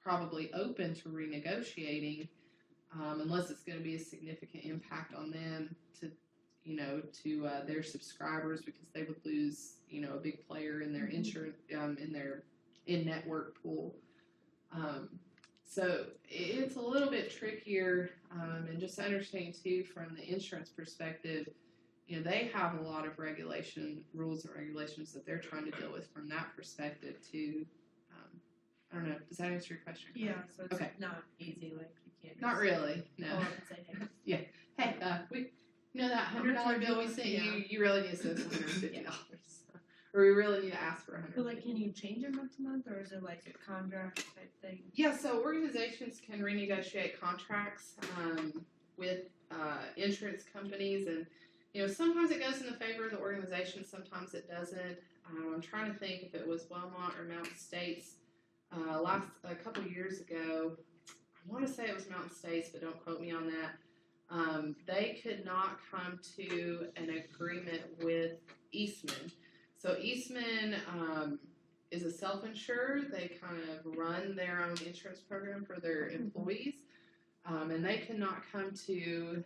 probably open to renegotiating unless it's going to be a significant impact on them to their subscribers, because they would lose, a big player in their insurance, in their in-network pool. So it's a little bit trickier, and just understanding too from the insurance perspective, they have a lot of rules and regulations that they're trying to deal with from that perspective too. I don't know. Does that answer your question? Yeah, so it's Okay. not easy, you can't Not really. No. call up and say, hey. Hey, we that $100 bill we sent you. Yeah. You really need to send us $150, Yeah. or we really need to ask for $150. But can you change it month to month, or is it like a contract type thing? Yeah, so organizations can renegotiate contracts with insurance companies, and sometimes it goes in the favor of the organization, sometimes it doesn't. I'm trying to think if it was Wellmont or Mountain States. A couple years ago, I want to say it was Mountain States, but don't quote me on that. They could not come to an agreement with Eastman. So Eastman is a self-insured. They kind of run their own insurance program for their employees, and they cannot come to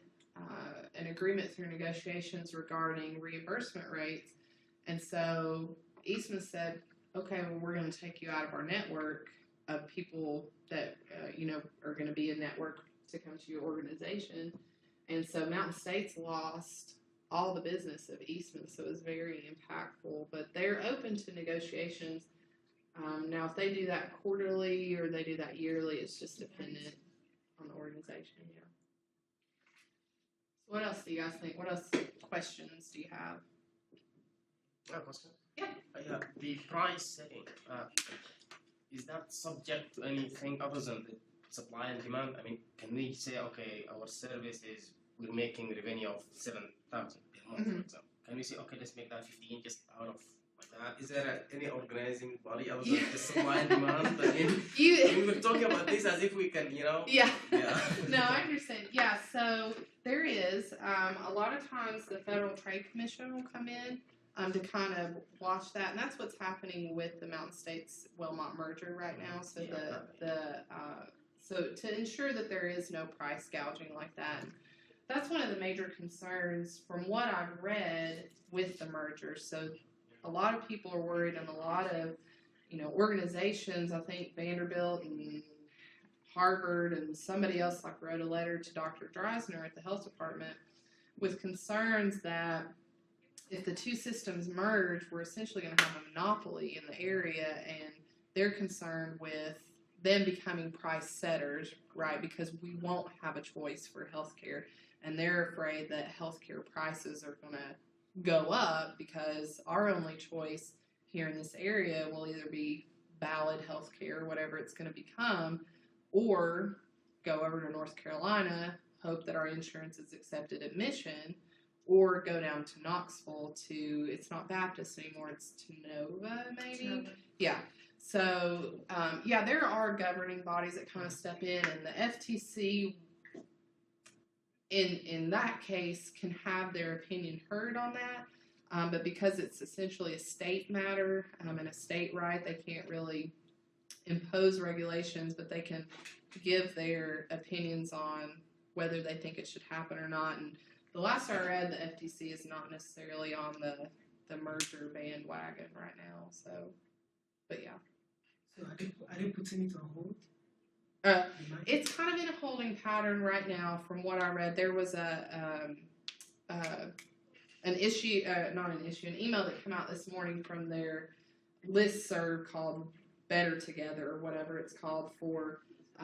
an agreement through negotiations regarding reimbursement rates. And so Eastman said, okay, well, we're going to take you out of our network of people that are going to be a network to come to your organization. And so Mountain States lost all the business of Eastman, so it was very impactful. But they're open to negotiations. Now, if they do that quarterly or they do that yearly, it's just dependent on the organization. Yeah. So what else do you guys think? What else questions do you have? Question? Yeah. Yeah. The price setting, is that subject to anything other than the supply and demand? I mean, can we say, okay, our service we're making revenue of 7,000 per month, for example. Can we say, okay, let's make that 15 just out of like that? Is there any organizing body other than the supply and demand? I mean, we were talking about this as if we can, Yeah. Yeah. No, I understand. Yeah, so there is. A lot of times the Federal Trade Commission will come in to kind of watch that, and that's what's happening with the Mountain States Wellmont merger right now. So So to ensure that there is no price gouging like that, that's one of the major concerns from what I've read with the merger. So a lot of people are worried, and a lot of organizations, I think Vanderbilt and Harvard and somebody else wrote a letter to Dr. Dreisner at the health department with concerns that if the two systems merge, we're essentially going to have a monopoly in the area, and they're concerned with them becoming price setters, right? Because we won't have a choice for healthcare, and they're afraid that healthcare prices are going to go up because our only choice here in this area will either be ballot healthcare, whatever it's going to become, or go over to North Carolina, hope that our insurance is accepted at Mission, or go down to Knoxville to, it's not Baptist anymore, it's Nova maybe? Yeah. So, there are governing bodies that kind of step in, and the FTC, in that case, can have their opinion heard on that, but because it's essentially a state matter and a state right, they can't really impose regulations, but they can give their opinions on whether they think it should happen or not. And the last I read, the FTC is not necessarily on the merger bandwagon right now. So, but yeah. So are they putting it on hold? It's kind of in a holding pattern right now. From what I read, there was an email that came out this morning from their listserv called Better Together, or whatever it's called, for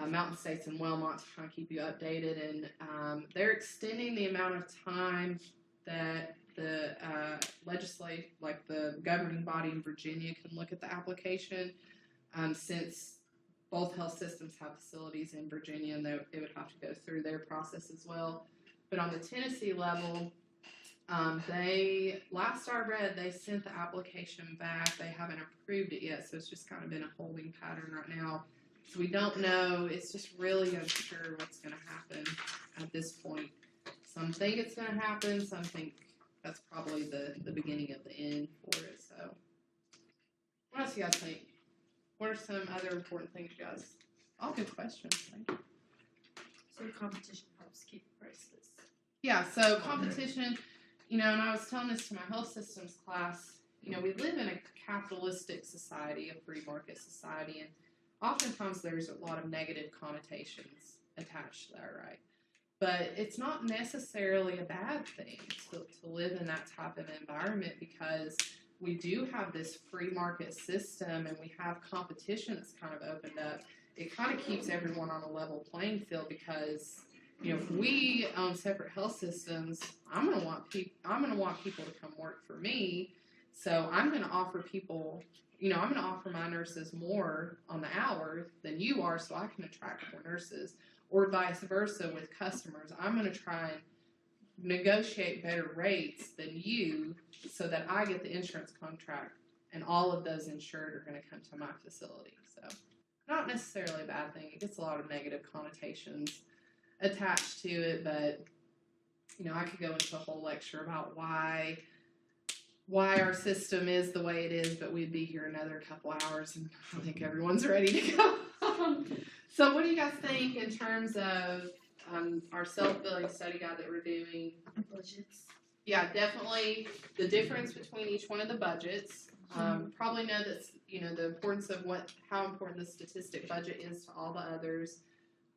Mountain States and Wellmont to kind of keep you updated. And they're extending the amount of time that the the governing body in Virginia can look at the application, since both health systems have facilities in Virginia, and it would have to go through their process as well. But on the Tennessee level, last I read, they sent the application back. They haven't approved it yet, so it's just kind of in a holding pattern right now. So we don't know. It's just really unsure what's going to happen at this point. Some think it's going to happen. Some think that's probably the beginning of the end for it. So what else do you guys think? What are some other important things, you guys? All good questions. Thank you. So competition helps keep prices. Yeah, so competition, and I was telling this to my health systems class, we live in a capitalistic society, a free market society, and oftentimes there's a lot of negative connotations attached to that, right? But it's not necessarily a bad thing to live in that type of environment, because we do have this free market system and we have competition that's kind of opened up. It kind of keeps everyone on a level playing field, because if we own separate health systems, I'm gonna want people to come work for me. So I'm gonna offer people, I'm gonna offer my nurses more on the hour than you are, so I can attract more nurses, or vice versa with customers. I'm gonna try and negotiate better rates than you, so that I get the insurance contract, and all of those insured are gonna come to my facility. So not necessarily a bad thing. It gets a lot of negative connotations attached to it, but I could go into a whole lecture about why our system is the way it is, but we'd be here another couple hours, and I think everyone's ready to go. So what do you guys think in terms of our self-billing study guide that we're doing? Budgets. Yeah, definitely the difference between each one of the budgets. Probably know that the importance of how important the statistic budget is to all the others,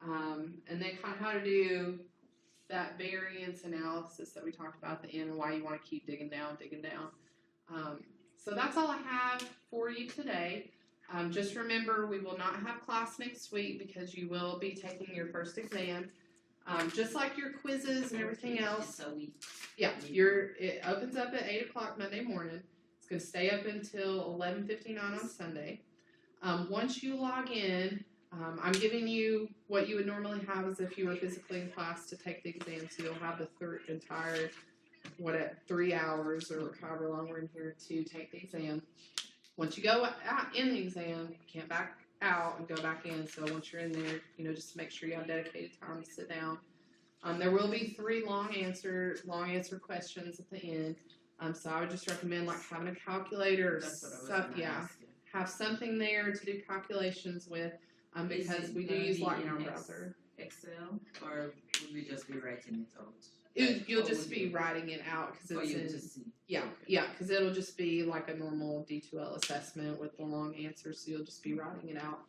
and then kind of how to do that variance analysis that we talked about at the end, and why you want to keep digging down. So that's all I have for you today. Just remember, we will not have class next week because you will be taking your first exam. Just like your quizzes and everything else. So It opens up at 8 o'clock Monday morning. It's going to stay up until 11:59 on Sunday. Once you log in, I'm giving you what you would normally have as if you were physically in class to take the exam. So you'll have the entire 3 hours or however long we're in here to take the exam. Once you go out in the exam, you can't back out and go back in. So once you're in there, just make sure you have dedicated time to sit down. There will be 3 long answer questions at the end. So I would just recommend having a calculator or that's what I was stuff. gonna Yeah, ask you. have something there to do calculations with. because Is we it do gonna use be Lockdown in Browser. Excel, or would we just be writing it out? You'll Or just would be you- writing it out because For it's you in. to see. Yeah, yeah, because it'll just be like a normal D2L assessment with the long answers, so you'll just be writing it out.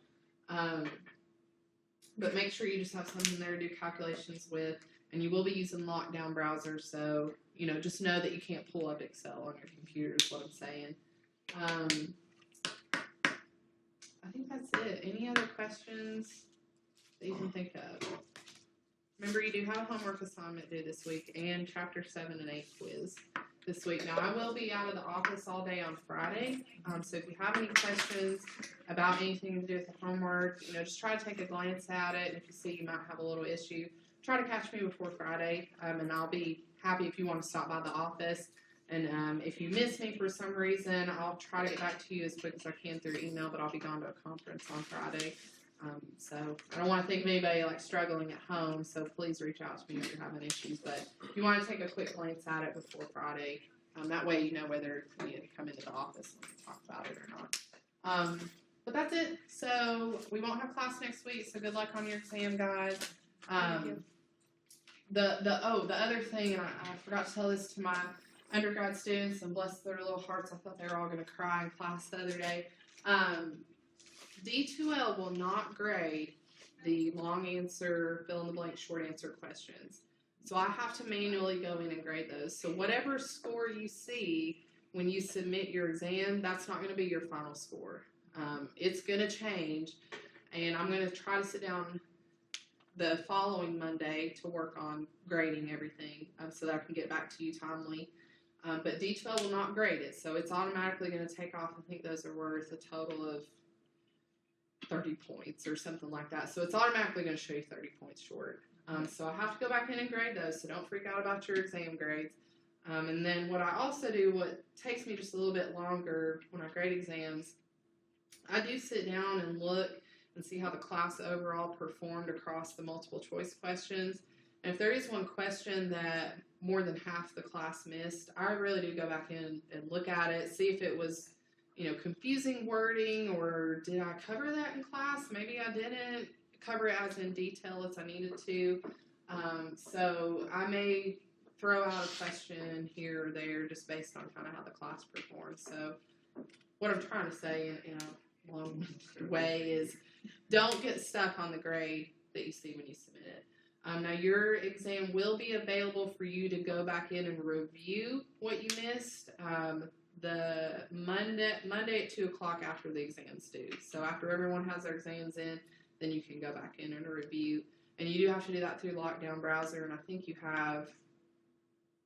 But make sure you just have something there to do calculations with, and you will be using Lockdown Browser, so, just know that you can't pull up Excel on your computer is what I'm saying. I think that's it. Any other questions that you can think of? Remember, you do have a homework assignment due this week and Chapter 7 and 8 quiz this week. Now, I will be out of the office all day on Friday, so if you have any questions about anything to do with the homework, just try to take a glance at it. And if you see you might have a little issue, try to catch me before Friday, and I'll be happy if you want to stop by the office. And if you miss me for some reason, I'll try to get back to you as quick as I can through email, but I'll be gone to a conference on Friday. So I don't want to think of anybody struggling at home, so please reach out to me if you're having issues. But if you want to take a quick glance at it before Friday, that way you know whether you need to come into the office and talk about it or not. But that's it. So we won't have class next week, so good luck on your exam, guys. Thank you. The other thing, and I forgot to tell this to my undergrad students, and bless their little hearts, I thought they were all going to cry in class the other day. D2L will not grade the long answer, fill in the blank, short answer questions. So I have to manually go in and grade those. So whatever score you see when you submit your exam, that's not going to be your final score. It's going to change, and I'm going to try to sit down the following Monday to work on grading everything so that I can get back to you timely. But D2L will not grade it, so it's automatically going to take off. I think those are worth a total of 30 points or something like that. So it's automatically going to show you 30 points short. So I have to go back in and grade those, so don't freak out about your exam grades. And then what I also do, what takes me just a little bit longer when I grade exams, I do sit down and look and see how the class overall performed across the multiple choice questions. And if there is one question that more than half the class missed, I really do go back in and look at it, see if it was confusing wording, or did I cover that in class? Maybe I didn't cover it as in detail as I needed to. So I may throw out a question here or there just based on kind of how the class performs. So what I'm trying to say in a long way is don't get stuck on the grade that you see when you submit it. Now your exam will be available for you to go back in and review what you missed. The Monday at 2 o'clock after the exam's due. So after everyone has their exams in, then you can go back in and review. And you do have to do that through Lockdown Browser. And I think you have,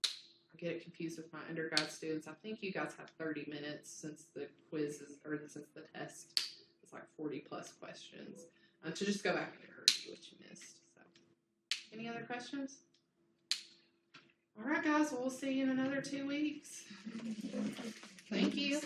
I get it confused with my undergrad students, I think you guys have 30 minutes since the quizzes, or since the test is like 40 plus questions, to just go back and review what you missed. So, any other questions? All right, guys, well, we'll see you in another 2 weeks. Thank you.